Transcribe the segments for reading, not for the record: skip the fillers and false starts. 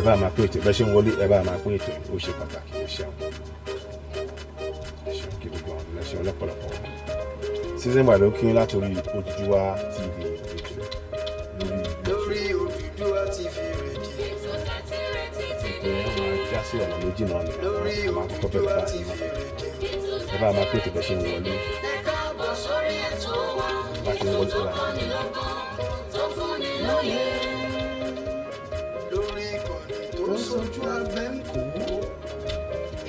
bá máa pín ètò bẹ́ẹ̀ ṣe ń wọlé ẹ bá máa pín ètò ó ṣe pàtàkì ẹ ṣeun gidi gan ẹ ṣeun lọ́pọ̀lọpọ̀ season wà ló kí n látòrí Oduduwa TV rédíò lórí Oduduwa TV rédíò máa já sí ọ̀nà méjì náà ni lórí máa kọ́kọ́ bẹ̀rẹ̀ Oduduwa báyìí TV rédíò ẹ bá máa pín ètò bẹ́ẹ̀ ṣe ń wọlé bá ṣe ń wọlé sọ́ra lórí ìkànnì tó sojú abẹ́ ń kó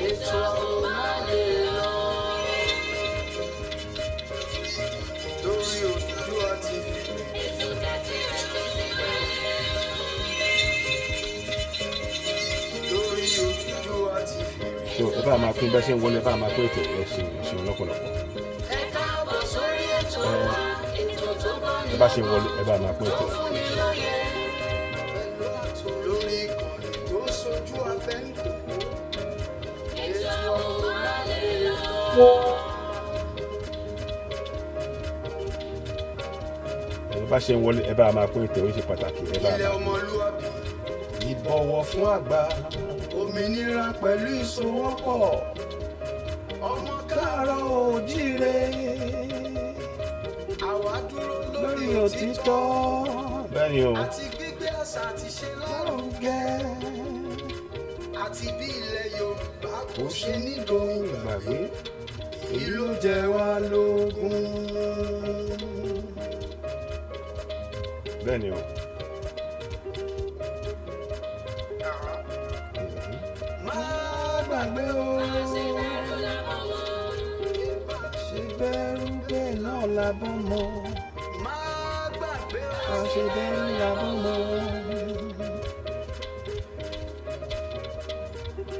ètò lórí Oduduwa TV lórí Oduduwa TV so ẹ bá máa pín bẹ́ẹ̀ ṣe ń wọlé ẹ bá máa pín ètò ẹ ṣeun lọ́pọ̀lọpọ̀ ẹ bá ṣe ń wọlé ẹ bá máa pín ètò lórí ìkànnì tó sojú abẹ́ ń kó ẹ bá ṣe ń wọlé ẹ bá máa pín ètò ó ṣe pàtàkì ẹ bá ilẹ̀ máa ọmọlúwàbí ìbọ̀wọ̀ fún àgbà òmìnira pẹ̀lú ìsowọ́pọ̀ ọmọ káàárọ̀ oòjíire àwa dúró lórí òtítọ́ bẹ́ẹ̀ ni o àti gbígbé àṣà àti ṣe lárugẹ àti bí ilẹ̀ Yorùbá kò ṣe ní dohun gbàgbé ìlú jẹ wá lógún. bẹ́ẹ̀ ni o má gbàgbé o ṣe bẹ̀rù bẹ́ẹ̀ náà la bọ́ mọ́ má gbàgbé o ṣe bẹ̀rù la bọ́ mọ́.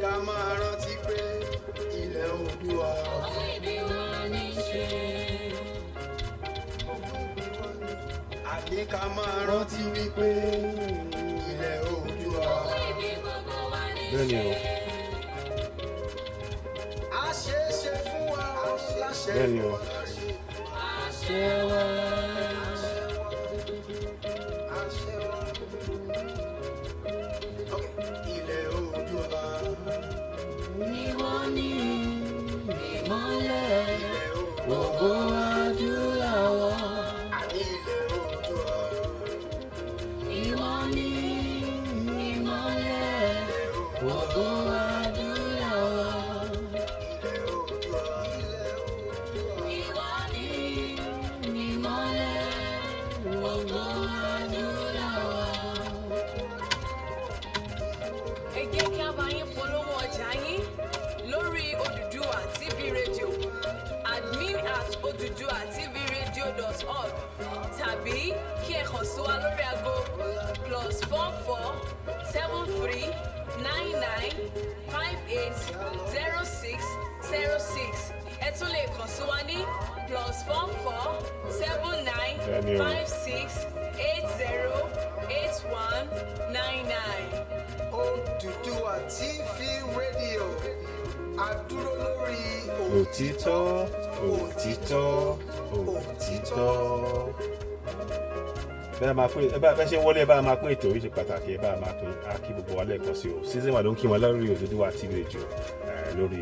ká máa rántí pé ilẹ̀ Oòduà àní ká máa rántí wípé ilẹ̀ Oòduà bẹ́ẹ̀ ni o a ṣe é ṣe fún wa láṣẹ bẹ́ẹ̀ ni o àṣẹ wa àṣẹ wa ilẹ̀ Oòduà ìwọ ni ìmọ́lẹ̀ ilẹ̀ Oòduà adúláwọ̀ àní ilẹ̀ Oòduà ìwọ ni ìmọ́lẹ̀ Oòduà adúláwọ̀ ilẹ̀ Oòduà ìwọ ni ìmọ́lẹ̀ Oòduà adúláwọ̀. Ẹ jẹ́ kí a bá yín polówó ọjà yín lórí Oduduwa TV rédíò admin@oduduwatvradio.org tàbí kí ẹ kàn sí wa lórí aago +44 73 99 58 06 06. Ẹ tún lè kàn sí wa ní +44 79 56 80 81 99. Oduduwa TV rédíò adúró lórí òtítọ́ bẹ́ẹ̀ máa pín ẹ bá ṣe ń wọlé ẹ bá máa pín ètò yìí ṣe pàtàkì ẹ bá máa pín á kí gbogbo wa lẹ́ẹ̀kan sí o season wà ló ń kí wọn lórí Oduduwa TV rédíò lórí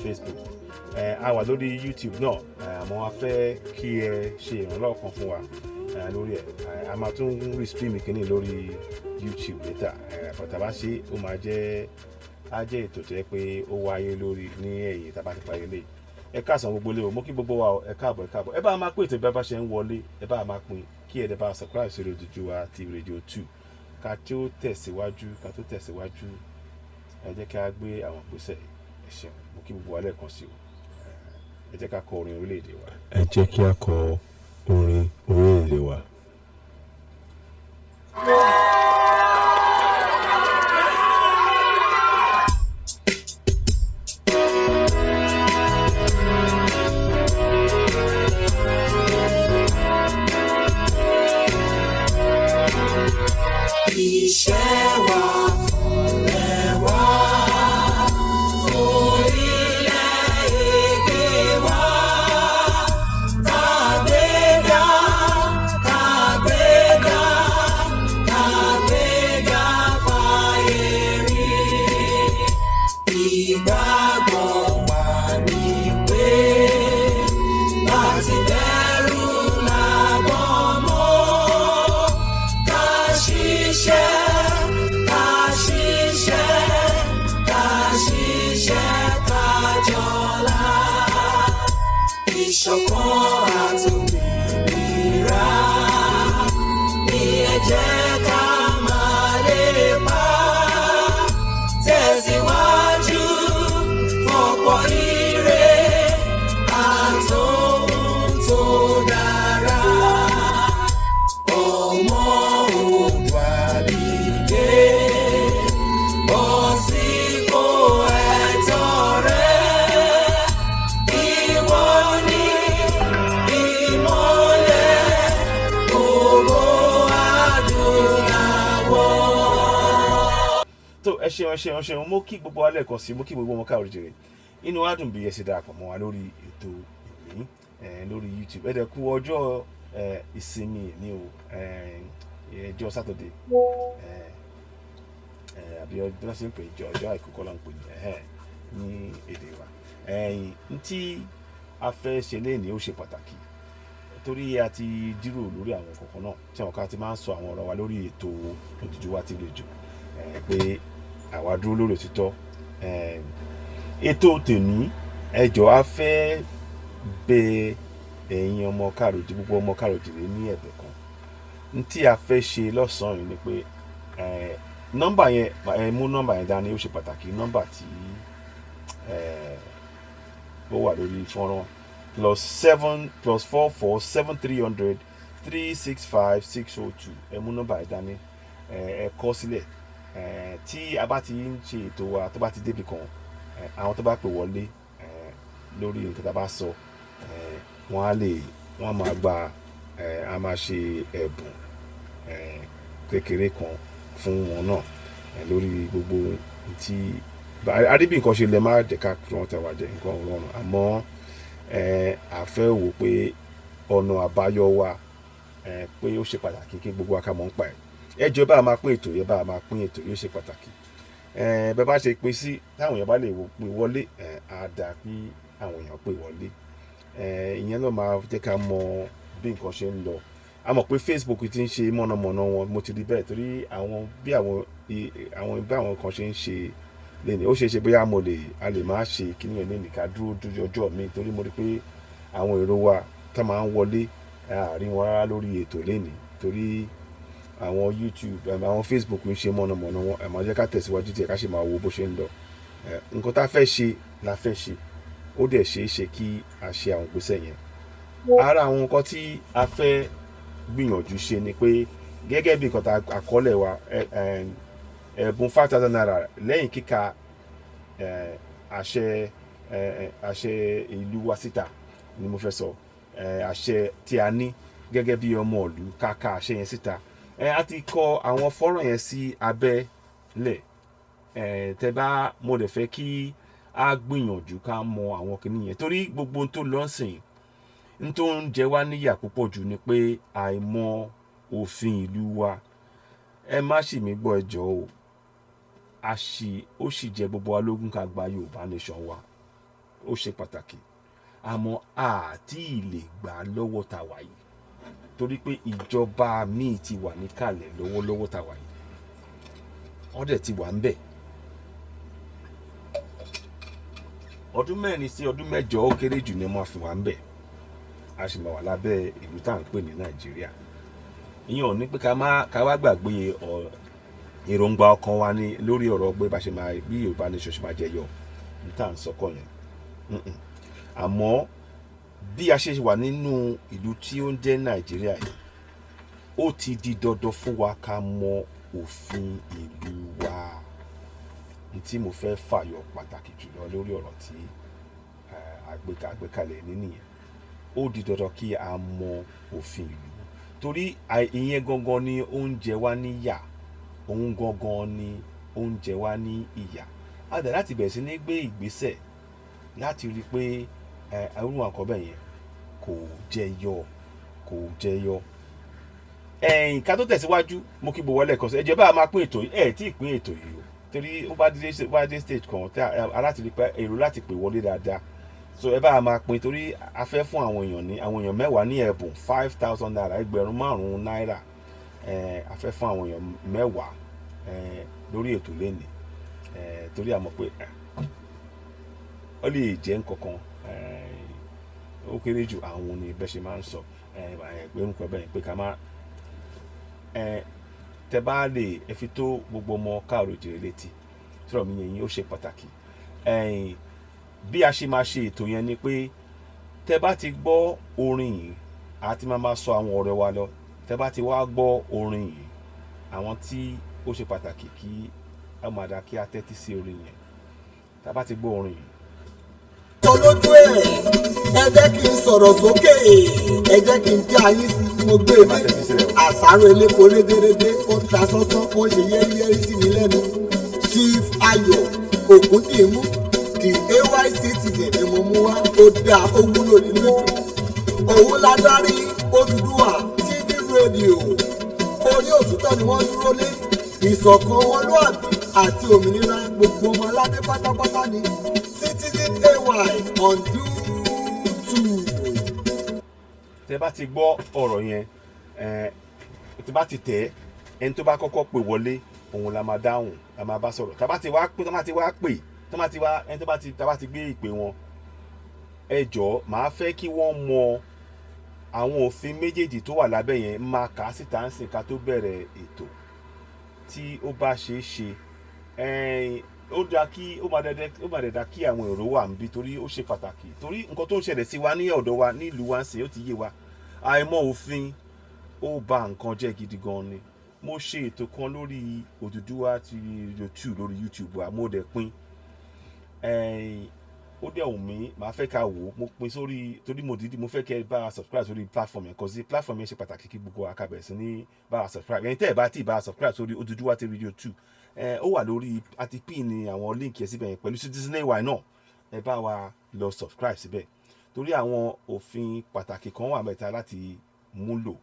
Facebook a wà lórí YouTube náà àmọ́ a fẹ́ kí ẹ ṣe ìrànlọ́wọ́ kan fún wa lórí ẹ̀ a máa tún rí stream kìíní lórí YouTube later bàtà ṣe ó máa jẹ́ á jẹ́ ètò tó yẹ pé ó wáyé lórí ní ẹ̀yìn tá a bá ti parí lé ẹ káàsán gbogbo lé o mo kí gbogbo wa ẹ káàbọ̀ ẹ bá máa pín ètò bí a bá ṣe ń wọlé ẹ bá máa pín kí ẹ dẹ̀ bá subscribe sí Oduduwa TV rédíò 2 ká tó tẹ̀síwájú ẹ jẹ́ ká gbé àwọn ìgbésẹ̀ ẹ ṣeun mo kí gbogbo wa lẹ́ẹ̀kan sí o ẹ jẹ́ ká kọ orin orílẹ̀-èdè wa. ẹ jẹ́ kí a kọ orin orílẹ̀-èdè wa. Iṣẹ́ wa fúnlẹ̀ wá, orílẹ̀-èdè wa, tàgbéga, tàgbéga, tàgbéga ṣiṣẹ́ ká ṣiṣẹ́ ká jọlá. Ìṣọ̀kan àtòmìnira ni ẹ jẹ́ ká máa lépa. Tẹ̀síwájú fọ̀pọ̀ ire àtòhun tó dára. Ọmọ Oòduà dìde, bọ́ sípò ẹ̀tọ́ rẹ. Ìwọ ni ìmọ́lẹ̀ gbogbo adúláwọ̀. tó ẹ ṣeun mo kí gbogbo alẹ́ kan sí mo kí gbogbo ọmọ káàrọ̀ jèrè inú wa dùn bí ẹ ṣe darapọ̀ mọ́ wa lórí ètò ìní lórí YouTube ẹ dẹ̀ kú ọjọ́ ìsinmi ní o ọjọ́ sátọ̀dé àbí ọjọ́ sí ń pè ọjọ́ àìkú kọ́ là ń pè ní èdè wa tí a fẹ́ ṣe léèní ó ṣe pàtàkì torí a ti jíròrò lórí àwọn kọ̀ọ̀kan náà tí àwọn kan ti máa ń sọ àwọn ọ̀rọ̀ wa lórí ètò Oduduwa TV jù pé àwa dúró lórí òtítọ́ ètò tèmi ẹjọ́ a fẹ́ bẹ ẹ̀yin ọmọ káàrọ̀ gbogbo ọmọ káàrọ̀ jèrè ní ẹ̀bẹ̀ kan tí a fẹ́ ṣe lọ́sàn-án yìí ni pé nọ́mbà yẹn mú nọ́mbà yẹn dání ó ṣe pàtàkì nọ́mbà tí ó wà lórí fọ́nrán +7447300365602 ẹ mú nọ́mbà yẹn dání ẹ kọ sílẹ̀ tí a bá ti ń ṣe ètò wa tó bá ti débi kan àwọn tó bá pè wọlé lórí nǹkan tá a bá sọ wọ́n máa gba a máa ṣe ẹ̀bùn kékeré kan fún wọn náà lórí gbogbo tí adébí nǹkan ṣe lè má jẹ́ ká wọ́n tẹ̀ wá jẹ́ nǹkan ọ̀run àmọ́ a fẹ́ wò pé ọ̀nà àbáyọ wa pé ó ṣe pàtàkì kí gbogbo akámọ́ ń pa ẹ̀ ẹjọ́ bá a máa pín ètò yẹn bá a máa pín ètò yóò ṣe pàtàkì bẹ́ẹ̀ bá ṣe pín sí táwọn èèyàn bá lè pín wọlé á dà pé àwọn èèyàn pè wọlé ìyẹn náà máa jẹ́ ká mọ bí nǹkan ṣe ń lọ a mọ̀ pé Facebook ti ń ṣe mọ̀nàmọ́ná wọn mo ti rí bẹ́ẹ̀ torí bí àwọn kan ṣe ń ṣe lẹ́nu ó ṣe é ṣe bóyá a lè má ṣe kíní ẹ̀ lẹ́nu ká dúró ọjọ́ mi torí mo rí pé àwọn èrò wa tá máa ń wọlé àárín wọn rárá lórí ètò lẹ́nu torí àwọn YouTube àwọn Facebook ń ṣe mọ̀nàmọ́ná wọn ẹ̀ máa jẹ́ ká tẹ̀síwájú tí ẹ̀ ká ṣe máa wo bó ṣe ń lọ nǹkan tá a fẹ́ ṣe la fẹ́ ṣe ó dẹ̀ ṣe é ṣe kí a ṣe àwọn ìgbésẹ̀ yẹn ara àwọn nǹkan tí a fẹ́ gbìyànjú ṣe ni pé gẹ́gẹ́ bí nǹkan tá àkọọ́lẹ̀ wa ẹ̀bùn 5,000 naira lẹ́yìn kíka àṣẹ ìlú wa síta ni mo fẹ́ sọ àṣẹ tí a ní gẹ́gẹ́ bí ọmọ ìlú káka àṣẹ yẹn síta a ti kọ àwọn fọ́nrán yẹn sí abẹ́lẹ̀ tẹ́ bá mo dẹ̀ fẹ́ kí a gbìyànjú ká mọ àwọn kìnìún yẹn torí gbogbo ohun tó lọ́sìn n tó ń jẹ wá níyà púpọ̀ jù ni pé àìmọ̀ òfin ìlú wa ẹ má ṣì mí gbọ́ ẹjọ́ o ó sì jẹ gbogbo wa lógún ká gba Yorùbá nation wa ó ṣe pàtàkì àmọ́ àti lè gbà lọ́wọ́ tá wà yìí torí pé ìjọba míì ti wà níkàlẹ̀ lọ́wọ́lọ́wọ́ tá wà yìí wọ́n dẹ̀ ti wà ń bẹ̀ ọdún mẹ́rin sí ọdún mẹ́jọ ó kéré jù ní wọ́n fi wà ń bẹ̀ a sì máa wà lábẹ́ ìlú tá à ń pè ní Nàìjíríà ìyẹn ò ní pé ká wá gbàgbé èròǹgbà ọkàn wa ní lórí ọ̀rọ̀ pé bá ṣe máa bí Yorùbá nation ṣe máa jẹyọ ní tá à ń sọkọ yẹn àmọ́ bí a ṣe wà nínú ìlú tí ó ń jẹ́ Nàìjíríà yìí ó ti di dandan fún wa ká mọ òfin ìlú wa tí mo fẹ́ fàyọ pàtàkì jùlọ lórí ọ̀rọ̀ tí àgbékalẹ̀ nìyẹn ó di dandan kí a mọ òfin ìlú torí ìyẹn gangan ni oúnjẹ wa níyà òun gangan ni oúnjẹ wa ní ìyà a dẹ̀ láti bẹ̀rẹ̀ sí ní gbé ìgbésẹ̀ láti rí i pé irú àkọ́bẹ̀ yẹn kò jẹyọ ká tó tẹ̀síwájú mo kí gbogbo wọlé kan sí ẹjọ́ bá a máa pín ètò yìí tí ì pín ètò yìí o torí ó bá dé stage kan aláti rí pé èrò láti pè wọlé dáadáa so ẹ bá a máa pín torí a fẹ́ fún àwọn èèyàn 10 ní ẹ̀bùn 5,000 naira ẹgbẹ̀rún 5 náírà a fẹ́ fún àwọn èèyàn 10 lórí ètò lẹ́nìí torí a mọ̀ pé ó lè jẹ́ nǹkankan ó kéré jù àwọn ní bẹ́ẹ̀ ṣe máa ń sọ pé nǹkan bẹ́ẹ̀ pé ká má tẹ bá lè fi tó gbogbo ọmọ káàrọ̀ òjìrè létí sọ̀rọ̀ mi yẹn ó ṣe pàtàkì bí a ṣe máa ṣe ètò yẹn ni pé tẹ bá ti gbọ́ orin yìí àti máa sọ àwọn ọ̀rẹ́ wa lọ tẹ bá ti wá gbọ́ orin yìí àwọn tí ó ṣe pàtàkì kí a máa dá kí a tẹ́tí sí orin yẹn tẹ bá ti gbọ́ orin yìí. olójú ẹ̀ ẹ jẹ́ kí n sọ̀rọ̀ sókè ẹ jẹ́ kí n já yín sí mo gbé mi àṣàrò eléko rédérédé ó ta sánsán ó ṣe yẹ́rìyẹ́rì sí mi lẹ́nu Chief Ayọ̀ Ògúndìmú the AY citizen ni mo mú wá ó dáa ó wúlò nínú ètò òun ládarí Oduduwa TV rédíò orí òtítọ́ ni wọ́n dúró lé ìṣọ̀kan ọmọlúàbí àti òmìnira gbogbo ọmọ aládé pátápátá ni Citizen AY on YouTube. tẹ bá ti gbọ́ ọ̀rọ̀ yẹn tẹ bá ti tẹ̀ ẹni tó bá kọ́kọ́ pè wọlé òun la máa dáhùn la máa bá sọ̀rọ̀ tá bá ti wá pè ẹni tá bá ti gbé ìpè wọn ẹ jọ̀ọ́ màá fẹ́ kí wọ́n mọ àwọn òfin méjèèjì tó wà lábẹ́ yẹn máa kà á síta ń sìn ká tó bẹ̀rẹ̀ ètò tí ó bá ṣe é ṣe ó dáa kí ó máa dẹ̀dá kí àwọn èrò wà níbí torí ó ṣe pàtàkì torí nǹkan tó ń ṣẹlẹ̀ sí wa ní ọ̀dọ̀ wa nílùú wa ń sìn ó ti yé wa àìmọ̀ òfin ó ba nǹkan jẹ́ gidi gan ni mo ṣe ètò kan lórí Oduduwa ti lórí YouTube wa mo dẹ̀ pín ó dẹ̀ wù mí màá fẹ́ ká wò ó mo pín sórí torí mo fẹ́ kẹ́ bá a subscribe sórí platform yẹn kọ́sí platform yẹn ṣe pàtàkì kí gbogbo akabẹ̀ sí ní bá a subscribe ẹ̀yin tẹ́ ẹ̀ bá tí ì bá a subscribe sórí Oduduwa ti Radio 2 ó wà lórí àti pin ní àwọn link yẹn síbẹ̀ yẹn pẹ̀lú Citizen AY náà ẹ bá wa lọ subscribe síbẹ̀ torí àwọn òfin pàtàkì kan wà mẹ́ta láti múlò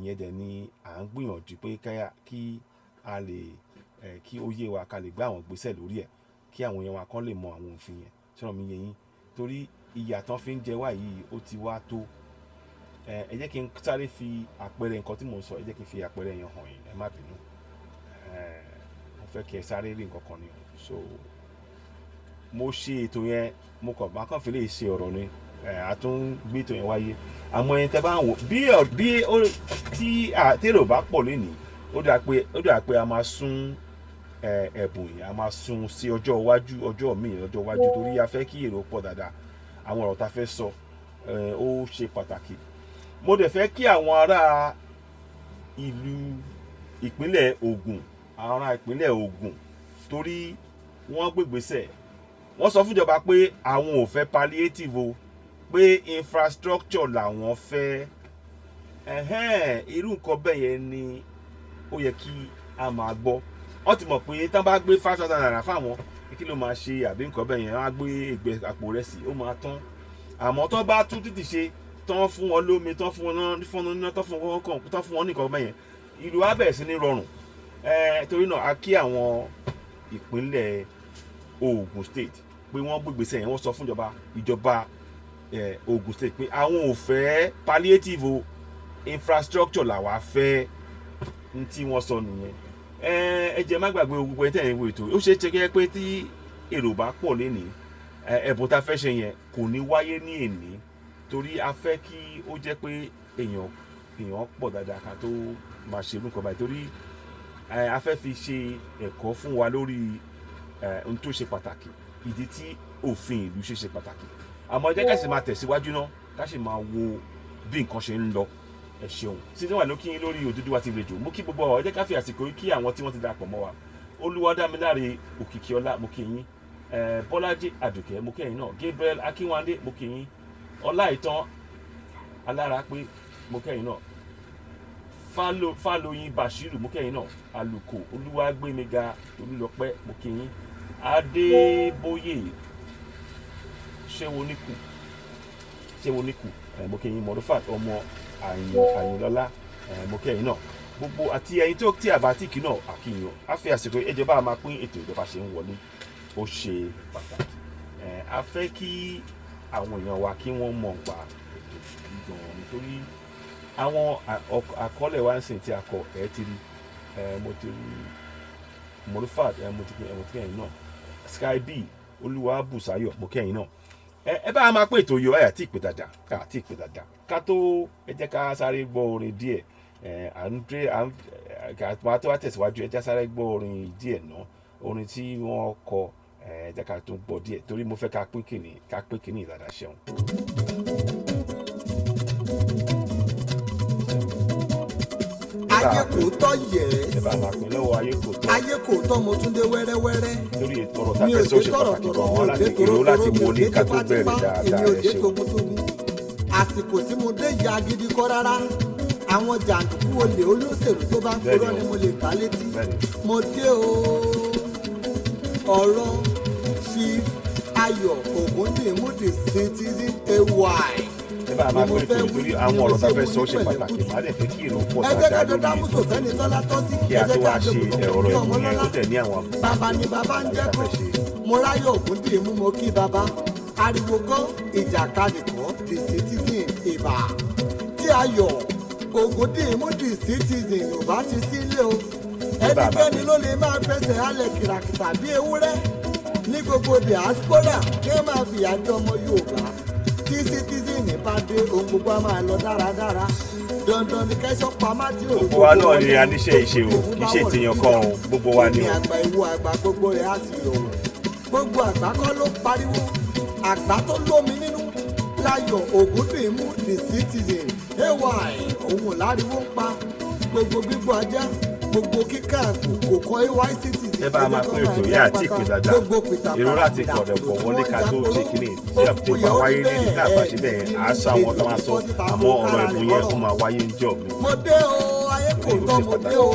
ìyẹn dẹ̀ ni à ń gbìyànjú pé kí a lè kí ó yé wa ká lè gbé àwọn ìgbésẹ̀ lórí ẹ̀ kí àwọn èèyàn wa kan lè mọ àwọn òfin yẹn sọ̀rọ̀ mi yẹ yín torí ìyà tán fi ń jẹ wá yìí ó ti wá tó ẹ jẹ́ kí n sáré fi àpẹẹrẹ nǹkan tí mò ń sọ ẹ jẹ́ kí n fi àpẹẹrẹ yẹn hàn yín ẹ má bínú mo fẹ́ kí ẹ sáré rí nǹkan kan ni so mo ṣe ètò yẹn mo kàn bá kàn fi lè ṣe ọ̀rọ̀ ni a tún gbé ètò yẹn wáyé àmọ́ ẹni tẹ́ bá ń wò tí èrò bá pọ̀ lénìí ó dà pé a máa sún ẹ̀bùn yìí a máa sún sí ọjọ́ iwájú torí a fẹ́ kí èrò pọ̀ dáadáa àwọn ọ̀rọ̀ tá a fẹ́ sọ ó ṣe pàtàkì mo dẹ̀ fẹ́ kí àwọn ará ìpínlẹ̀ Ògùn torí wọ́n gbégbèsè wọ́n sọ fúnjọba pé àwọn ò fẹ́ palliative o pé infrastructure làwọn fẹ́ irú nǹkan bẹ́ẹ̀ yẹn ni ó yẹ kí a máa gbọ́ wọ́n ti mọ̀ pé tán bá gbé 5,000 naira fáwọn kí ló máa ṣe àbí nǹkan bẹ́ẹ̀ yẹn wọ́n á gbé ìgbẹ́ àpò rẹ̀ sí ó máa tán àmọ́ tán bá tún títì ṣe tán fún wọn lómi tán fún wọn náà tán fún wọn nìkan bẹ́ẹ̀ yẹn ìlú á bẹ̀rẹ̀ sí ní rọrùn torí náà a kí àwọn ìpínlẹ̀ Ògùn state pé wọ́n gbégbèsè yẹn wọ́n sọ fún ìjọba Ògùn state pé àwọn ò fẹ́ palliative o infrastructure làwa fẹ́ ní tí wọ́n sọ nìyẹn ẹ jẹ́ má gbàgbé gbogbo ẹ̀ tẹ̀yìn wo ètò ó ṣe é ṣe kẹ́ pé tí èrò bá pọ̀ lénìí ẹ̀bùn tá a fẹ́ ṣe yẹn kò ní wáyé ní èní torí a fẹ́ kí ó jẹ́ pé èèyàn pọ̀ dáadáa ká tó máa ṣe irú nǹkan báyìí torí a fẹ́ fi ṣe ẹ̀kọ́ fún wa lórí ohun tó ṣe pàtàkì ìdí tí òfin ìlú ṣe pàtàkì àmọ́ ẹ jẹ́ ká sì máa tẹ̀síwájú náà ká sì máa wo bí nǹkan ṣe ń lọ ẹ ṣeun sí níwà ló kí yín lórí Oduduwa TV Radio mo kí gbogbo ọ ẹ jẹ́ ká fi àsìkò yìí kí àwọn tí wọ́n ti darapọ̀ mọ́ wa Olúwadámiláre Òkìkíọlá mo kí yín Bọ́lájí Àdùkẹ́ mo kí yín náà Gabriel Akínwándé mo kí yín Ọláìtàn Alárápé mo kí yín náà Fálóyin Bashiru mo kí yín náà Àlùkò Olúwàgbémiga Olúlọpẹ́ mo kí yín Adébóyè Ṣéwoníkù mo kí yín Mọ̀rúfàt ọmọ Àyìnlọ́lá mo kí yín náà gbogbo àti ẹ̀yin tó tí àbátìkì náà àkíyàn á fi àsìkò ìjọba máa pín ètò ìjọba ṣe ń wọlé ó ṣe pàtàkì a fẹ́ kí àwọn èèyàn wa kí wọ́n mọ̀ nípa ètò gan-an nítorí àwọn àkọọ́lẹ̀ wa ń sìn tí a kọ ẹ̀ ti rí mo ti rí Morufat mo ti kẹ́yìn náà Sky B Olúwabùsáyọ̀ mo kẹ́yìn náà ẹ bá a máa pè tó yọ ẹ àti ìpè dáadáa ká tó ẹ jẹ́ ká sáré gbọ́ orin díẹ̀ àtúwá tó wá tẹ̀síwájú ẹ jẹ́ sáré gbọ́ orin díẹ̀ náà orin tí wọ́n kọ ẹ jẹ́ ká tó gbọ́ díẹ̀ torí mo fẹ́ ká pín kìíní ìlànà ṣeun. ayé kò tọ́ yẹ ẹ bá máa pín lọ́wọ́ ayé kò tọ́ mo tún dé wẹ́rẹ́wẹ́rẹ́ lórí ọ̀rọ̀ tá a fẹ́ sọ ṣe pàtàkì gan-an láti èrò láti mú ní ká tó bẹ̀rẹ̀ dáadáa ẹ ṣeun. àsìkò tí mo dé ìyá gidi kọ́ rárá àwọn jàǹdùkú olè olóṣèlú tó bá ń kúrò ni mo lè gbá létí mo dé o ọ̀rọ̀ Chief Ayọ̀ Ògúndìmú the citizen ay ẹ bá máa pín ètò nítorí àwọn ọ̀rọ̀ tá a fẹ́ sọ ṣe pàtàkì má dẹ̀ fẹ́ kí èrò pọ̀ dáadáa lórí ètò kí a tó wá ṣe ọ̀rọ̀ ìmú yẹn ó tẹ̀ ní àwọn bàbá ni bàbá ń jẹ́ kọ́ mo ráyọ̀ Ògúndìmú mo kí bàbá ariwo gan ìjàkadì kọ́ the citizen ìbà tí Ayọ̀ Ògúndìmú the citizen ò bá ti sílé o ẹnikẹ́ni ló lè máa fẹsẹ̀ halẹ̀ kìràkìtà bí ewúrẹ́ ní gbogbo diaspora kí ẹ máa fìyà jẹ ọmọ Yorùbá tí citizen bá dé ohun gbogbo a máa lọ dáradára dandan ni kẹ́sọ́ pamá tí o. gbogbo wa náà ni a níṣẹ́ ìṣe o iṣẹ́ ìtìyàn kan o gbogbo wa ni o. ní àgbà ìwo àgbà gbogbo rẹ̀ á sì yọ̀ gbogbo àgbà kọ́ ló pariwo àgbà tó lómi nínú Láyọ̀ Ògúndìmú the citizen ay òun láriwo ń pa gbogbo gbígbó ajá gbogbo kíkà kò kọ́ ay citizen. ẹ bá a máa pín ètò yẹn àti ìpè dáadáa èrò láti kọ̀dọ̀ pọ̀ wọlé ká tó ṣe kíní tí àpòtí máa wáyé ní ìdílé àbáṣe bẹ́ẹ̀ á sọ àwọn tó máa sọ àmọ́ ọ̀rọ̀ ẹ̀bùn yẹn ó máa wáyé ń jọ mi. mo dé o ayé kò tọ́ mo dé o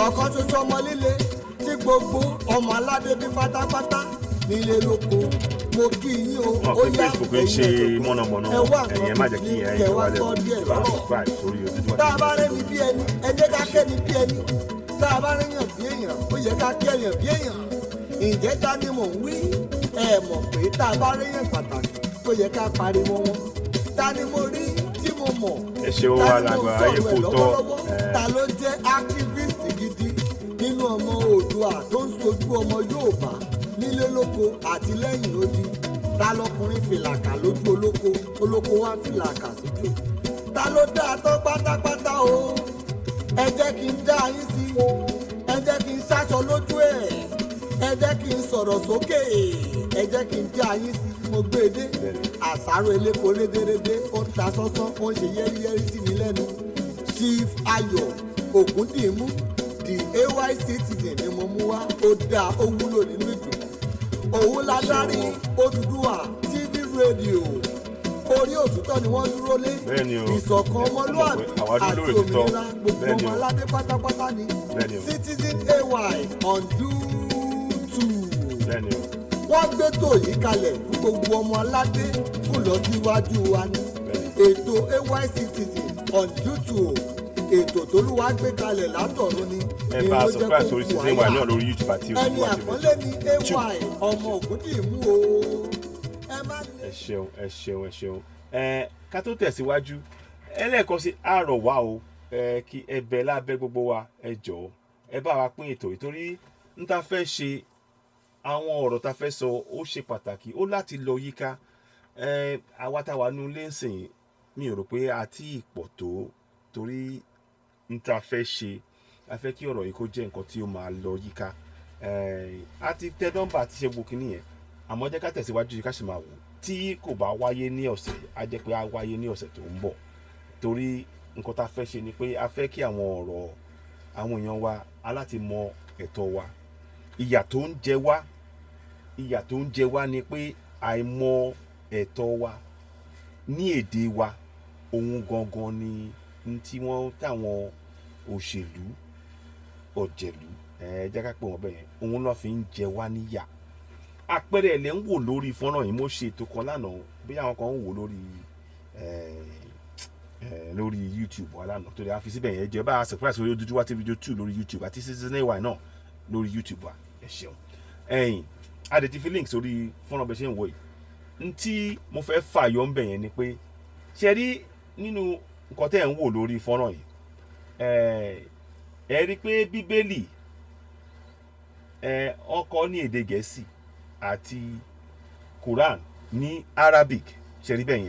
ọ̀kan ṣoṣo ọmọ líle tí gbogbo ọmọ aládé bí pátápátá nílé lóko mo kí yín o ó yá Facebook ń ṣe mọ̀nàmọ́ná ẹ̀yẹn má jẹ́ kí ẹ̀yìn tó wà lẹ́nu bá subscribe sórí Oduduwa. tá a bá rẹ́ni bí ẹni ẹ jẹ́ ká kẹ́ni bí ẹni tá a bá rẹ́yàn bí èèyàn ó yẹ ká kẹ́yàn bí èèyàn ǹjẹ́ ta ni mò ń wí ẹ mọ̀ pé tá a bá rẹ́yàn pàtàkì ó yẹ ká pariwo wọn ta ni mo rí tí mo mọ̀ ẹ ṣe ó wà lágbà ayé kò tọ́ ta ló jẹ́ activist gidi nínú ọmọ Oòduà tó ń sojú ọmọ Yorùbá nílé lóko àti lẹ́yìn odi ta lọkùnrin fìlàkà lójú olóko wá fìlàkà sójú ta ló dá a tán pátápátá o ẹ jẹ́ kí n dá yín sí ẹ jẹ́ kí n ṣaṣọ lójú ẹ̀ ẹ jẹ́ kí n sọ̀rọ̀ sókè ẹ jẹ́ kí n dá yín sí mo gbé e dé àṣàrò elépo rédérédé ó ń ta sánsán ó ń ṣe yẹ́rìyẹ́rì sí mi lẹ́nu Chief Ayọ̀ Ògúndìmú the ay citizen ni mo mú wá ó dáa ó wúlò nínú ìdùnnú òun ládarí Oduduwa TV radio orí òtítọ́ ni wọ́n dúró lé ìṣọ̀kan ọmọlúwàbí àti òmìnira gbogbo ọmọ aládé pátápátá ni citizen ay on YouTube wọ́n gbé tó yìí kalẹ̀ fún gbogbo ọmọ aládé fún lọ́síwájú wa ni ètò ay citizen on YouTube ètò tólúwa gbé kalẹ̀ látọ̀run ni ẹ bá a subscribe sórí citizen ay náà lórí YouTube àti ẹni Oduduwa àpọ́nlé ni ay ọmọ Ògúndìmú o ẹ ṣeun ká tó tẹ̀síwájú ẹlẹ́ẹ̀kan sí àárọ̀ wa o kí ẹ bẹ̀ lábẹ́ gbogbo wa ẹ jọ̀ọ́ ẹ bá wa pín ètò ìtorí n ta fẹ́ ṣe àwọn ọ̀rọ̀ ta fẹ́ sọ ó ṣe pàtàkì ó láti lọ yíká àwa táwa nu lẹ́sìn mi ò rò pé a ti pọ̀ tó torí n ta fẹ́ ṣe a fẹ́ kí ọ̀rọ̀ yìí kó jẹ́ nǹkan tí ó máa lọ yíká a ti tẹ nọ́mbà àti ṣe gbòkì nìyẹn àmọ́ jẹ́ ká tẹ̀síwájú yìí ká sì máa wò tí kò bá wáyé ní ọ̀sẹ̀ á jẹ́ pé á wáyé ní ọ̀sẹ̀ tó ń bọ̀ torí nǹkan tá a fẹ́ ṣe ni pé a fẹ́ kí àwọn ọ̀rọ̀ àwọn èèyàn wa aláti mọ ẹ̀tọ́ wa ìyà tó ń jẹ wá ni pé àìmọ̀ ẹ̀tọ́ wa ní èdè wa ohun gangan ni tí wọ́n táwọn òṣèlú ọ̀jẹ̀lú jẹ́ ká pè wọ́n bẹ́ẹ̀ yẹn òun náà fi ń jẹ wá níyà àpẹẹrẹ ẹ̀ lẹ́ ń wò lórí fọ́nrán yìí mo ṣe ètò kan lánàá bí àwọn kan ń wò lórí YouTube wa lánàá torí a fi síbẹ̀ yẹn jẹ́ bá a surprise lórí Oduduwa TV video 2 lórí YouTube àti citizen ay náà lórí YouTube wa ẹ ṣeun a dẹ̀ ti fi link sórí fọ́nrán bẹ́ẹ̀ ṣe ń wò yìí n tí mo fẹ́ fàyọ ń bẹ̀ yẹn ni pé ṣe rí nínú nǹkan tẹ́ ẹ̀ ń wò lórí fọ́nrán yìí ẹ rí i pé bíbélì ọkọ ní èdè gẹ̀ẹ́sì àti Quran ní Arabic ṣe rí bẹ́ẹ̀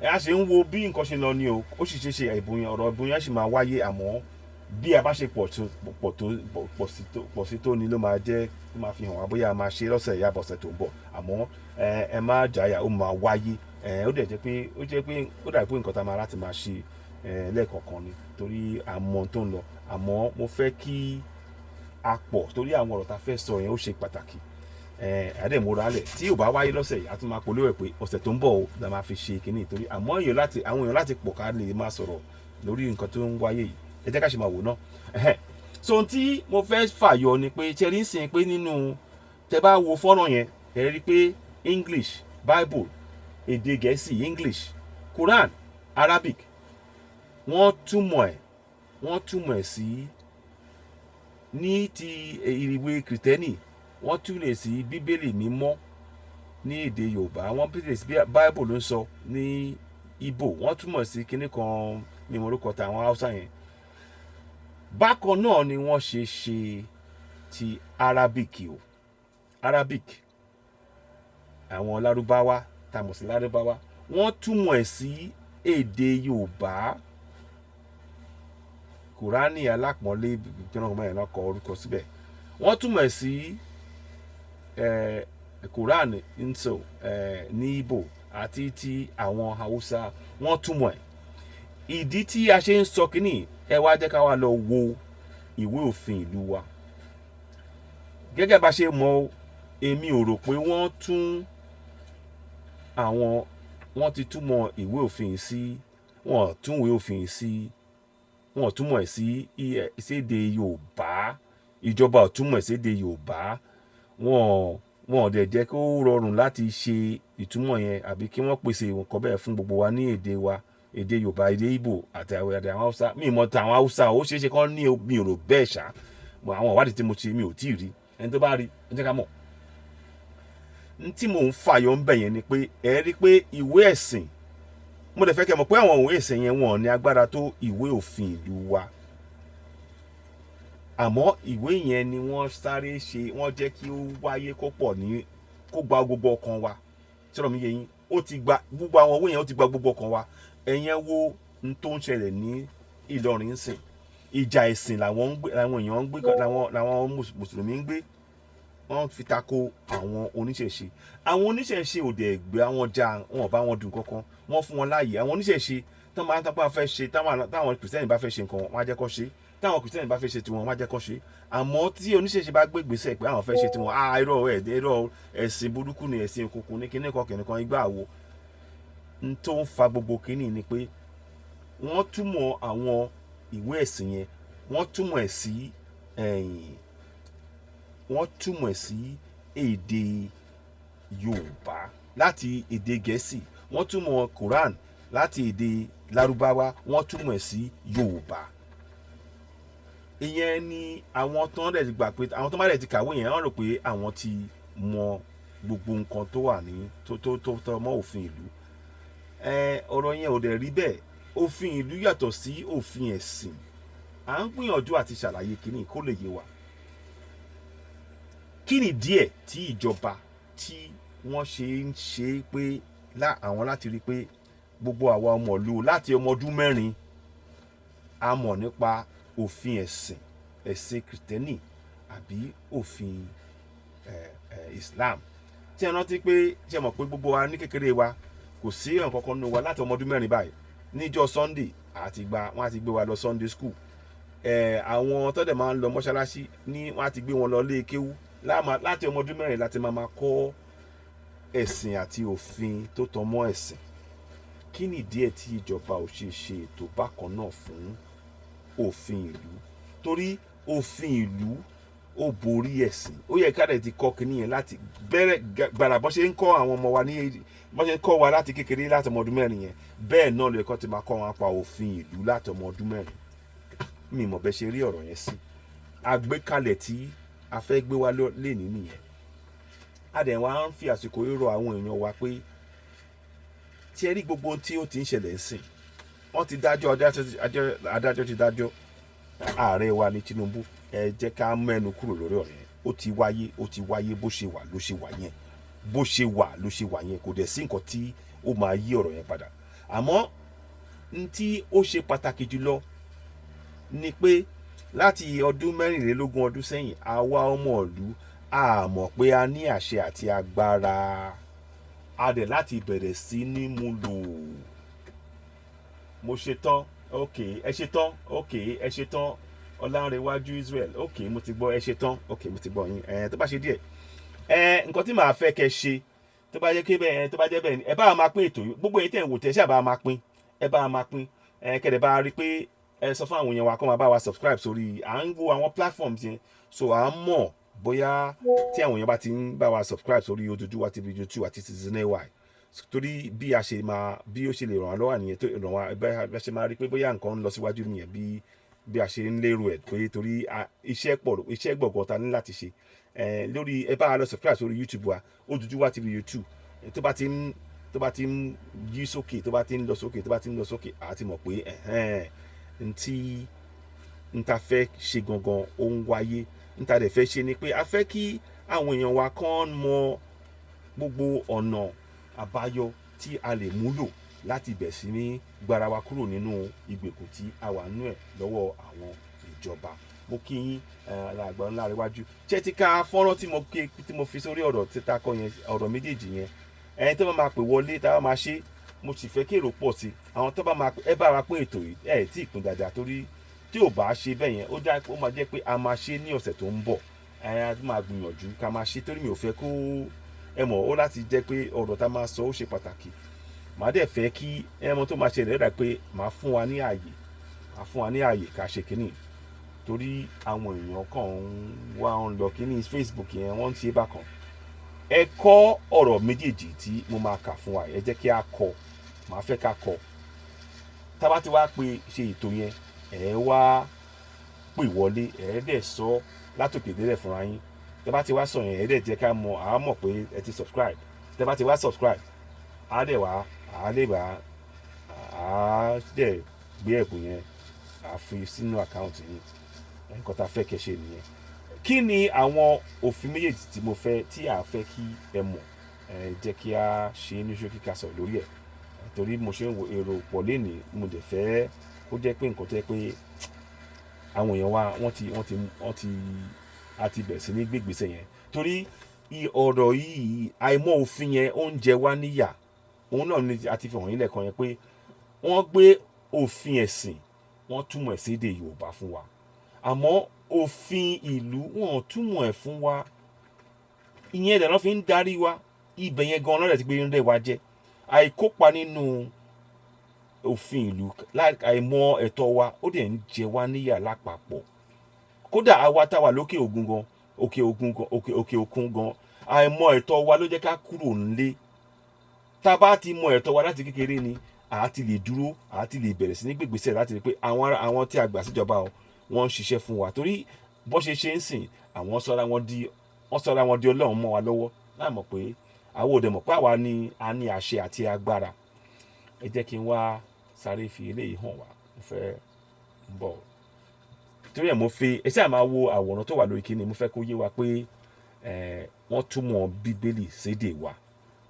yẹn a ṣe ń wo bí nǹkan ṣe lọ ní o ó sì ṣe ṣe ọ̀rọ̀ ìbùn yẹn sì máa wáyé àmọ́ bí a bá ṣe pọ̀ sí tó ni ló máa jẹ́ ló máa fi hàn wá bóyá a máa ṣe lọ́sẹ̀ ìyá àbọ̀sẹ̀ tó ń bọ̀ àmọ́ ẹ má jàyà ó máa wáyé ó jẹ́ pé ó dàbí pé nǹkan tá a máa láti máa ṣe lẹ́ẹ̀kọ̀ọ̀kan ni torí àmọ́ tó ń lọ àmọ́ mo fẹ́ kí a pọ̀ torí àwọn ọ̀rọ̀ tá a fẹ́ sọ yẹn ó ṣe pàtàkì àdèmúra lẹ̀ tí ò bá wáyé lọ́sẹ̀ yìí a tún máa polówó ẹ̀ pé ọ̀sẹ̀ tó ń bọ̀ ó la máa fi ṣe kínní torí àmọ́ àwọn èèyàn láti pọ̀ ká lè máa sọ̀rọ̀ lórí nǹkan tó ń wáyé yìí ẹ jẹ́ ká ṣe máa wò náà so ohun tí mo fẹ́ fàyọ ni pé ṣe rí sìn pé nínú tẹ bá wo fọ́nrán yẹn ẹ rí pé English Bible èdè gẹ̀ẹ́sì English Quran Arabic wọ́n túmọ̀ ẹ̀ sí ní ti ìwé kìrìtẹ́nì wọ́n túlẹ̀ sí bíbélì mímọ́ ní èdè Yorùbá wọ́n túlẹ̀ sí Bible ló ń sọ ní Igbo wọ́n túmọ̀ sí kinní kan mímọ́ orúkọ tàwọn Haúsá yẹn bákan náà ni wọ́n ṣe ti Arabic o Arabic àwọn Lárúbáwá tàmọ̀ sí Lárúbáwá wọ́n túmọ̀ ẹ̀ sí èdè Yorùbá Kùránì alápọ̀nlé ìpínlẹ̀ ọmọ yẹn lọ́kọ̀ orúkọ síbẹ̀ wọ́n túmọ̀ ẹ̀ sí Kùránì nso ní Igbo àti ti àwọn Haúsá wọ́n túmọ̀ ẹ̀ ìdí tí a ṣe ń sọ kínní ẹ wá jẹ́ ká wá lọ wo ìwé òfin ìlú wa gẹ́gẹ́ bá ṣe mọ̀ èmi ò rò pé wọ́n ti túmọ̀ ìwé òfin sí wọ́n tún ìwé òfin sí wọ́n túmọ̀ ẹ̀ sí èdè Yorùbá ìjọba ò túmọ̀ ẹ̀ sí èdè Yorùbá wọ́n ò dẹ̀ jẹ́ kó rọrùn láti ṣe ìtumọ̀ yẹn àbí kí wọ́n pèsè nǹkan bẹ́ẹ̀ fún gbogbo wa ní èdè wa èdè Yorùbá èdè Igbo àti àwọn Haúsá mi mọ̀ tàwọn Haúsá ó ṣeé ṣe kán ní mi ò rò bẹ́ẹ̀ ṣá àwọn ìwádìí tí mo ṣe mi ò tí ì rí ẹni tó bá rí ẹ jẹ́ ká mọ̀ n tí mò ń fàyọ ń bẹ̀ yẹn ni pé ẹ rí pé ìwé ẹ̀sìn mo dẹ̀ fẹ́ kẹ́ mọ̀ pé àwọn ìwé ẹ̀sìn yẹn wọn ní agbára tó ìwé òfin ìlú wa àmọ́ ìwé yẹn ni wọ́n sáré ṣe wọ́n jẹ́ kí ó wáyé kó pọ̀ ní kó gba gbogbo ọkàn wa sọ̀rọ̀ mi yé yín ó ti gba gbogbo àwọn ìwé yẹn ó ti gba gbogbo ọkàn wa ẹ̀yẹn wo n tó ń ṣẹlẹ̀ ní Ìlọrin ń sìn ìjà ẹ̀sìn làwọn èèyàn ń gbé làwọn mùsùlùmí ń gbé wọ́n fi tako àwọn oníṣẹ̀ṣe ò dẹ̀ gbé àwọn já wọn bá wọn dùn kankan wọ́n fún wọn láàyè àwọn oníṣẹ̀ṣe tán máa ń tápá fẹ́ ṣe táwọn kìrìsìtẹ́nì bá fẹ́ ṣe nǹkan wọn á jẹ́ kó ṣe táwọn kìrìsìtẹ́nì bá fẹ́ ṣe tiwọn wọn á jẹ́ kó ṣe àmọ́ tí oníṣẹ̀ṣe bá gbé ìgbésẹ̀ pé àwọn fẹ́ ṣe tiwọn irọ́ ẹ̀sìn burúkú ni ẹ̀sìn òkùnkùn ní kíní kan igbá àwo n tó ń fa gbogbo kíní ni pé wọ́n túmọ̀ àwọn ìwé ẹ̀sìn yẹn wọ́n túmọ̀ ẹ̀ sí èdè Yorùbá láti èdè Gẹ̀ẹ́sì wọ́n túmọ̀ Quran láti èdè Lárúbáwá wọ́n túmọ̀ ẹ̀ sí Yorùbá ìyẹn ni àwọn tó ń dẹ̀ ti gbà pé àwọn tó má dẹ̀ ti kàwé yẹn wọ́n rò pé àwọn ti mọ gbogbo nǹkan tó wà ní tó mọ́ òfin ìlú ọ̀rọ̀ yẹn ò dẹ̀ rí bẹ́ẹ̀ òfin ìlú yàtọ̀ sí òfin ẹ̀sìn à ń gbìyànjú àti ṣàlàyé kíní kó lè yé wa kí ni díẹ̀ tí ìjọba tí wọ́n ṣe ń ṣe pé àwọn láti rí pé gbogbo àwa ọmọ ìlú láti ọmọ ọdún mẹ́rin a mọ̀ nípa òfin ẹ̀sìn kìrìtẹ́nì àbí òfin Islam tí ẹ rántí pé ṣe mọ̀ pé gbogbo wa ní kékeré wa kò sí nǹkan kan nínú wa láti ọmọ ọdún mẹ́rin báyìí níjọ́ Sunday wọ́n á ti gbé wa lọ Sunday school àwọn tọ́dẹ̀ máa ń lọ mọ́ṣáláṣí ní wọ́n á ti gbé wọn lọ lé kéwú láti ọmọ ọdún mẹ́rin láti máa kọ́ ẹ̀sìn àti òfin tó tọ́ mọ́ ẹ̀sìn kí ni díẹ̀ tí ìjọba ò ṣe ètò bákan náà fún òfin ìlú torí òfin ìlú ó borí ẹ̀sìn ó yẹ ká dẹ̀ ti kọ́ kínní yẹn láti bẹ̀rẹ̀ gbàrà bọ́ ṣe ń kọ́ àwọn ọmọ wa bọ́ ṣe ń kọ́ wa láti kékeré láti ọmọ ọdún mẹ́rin yẹn bẹ́ẹ̀ náà lè kọ́ ti máa kọ́ wọn pa òfin ìlú láti ọmọ ọdún mẹ́rin mi mọ̀ bẹ́ ṣe rí ọ̀rọ̀ yẹn sí àgbékalẹ̀ tí a fẹ́ gbé wa lénìí nìyẹn a dẹ̀ wá ń fi àsìkò rírọ̀ àwọn èèyàn wa pé tí ẹ rí gbogbo ohun tí ó ti ń ṣẹlẹ̀ ń sìn wọ́n ti dájọ́ adájọ́ ti dájọ́ ààrẹ wa ní Tinubu ẹ jẹ́ ká mẹ́nu kúrò lórí ọ̀rọ̀ yẹn ó ti wáyé bó ṣe wà ló ṣe wà yẹn bó ṣe wà ló ṣe wà yẹn kò dẹ̀ sí nǹkan tí ó máa yí ọ̀rọ̀ yẹn padà àmọ́ n tí ó ṣe pàtàkì jùlọ ni pé láti ọdún mẹ́rìnlélógún ọdún sẹ́yìn àwa ọmọ ìlú a mọ̀ pé a ní àṣẹ àti agbára a dẹ̀ láti bẹ̀rẹ̀ sí ní mú lò mo ṣe tán ok ẹ ṣe tán ok ẹ ṣe tán Ọlánrewájú Israel ok mo ti gbọ́ ẹ ṣe tán ok mo ti gbọ́ yín tó bá ṣe díẹ̀ nǹkan tí màá fẹ́ kẹ́ ṣe tó bá jẹ́ pé bẹ́ẹ̀ tó bá jẹ́ bẹ́ẹ̀ ẹ bá wa máa pín ètò yìí gbogbo èyí tẹ̀ ń wò tẹ̀ ṣe àbá máa pín ẹ bá wa máa pín kẹ̀dẹ̀ bá rí pé ẹ sọ fún àwọn èèyàn wa kó máa bá wa subscribe sórí à ń wo àwọn platforms yẹn so à ń mọ̀ bóyá tí àwọn èèyàn bá ti ń bá wa subscribe sórí Oduduwa TV YouTube àti Citizen AY torí bí a ṣe máa bí ó ṣe lè ràn wá lọ́wọ́ àníyẹn tó ràn wá bá ṣe máa rí pé bóyá nǹkan ń lọ síwájú nìyẹn bí a ṣe ń lérò ẹ̀ pé torí iṣẹ́ gbọ̀ngàn ta ní láti ṣe lórí ẹ bá wa lọ subscribe sórí YouTube wa Oduduwa TV YouTube tó bá ti ń yí sókè tó bá ti ń lọ sókè àti mọ̀ pé n ta fẹ́ ṣe gangan ó ń wáyé n ta dẹ̀ fẹ́ ṣe ni pé a fẹ́ kí àwọn èèyàn wa kàn mọ gbogbo ọ̀nà àbáyọ tí a lè múlò láti bẹ̀ sí ní gbára wa kúrò nínú ìgbèkùn tí a wà nínú ẹ̀ lọ́wọ́ àwọn ìjọba mo kí yín alàgbà Ọlánrewájú ṣé ti ka fọ́nrán tí mo fi sórí ọ̀rọ̀ títa kọ yẹn ọ̀rọ̀ méjèèjì yẹn ẹni tó bá máa pè wọlé tá a máa ṣe mo sì fẹ́ kí èrò pọ̀ sí àwọn tó bá máa ẹ bá wa pín ètò yìí tí ì pín dáadáa torí tí ò bá ṣe bẹ́ẹ̀ yẹn ó máa jẹ́ pé a máa ṣe ní ọ̀sẹ̀ tó ń bọ̀ a máa gbìyànjú ká máa ṣe torí mi ò fẹ́ kó ẹ mọ̀ ó láti jẹ́ pé ọ̀rọ̀ tá a máa sọ ó ṣe pàtàkì màá dẹ̀ fẹ́ kí ẹmọ tó máa ṣẹlẹ̀ rẹ̀ pé màá fún wa ní ààyè ká ṣe kínní torí àwọn èèyàn kan ń wá ń lọ kínní Facebook yẹn wọ́n ń ṣe bákan ẹ kọ́ ọ̀rọ̀ méjèèjì tí mo máa kà fún wa ẹ jẹ́ kí a kọ màá fẹ́ ká kọ tá bá ti wá pé ṣe ètò yẹn ẹ wá pè wọlé ẹ dẹ̀ sọ látòkè délẹ̀ fúnra yín tẹ́ bá ti wá sọ yẹn ẹ dẹ̀ jẹ́ ká mọ̀ àá mọ̀ pé ẹ ti subscribe tẹ́ bá ti wá subscribe á dẹ̀ wá á lè bá á dẹ̀ gbé ẹ̀bùn yẹn á fi sínú àkáǹtì yín nǹkan tá a fẹ́ kẹ́ ṣe nìyẹn kí ni àwọn òfin méjèèjì tí mo fẹ́ tí a fẹ́ kí ẹ mọ̀ jẹ́ kí a ṣe ní ṣókí ká sọ lórí ẹ̀ torí mo ṣe ń wo èrò pọ̀ lénìí mo dẹ̀ fẹ́ kó jẹ́ pé nǹkan tó yẹ pé àwọn èèyàn wa wọ́n ti bẹ̀rẹ̀ sí ní gbégbèsè yẹn torí ọ̀rọ̀ yìí àìmọ̀ òfin yẹn ó ń jẹ wá níyà òun náà ni a ti fi hàn yín lẹ́ẹ̀kan yẹn pé wọ́n gbé òfin ẹ̀sìn wọ́n túmọ̀ ẹ̀ sí èdè Yorùbá fún wa àmọ́ òfin ìlú wọn túmọ̀ ẹ̀ fún wa ìyẹn ìdáná fi ń darí wa ibẹ̀ yẹn gan ọlọ́rẹ̀ ti gbé ń rẹ̀ wá jẹ́ àìkópa nínú òfin ìlú àìmọ̀ ẹ̀tọ́ wa ó dẹ̀ ń jẹ wá níyà lápapọ̀ kódà àwa táwa lókè òkun gan àìmọ̀ ẹ̀tọ́ wa ló jẹ́ ká kúrò nílé tá a bá ti mọ ẹ̀tọ́ wa láti kékeré ni àá ti lè dúró àá ti lè bẹ̀rẹ̀ sí ní gbègbèsẹ̀ láti rí pé àwọn tí a gbà síjọba wọ́n ń ṣiṣẹ́ fún wa torí bó ṣe ń sìn àwọn sọ́ra wọn di Ọlọ́run mọ́ wa lọ́wọ́ láì mọ̀ pé àwọn ò dẹ̀ mọ̀ pé àwa ni a ní àṣẹ àti agbára ẹ jẹ́ kí n wá sáré fi eléyìí hàn wá mo fẹ́ ń bọ̀ torí ẹ̀ mo fi ẹ ṣáà máa wo àwòrán tó wà lórí kíní mo fẹ́ kó yé wa pé wọ́n túmọ̀ bíbélì sédè wa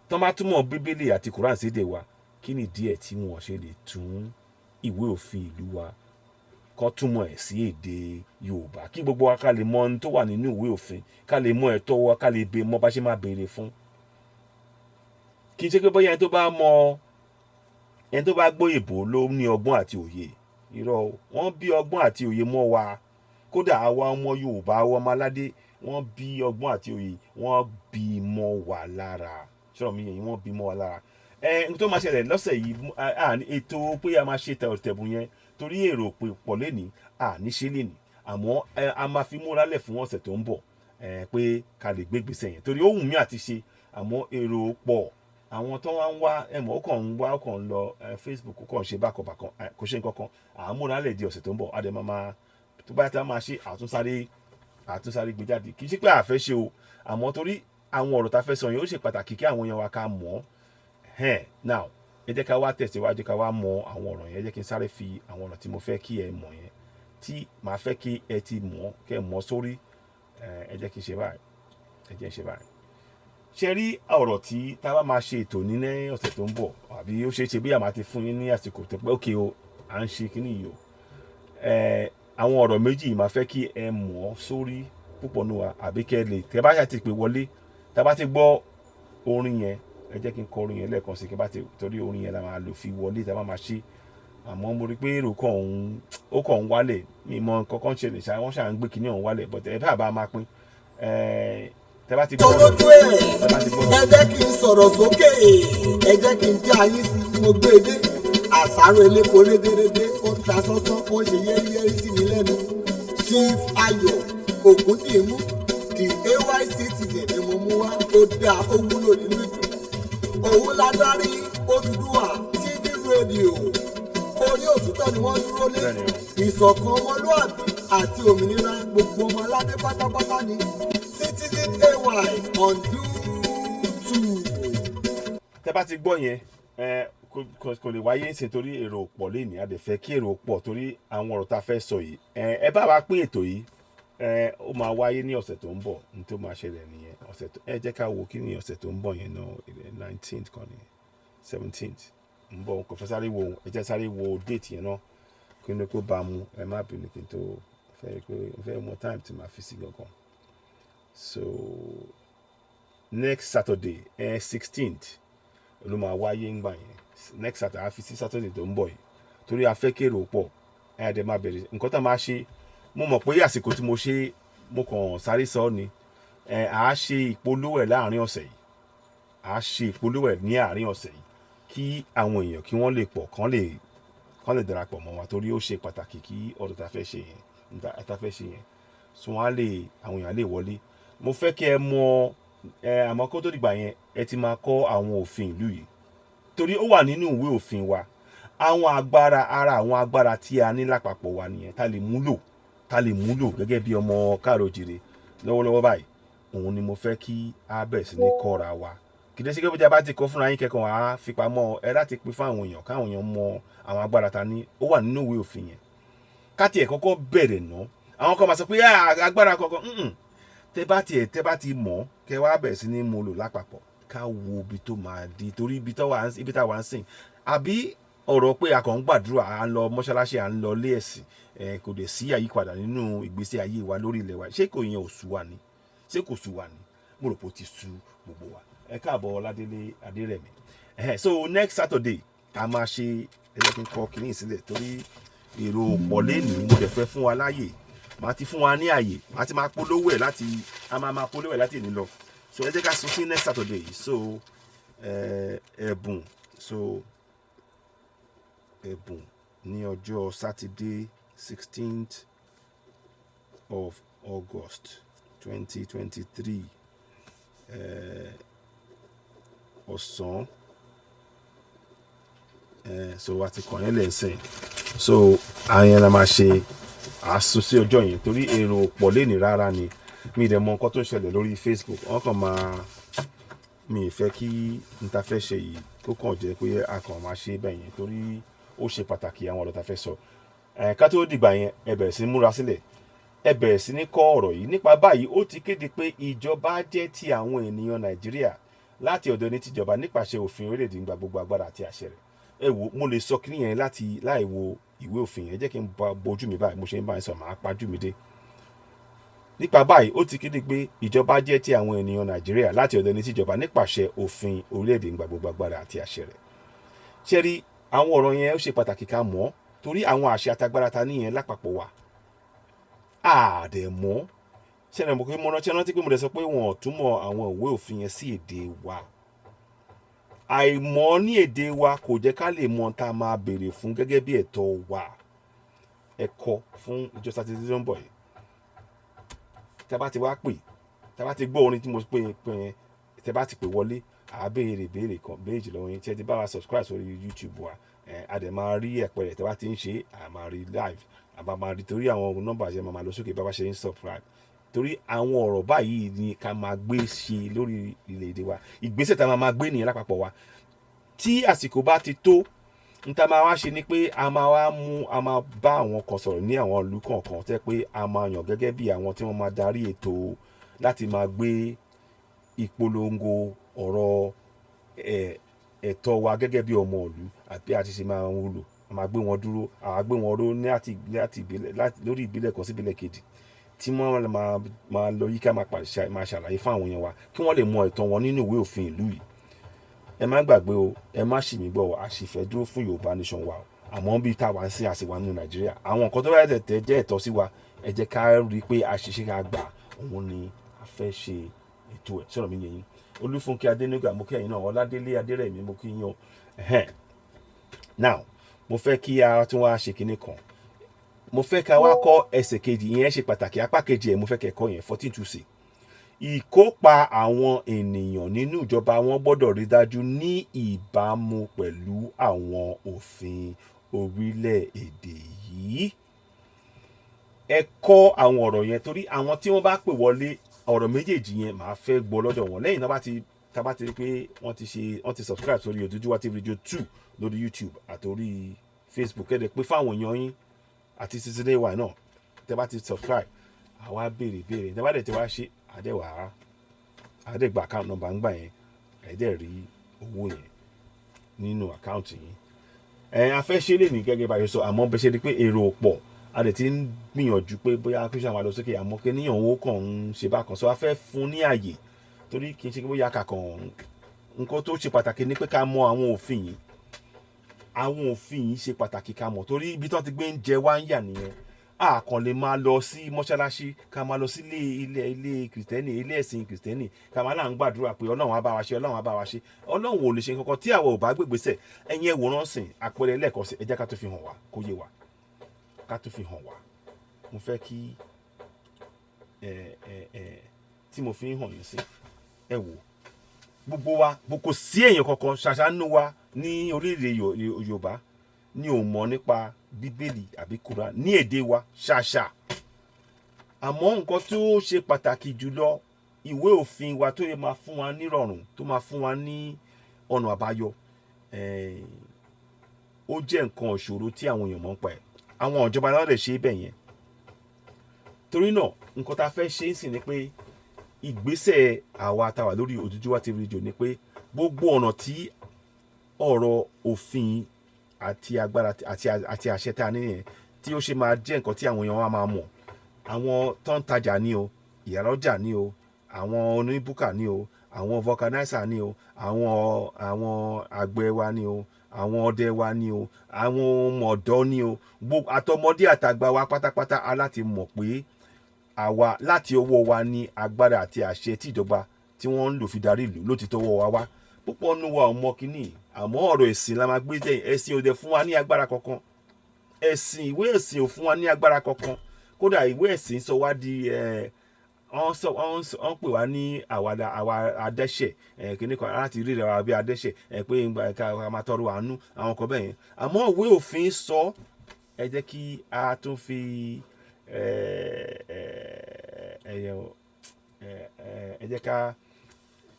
tán bá túmọ̀ bíbélì àti Quran sédè wa kí ni díẹ̀ tí wọ́n ṣe lè tún ìwé òfin ìlú wa kọ́ túmọ̀ ẹ̀ sí èdè Yorùbá kí gbogbo wa ká lè mọ ohun tó wà nínú ìwé òfin ká lè mọ ẹ̀tọ́ wa ká lè mọ bá ṣe máa béèrè fún kì í ṣe pé bóyá ẹni tó bá gbọ́ èbó ló ní ọgbọ́n àti òye irọ́ wọ́n bí ọgbọ́n àti òye mọ́ wa kódà àwa ọmọ Yorùbá àwa ọmọ aládé wọ́n bí ọgbọ́n àti òye wọ́n bí mọ́ wa lára ṣọ́ọ̀ mi yẹn wọ́n bí mọ́ wa lára nǹkan tó máa ṣẹlẹ̀ lọ́sẹ̀ yìí ètò pé a máa ṣe tẹ̀bùn yẹn torí èrò pọ̀ lénìí níṣe lénìí àmọ́ a máa fi múra lẹ̀ fún ọ̀sẹ̀ tó ń bọ̀ pé ká lè gbé gbèsè yẹn torí ó wù mí àti ṣe àmọ́ èrò pọ̀ àwọn tó wá ń wá ẹ̀mọ́ ó kàn ń lọ Facebook ó kàn ń ṣe bákanbákan kò ṣe nǹkan kan àmúra lẹ̀ di ọ̀sẹ̀ tó ń bọ̀ adé máa tó bá tá a máa ṣe àtúnsáré gbé jáde kì í ṣe pé àfẹ́ ṣe o àmọ́ torí àwọn ọ̀rọ̀ tá a fẹ́ sọ yẹn ó ṣe pàtàkì kí àwọn èèyàn wa ká mọ̀ now ẹ jẹ́ ká wá tẹ̀síwájú ká wá mọ àwọn ọ̀rọ̀ yẹn ẹ jẹ́ kí n sáré fi àwọn ọ̀rọ̀ tí mo fẹ́ kí ẹ mọ̀ yẹn tí màá fẹ́ kí ẹ ti mọ̀ kẹ́ ẹ mọ̀ sórí ẹ jẹ́ kí n ṣe báyìí ẹ jẹ́ n ṣe báyìí. ṣe rí ọ̀rọ̀ tí tá a bá máa ṣe ètò ní ọ̀sẹ̀ tó ń bọ̀ àbí ó ṣeé ṣe bí àmà ti fún yín ní àsìkò tó pé ókè o à ń ṣe kíní yìí o àwọn ọ̀rọ̀ méjì máa fẹ́ kí ẹ mọ̀ sórí púpọ̀ nù wa àbí kẹ́ ẹ lè tẹ́ bá ṣàti pè wọlé tá a bá ti gbọ́ orin yẹn ẹ jẹ́ kí n kọ orin yẹn lẹ́ẹ̀kan sí kí n bá ti torí orin yẹn la máa lò fi wọlé tá a bá máa ṣe àmọ́ mo rí pé èrò ó kàn ń wálẹ̀ mi mọ kankan ṣe lè ṣá wọ́n ṣà ń gbé kíní ọ̀hún wálẹ̀ but ẹ bá máa pín tẹ́ bá ti gbọ́ tọ́lójú ẹ̀ ẹ jẹ́ kí n sọ̀rọ̀ sókè ẹ jẹ́ kí n já yín sí mo gbé e dé àṣàrò eléko rédérédé ó ń ta sọ́sọ́ ó ń ṣe yẹ́rìyẹ́rì sí mi lẹ́nu Chief Ayọ̀ Ògúndìmú the AY citizen ni mo mú wá tó dáa ó wúlò nínú ìlú òun ládarí Oduduwa TV rédíò orí òtítọ́ ni wọ́n dúró lé ìṣọ̀kan ọmọlúwàbí àti òmìnira gbogbo ọmọ aládé pátápátá ni Citizen AY on YouTube. tẹ́ bá ti gbọ́ yẹn kò lè wáyé ṣe torí èrò pọ̀ lẹ́nìí àdẹ̀fẹ́ kí èrò pọ̀ torí àwọn ọ̀rọ̀ tá a fẹ́ sọ yìí ẹ bá wa pín ètò yìí ó máa wáyé ní ọ̀sẹ̀ tó ń bọ̀ ní tó máa ṣẹlẹ̀ nìyẹn ọ̀sẹ̀ tó ẹ jẹ́ ká wo kí ni ọ̀sẹ̀ tó ń bọ̀ yẹn náà 19th kan ní 17th ń bọ̀ kò fẹ́ sáré wo ẹ jẹ́ sáré wo date yẹn náà kí ni kó bá mu ẹ má bínú kí n tó fẹ́ mọ time tí màá fi sí gangan so next Saturday 16th ló máa wáyé ńgbà yẹn next Saturday a fi sí Saturday tó ń bọ̀ yìí torí a fẹ́ kérò pọ̀ ẹ àdé máa bẹ̀rẹ̀ nǹkan tá a máa ṣe mo mọ̀ pé àsìkò tí mo ṣe mo kàn sáré sọ ni à á ṣe ìpolówó ẹ̀ láàrin ọ̀sẹ̀ yìí à á ṣe ìpolówó ẹ̀ ní àárín ọ̀sẹ̀ yìí kí àwọn èèyàn kí wọ́n lè pọ̀ kán lè darapọ̀ mọ́ wa torí ó ṣe pàtàkì kí ọ̀rọ̀ tá a fẹ́ ṣe yẹn so wọ́n á lè àwọn èèyàn lè wọlé mo fẹ́ kí ẹ mọ̀ àmọ́ kó tó dìgbà yẹn ẹ ti máa kọ́ àwọn òfin ìlú yìí torí ó wà nínú ìwé òfin wa àwọn agbára tí a ní lápapọ̀ wa nìyẹn tá lè múlò gẹ́gẹ́ bí ọmọ káàrọ̀-o-jíire lọ́wọ́lọ́wọ́ báyìí òun ni mo fẹ́ kí a bẹ̀rẹ̀ sí ní kọ́ra wa kìdí sí pé bí a bá ti kọ́ fúnra yín kẹ́kọ̀ọ́ á fi pamọ́ ẹ láti pín fún àwọn èèyàn káwọn èèyàn mọ àwọn agbára ta ní ó wà nínú ìwé òfin yẹn káti ẹ̀ kọ́kọ́ bẹ̀rẹ̀ ná àwọn kan máa sọ pé agbára kọ̀ọ̀kan tẹ́ bá ti mọ̀ kẹ́ wá bẹ̀rẹ̀ sí ní mo lò lápapọ̀ ká wo ibi tó máa di torí ibi tá wà ń sìn àbí ọ̀rọ̀ pé a kàn ń gbàdúrà à ń lọ mọ́ṣáláṣí à ń lọ ilé ẹ̀sìn kò dẹ̀ sí àyípadà nínú ìgbésí ayé wa lórí ilẹ̀ wa ṣé kò yẹn ò sú wa ni ṣé kò sú wa ni mo rò pé ó ti sú gbogbo wa ẹ káàbọ̀ Ọládélé Adérẹ̀mí so next Saturday a máa ṣe ẹjẹ́ kí n kọ kìnìún sílẹ̀ torí èrò pọ̀ lẹ́nìí mo dẹ̀ fẹ́ fún wa láàyè màá ti fún wa ní àyè màá ti máa polówó ẹ̀ láti ìní lọ so ẹ jẹ́ ká sún sí next Saturday so Ebun ní ọjọ́ Saturday 16th of August 2023 ọ̀sán so a ti kàn yẹn lẹ́sìn so àyẹn la máa ṣe àsùn sí ọjọ́ yẹn torí èrò pọ̀ lẹ́nìí rárá ni mi dẹ̀ mọ nǹkan tó ń ṣẹlẹ̀ lórí Facebook wọ́n kàn máa mi ì fẹ́ kí n ta fẹ́ ṣe yìí kó kàn jẹ́ pé a kàn máa ṣe bẹ́ẹ̀ yẹn torí ó ṣe pàtàkì àwọn ọ̀rọ̀ ta fẹ́ sọ ká tó dìgbà yẹn ẹ bẹ̀rẹ̀ sí múra sílẹ̀ ẹ bẹ̀rẹ̀ sí ní kọ́ ọ̀rọ̀ yìí nípa báyìí ó ti kéde pé ìjọba jẹ́ ti àwọn ènìyàn Nàìjíríà láti ọ̀dọ̀ ní tìjọba nípasẹ̀ òfin orílẹ̀-èdè gba gbogbo agbára àti àṣẹ rẹ̀ ẹ wo mo lè sọ kíní yẹn láì wo ìwé òfin yẹn jẹ́ kí n bojú mi báyìí mo ṣe ń bá yẹn sọ màá pajú mi dé nípa báyìí ó ti kéde pé ìjọba jẹ́ ti àwọn ènìyàn Nàìjíríà láti ọ̀dọ̀ ní tìjọba nípasẹ̀ òfin orílẹ̀-èdè gba gbogbo agbára àti àṣẹ rẹ̀ ṣe rí àwọn ọ̀rọ̀ yẹn ó ṣe pàtàkì ká mọ̀ torí àwọn àṣẹ àtagbára ta níyẹn lápapọ̀ wa àdẹ̀mọ́ ṣẹlẹ̀ mọ̀ pé mo rántí pé mo lè sọ pé wọn ò túmọ̀ àwọn ìwé òfin yẹn sí èdè wa àìmọ̀ ní èdè wa kò jẹ́ ká lè mọ̀ tá a máa béèrè fún gẹ́gẹ́ bí ẹ̀tọ́ wa ẹ̀kọ́ fún ìjọ sátidé tó ń bọ̀ yìí tẹ́ bá ti wá pè tẹ́ bá ti gbọ́ orin tí mo pè yẹn tẹ́ bá ti pè wọlé àá béèrè kan béèjì lọ́wọ́ yín tí ẹ ti bá wa subscribe sórí YouTube wa a dẹ̀ máa rí ẹ̀pẹ̀rẹ̀ tẹ́ bá ti ń ṣe a máa rí live àbá máa rí torí àwọn nọ́mbà yẹn máa lọ sókè bá wa ṣe ń subscribe torí àwọn ọ̀rọ̀ báyìí ni ká máa gbé ṣe lórí ilẹ̀-èdè wa ìgbésẹ̀ tá a máa gbé nìyẹn lápapọ̀ wa tí àsìkò bá ti tó n ta máa wá ṣe ni pé a máa bá àwọn kan sọ̀rọ̀ ní àwọn ìlú kọ̀ọ̀kan tẹ́ pé a máa yàn gẹ́gẹ́ bí àwọn tí wọ́n máa darí ètò láti máa gbé ìpolongo ọ̀rọ̀ ẹ̀tọ́ wa gẹ́gẹ́ bí ọmọ ìlú àbí àti ṣe máa ń wúlò a máa gbé wọn dúró àwa gbé wọn ró ní lórí ìbílẹ̀ kan sí ìbílẹ̀ kejì tí wọ́n máa lọ yíká máa ṣàlàyé fún àwọn èèyàn wa kí wọ́n lè mọ ẹ̀tọ́ wọn nínú ìwé òfin ìlú yìí. Ẹ má gbàgbé o, ẹ má ṣì mí gbọ́, àṣìfẹ́ dúró fún Yorùbá nation wa o, àmọ́ bí táwa ń sìn àṣìwà nínú Nàìjíríà àwọn nǹkan tó bá tẹ̀ jẹ́ ẹ̀tọ́ sí wa ẹ jẹ́ ká rí i pé àṣìṣe ká gbà òun ni a fẹ́ ṣe ètò ẹ̀ sọ̀rọ̀ mi yẹn yín. Olúfúnkẹ́ Adénígbà mo kí ẹ̀yin náà, Ọládélé Adérẹ̀mí mo kí yín o. Now mo fẹ́ kí a tún wá ṣe kinní kan, mo fẹ́ ká wá kọ́ ẹsẹ̀ kejì, ìyẹn ṣe pàtàkì, apá kejì ẹ̀ mo fẹ́ kẹ́kọ̀ọ́ yẹn 14-2c. Ìkópa àwọn ènìyàn nínú ìjọba wọn gbọ́dọ̀ rí dájú ní ìbámu pẹ̀lú àwọn òfin orílẹ̀-èdè yìí. Ẹ kọ́ àwọn ọ̀rọ̀ yẹn torí àwọn tí wọ́n bá pè wọlé ọ̀rọ̀ méjèèjì yẹn màá fẹ́ gbọ́ lọ́dọ̀ wọn lẹ́yìn tá bá ti rí pé wọ́n ti subscribe sórí Oduduwa TV Radio 2 lórí YouTube àtòrí Facebook ẹ̀dẹ̀ pé fáwọn èèyàn yín àti sísílẹ̀ wà náà tẹ́ bá ti subscribe àwa béèrè tẹ́ bá dẹ̀ ti wá ṣe àdẹ̀gbà account number ń gbà yẹn ẹ̀dẹ̀ rí owó yẹn nínú account yín. A fẹ́ ṣe lè ní gẹ́gẹ́ bá ṣe sọ àmọ́ bẹ́ẹ̀ ṣe rí pé èrò pọ̀ a dẹ̀ ti ń gbìyànjú pé bóyá kí sàwọn àlọ́ sókè àmọ́ kí níyàn owó kàn ń ṣe bákan sọ a fẹ́ fún ní àyè torí kì í ṣe pé bóyá kàkàn nǹkan tó ṣe pàtàkì ni pé ká mọ àwọn òfin yìí ṣe pàtàkì ká mọ̀ torí ibi tí wọ́n ti gbé ń jẹ wá ń yà nìyẹn. A kàn lè máa lọ sí mọ́ṣáláṣí ká máa lọ sí ilé kìrìtẹ́nì ilé ẹ̀sìn kìrìtẹ́nì ká máa náà ń gbàdúrà pé ọlọ́run á bá wa ṣe ọlọ́run á bá wa ṣe ọlọ́run ò lè ṣe nǹkan kan tí àwọn ò bá gbégbèsè ẹ̀yin ẹ̀wòrán sìn àpẹẹrẹ lẹ́ẹ̀kan sí ẹ jẹ́ ká tó fi hàn wá kó yé wa ká tó fi hàn wá. Mo fẹ́ kí tí mo fi ń hàn yín sí ẹ wò gbogbo wa kò sí èèyàn kankan ṣàṣàánú wa ní orílẹ̀-èdè Yorùbá ní ò mọ̀ nípa Bíbélì àbí Kùránì ní èdè wa ṣàṣà. Àmọ́ nǹkan tó ṣe pàtàkì jùlọ ìwé òfin wa tó yẹ máa fún wa nírọ̀rùn tó máa fún wa ní ọ̀nà àbáyọ ó jẹ́ nǹkan ìṣòro tí àwọn èèyàn mọ̀ ń pa ẹ̀ àwọn ìjọba náà lè ṣe bẹ́ẹ̀ yẹn. Torí náà nǹkan tá a fẹ́ ṣe ń sìn ni pé ìgbésẹ̀ àwa táwa lórí Oduduwa TV Radio ni pé gbogbo ọ̀nà tí ọ̀rọ̀ òfin àti agbára àti àṣẹ tá a ní yẹn tí ó ṣe máa jẹ́ nǹkan tí àwọn èèyàn wa máa mọ̀ àwọn tó ń tajà ní o ìyálọ́jà ní o àwọn oníbùkà ní o àwọn vulcanizer ní o àwọn àgbẹ̀ wa ní o àwọn ọdẹ wa ní o àwọn ọmọdọ́ ní o gbogbo àtọmọdé àtàgbà wa pátápátá aláti mọ̀ pé àwa láti ọwọ́ wa ní agbára àti àṣẹ tí ìjọba tí wọ́n ń lò fi darí ìlú ló ti tọwọ́ wa wá púpọ̀ nínú wa ò mọ kínní àmọ́ ọ̀rọ̀ ẹ̀sìn la máa gbé jẹ́ ẹ̀sìn ò dẹ̀ fún wa ní agbára kankan ìwé ẹ̀sìn ò fún wa ní agbára kankan kódà ìwé ẹ̀sìn sọ wá di wọ́n pè wá ní àwa adẹ́ṣẹ̀ kìíní kan láti rí ìrẹ̀wà bí adẹ́ṣẹ̀ pé ká máa tọrọ àánú àwọn kan bẹ́ẹ̀ yẹn àmọ́ ìwé òfin sọ ẹ jẹ́ kí a tún fi ẹ jẹ́ ká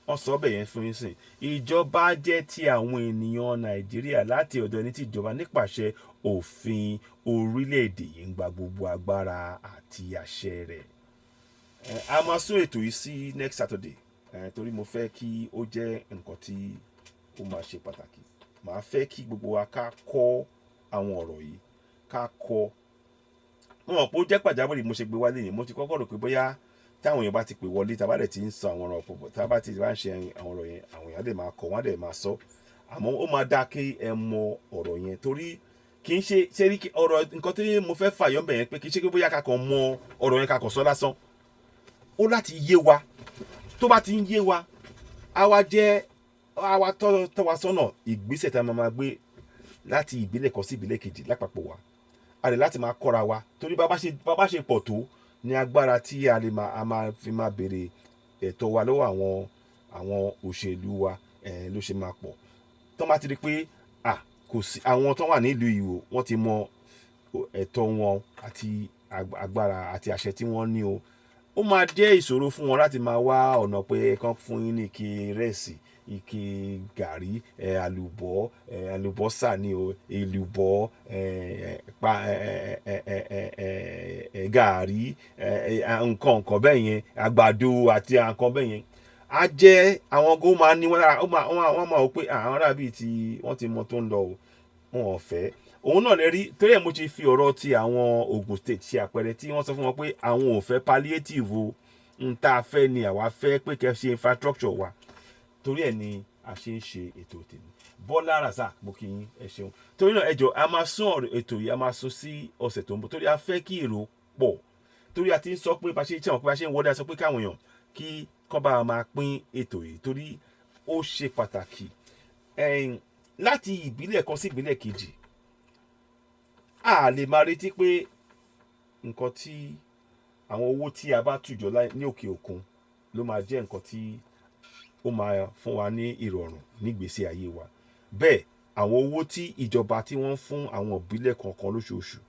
wọ́n sọ bẹ́ẹ̀ yẹn fún yín sìn ìjọba jẹ́ ti àwọn ènìyàn Nàìjíríà láti ọ̀dọ̀ ẹni tí ìjọba nípasẹ̀ òfin orílẹ̀-èdè yìí ń gba gbogbo agbára àti àṣẹ rẹ̀. A máa sún ètò yìí sí next Saturday torí mo fẹ́ kí ó jẹ́ nǹkan tí ó máa ṣe pàtàkì màá fẹ́ kí gbogbo wa ká kọ́ àwọn ọ̀rọ̀ yìí ká kọ́ mo mọ̀ pé ó jẹ́ pàjáwìrì mo ṣe gbé wálé yìí mo ti kọ́kọ́ rò pé bóyá táwọn èèyàn bá ti pè wọlé tàbá dẹ̀ ti ń sọ àwọn ọ̀rọ̀ pọ̀ tàbá ti bá ń ṣe àwọn ọ̀rọ̀ yẹn àwọn èèyàn dẹ̀ máa kọ́ wọ́n dẹ̀ máa sọ àmọ́ ó máa dá kí ẹ mọ ọ̀rọ̀ yẹn torí kì í ṣe ṣe rí ọ̀rọ̀ nǹkan tí mo fẹ́ fàyọ́ bẹ̀ yẹn pé kì í ṣe pé bóyá kakọ̀ mọ ọ̀rọ̀ yẹn kakọ̀ sọ lásán ó láti yé wa tó bá ti ń yé wa àwa tọ́ wa sọ́nà ìgbésẹ̀ tá a máa gbé láti ìbílẹ̀ kan sí ìbílẹ̀ kejì lápapọ̀ wa a lè láti máa kọ́ra wa torí bá bá ṣe pọ̀ tó ní agbára tí a máa fi máa béèrè ẹ̀tọ́ wa lọ́wọ́ àwọn òṣèlú wa ló ṣe máa pọ̀ tó máa ti rí pé kò sí àwọn tó wà nílùú ìwò wọ́n ti mọ ẹ̀tọ́ wọn àti agbára àti àṣẹ tí wọ́n ní o ó máa jẹ́ ìṣòro fún wọn láti máa wá ọ̀nà pé kán fún yín ní ike rẹ́ẹ̀sì ike gàrí àlùbọ́ àlùbọ́sà ni o èlùbọ́ gàrí nǹkan bẹ́ẹ̀ yẹn àgbàdo àti nǹkan bẹ́ẹ̀ yẹn á jẹ́ àwọn gómìnà máa ní wọ́n máa wò pé àwọn ará bíi ti wọ́n ti mọ tó ń lọ o wọn ò fẹ́ òun náà lè rí torí ẹ̀ mo ti fi ọ̀rọ̀ ti àwọn Ogun State ṣe àpẹẹrẹ tí wọ́n sọ fún wọn pé àwọn ò fẹ́ palliative o n tá a fẹ́ ni àwa fẹ́ pé kẹ́ ṣe infrastructure wa torí ẹ̀ ni a ṣe ń ṣe ètò tèmi Bọ́lá Razak mo kí yín ẹ ṣeun torí náà ẹ jọ̀ọ́ a máa sún ètò yìí a máa sún sí ọ̀sẹ̀ tó ń bọ̀ torí a fẹ́ kí èrò pọ̀ torí a ti ń sọ pé bá ṣe tí wọn pé bá ṣe ń wọlé a sọ pé káwọn èèyàn kí kọ́ bá máa pín ètò yìí torí ó ṣe pàtàkì láti ìbílẹ̀ kan sí ìbílẹ̀ kejì a lè máa retí pé nǹkan tí àwọn owó tí a bá tùjọ ní òkè òkun ló máa jẹ́ nǹkan tí ó máa fún wa ní ìrọ̀rùn nígbésí ayé wa bẹ́ẹ̀ àwọn owó tí ìjọba tí wọ́n ń fún àwọn ìbílẹ̀ kọ̀ọ̀kan lóṣooṣù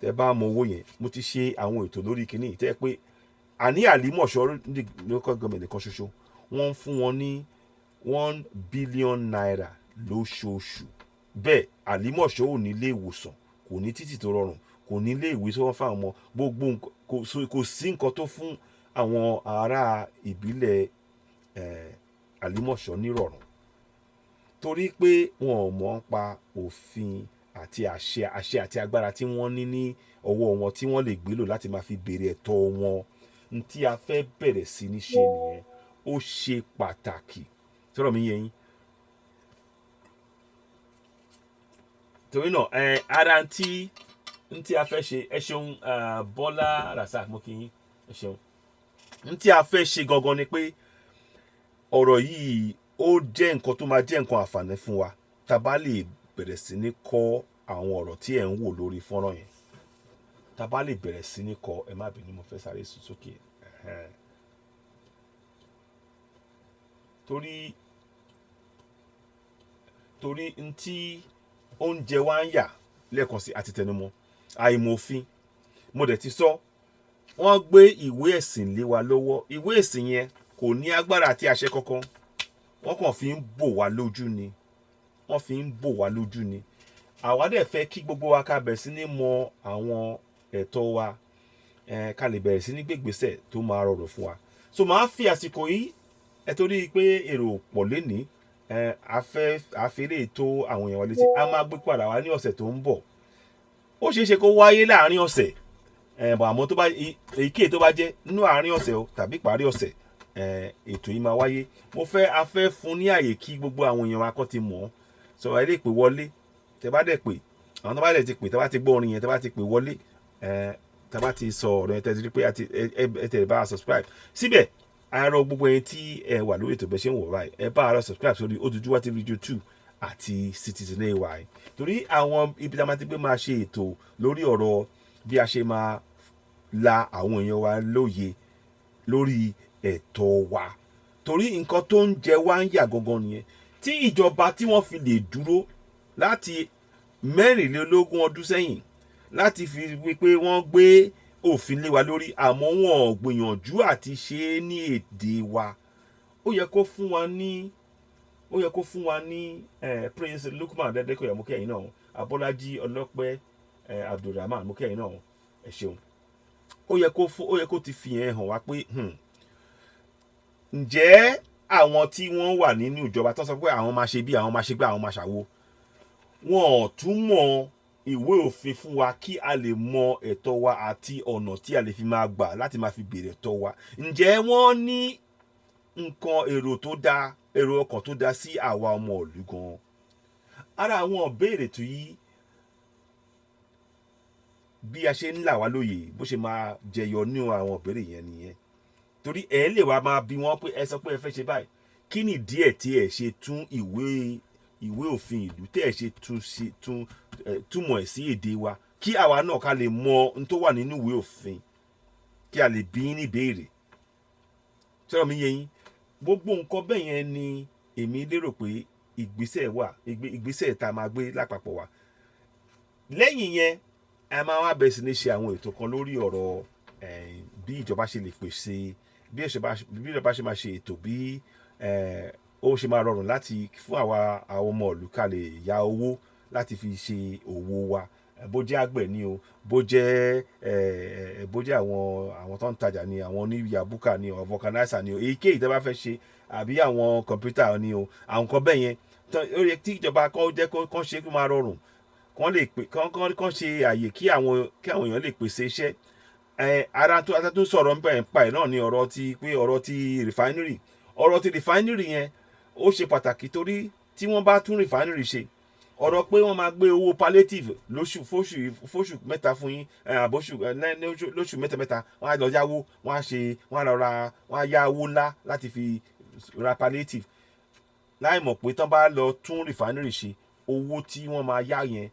tẹ́ bá mọ owó yẹn mo ti ṣe àwọn ètò lórí kìíní tẹ́ pé àní àlímọ̀ṣọ́ local government nìkan ṣoṣo wọ́n ń fún wọn ní 1 billion naira lóṣooṣù bẹ́ẹ̀ àlímọ̀ṣọ́ ò ní ilé ìwòsàn kò ní títì tó rọrùn kò ní ilé ìwé tó wọ́n fáwọn ọmọ gbogbo kò sí nǹkan tó fún àwọn ará ìbílẹ̀ àlímọ̀ṣọ́ nírọ̀rùn torí pé wọn ò mọ̀ ń pa òfin àti àṣẹ àti agbára tí wọ́n ní ọwọ́ wọn tí wọ́n lè gbé lò láti máa fi béèrè ẹ̀tọ́ wọn n tí a fẹ́ bẹ̀rẹ̀ sí ní ṣe nìyẹn ó ṣe pàtàkì sọ̀rọ̀ mi yé yín torí náà ara tí a fẹ́ ṣe ẹ ṣeun Bọ́lá Razak mo kí yín ẹ ṣeun n tí a fẹ́ ṣe gangan ni pé ọ̀rọ̀ yìí ó jẹ́ nǹkan tó máa jẹ́ nǹkan àǹfààní fún wa tá a bá lè bẹ̀rẹ̀ sí ní kọ́ àwọn ọ̀rọ̀ tí ẹ̀ ń wò lórí fọ́nrán yẹn tá a bá lè bẹ̀rẹ̀ sí ní kọ́ ẹ má bínú mo fẹ́ sáré sùn sókè torí n tí oúnjẹ wa ń yà lẹ́ẹ̀kan sí àti tẹnumọ́ àìmọ̀fin mo dẹ̀ ti sọ wọ́n gbé ìwé ẹ̀sìn lé wa lọ́wọ́ ìwé ẹ̀sìn yẹn kò ní agbára àti àṣẹ kankan wọ́n kàn fi ń bò wá lójú ni àwa dẹ̀ fẹ́ kí gbogbo wa ká bẹ̀rẹ̀ sí ní mọ àwọn ẹ̀tọ́ wa ká lè bẹ̀rẹ̀ sí ní gbégbèsè tó máa rọrùn fún wa so màá fi àsìkò yìí torí pé èrò pọ̀ lénìí àfẹ́lẹ́ tó àwọn èèyàn wa létí a máa gbé padà wá ní ọ̀sẹ̀ tó ń bọ̀ ó ṣeé ṣe kó wáyé láàárín ọ̀sẹ̀ àmọ́ tó bá èyíkéyìí tó bá jẹ́ nínú àárín ọ̀sẹ̀ o tàbí parí ọ̀sẹ̀ ètò yìí máa wáyé a fẹ́ fún ní àyè kí gbogbo àwọn èèyàn wa kọ́ ti mọ̀ ọ́ sọ ẹ lè pè wọlé tẹ bá dẹ̀ pè àwọn tó bá dẹ̀ ti pè tẹ bá ti gbọ́ orin yẹn tẹ bá ti pè wọlé tẹ bá ti sọ ọ̀rọ̀ yẹn tẹ ti rí pé ẹ tẹ̀ bá a subscribe síbẹ̀ àárọ̀ gbogbo ẹni tí ẹ wà lórí ètò bẹ́ẹ̀ ṣe ń wọ̀ báyìí ẹ bá àárọ̀ subscribe sórí Oduduwa TV Radio 2 àti Citizen AY torí àwọn ibi tá a máa ti gbé máa ṣe ètò lórí ọ̀rọ̀ bí a ṣe máa la àwọn èèyàn wa lóye lórí ẹ̀tọ́ wa torí nǹkan tó ń jẹ wá ń yà gangan nìyẹn tí ìjọba tí wọ́n fi lè dúró láti 24 ọdún sẹ́yìn láti fi wípé wọ́n gbé òfin lé wa lórí àmọ́ wọn ò gbìyànjú àti ṣe é ní èdè wa ó yẹ kó fún wa ní Prince Lukman Adédèkọ̀yà mo kẹ́yìn náà Abọ́lájí Ọlọ́pẹ́ Abdulrahman mo kẹ́yìn náà ẹ ṣeun ó yẹ kó ti fi hàn wá pé ǹjẹ́ àwọn tí wọ́n wà nínú ìjọba tó sọ pé àwọn máa ṣe bí àwọn máa ṣe gbá àwọn máa ṣàwo wọn ò tún mọ ìwé òfin fún wa kí a lè mọ ẹ̀tọ́ wa àti ọ̀nà tí a lè fi máa gbà láti máa fi béèrè ẹ̀tọ́ wa ǹjẹ́ wọ́n ní nǹkan èrò ọkàn tó dá sí àwa ọmọ ìlú gan ara àwọn ìbéèrè tó yí bí a ṣe ń là wá lóye bó ṣe máa jẹyọ ní àwọn ìbéèrè yẹn nìyẹn torí ẹ lè wá máa bi wọ́n pé ẹ sọ pé ẹ fẹ́ ṣe báyìí kí ni díẹ̀ tí ẹ ṣe tún ìwé òfin ìlú tẹ́ ẹ ṣe túmọ̀ ẹ̀ sí èdè wa kí àwa náà ká lè mọ ohun tó wà nínú ìwé òfin kí a lè bí ní ìbéèrè sọ̀rọ̀ mi yé yín gbogbo nǹkan bẹ́ẹ̀ yẹn ni èmi lérò pé ìgbésẹ̀ tá a máa gbé lápapọ̀ wa lẹ́yìn yẹn a máa wá bẹ̀rẹ̀ sí ní ṣe àwọn ètò kan lórí ọ̀rọ̀ bí ìjọba ṣe lè pèsè bí ìjọba ṣe máa ṣe ètò bí ó ṣe máa rọrùn láti fún àwọn ọmọ ìlú ká lè ya owó láti fi ṣe òwò wa bó jẹ́ àgbẹ̀ ni o bó jẹ́ àwọn tó ń tajà ni àwọn oníyàbúkà ni o vulcanizer ni o èyíkéyìí tẹ́ bá fẹ́ ṣe àbí àwọn kọ̀ǹpútà ni o àwọn nǹkan bẹ́ẹ̀ yẹn ó yẹ tí ìjọba kan jẹ́ kán ṣe kó máa rọrùn kán ṣe àyè kí àwọn èèyàn lè pèsè iṣẹ́ ara tó sọ̀rọ̀ nípa ẹ̀ náà ni ọ̀rọ̀ ti refinery yẹn ó ṣe pàtàkì torí tí wọ́n bá tún refinery ṣe ọ̀rọ̀ pé wọ́n máa gbé owó palliative fóṣù mẹ́ta fún yín lóṣù mẹ́ta wọ́n á lọ yáwó wọ́n á yá owó ńlá láti fi ra palliative láì mọ̀ pé tán bá lọ tún refinery ṣe owó tí wọ́n máa yá yẹn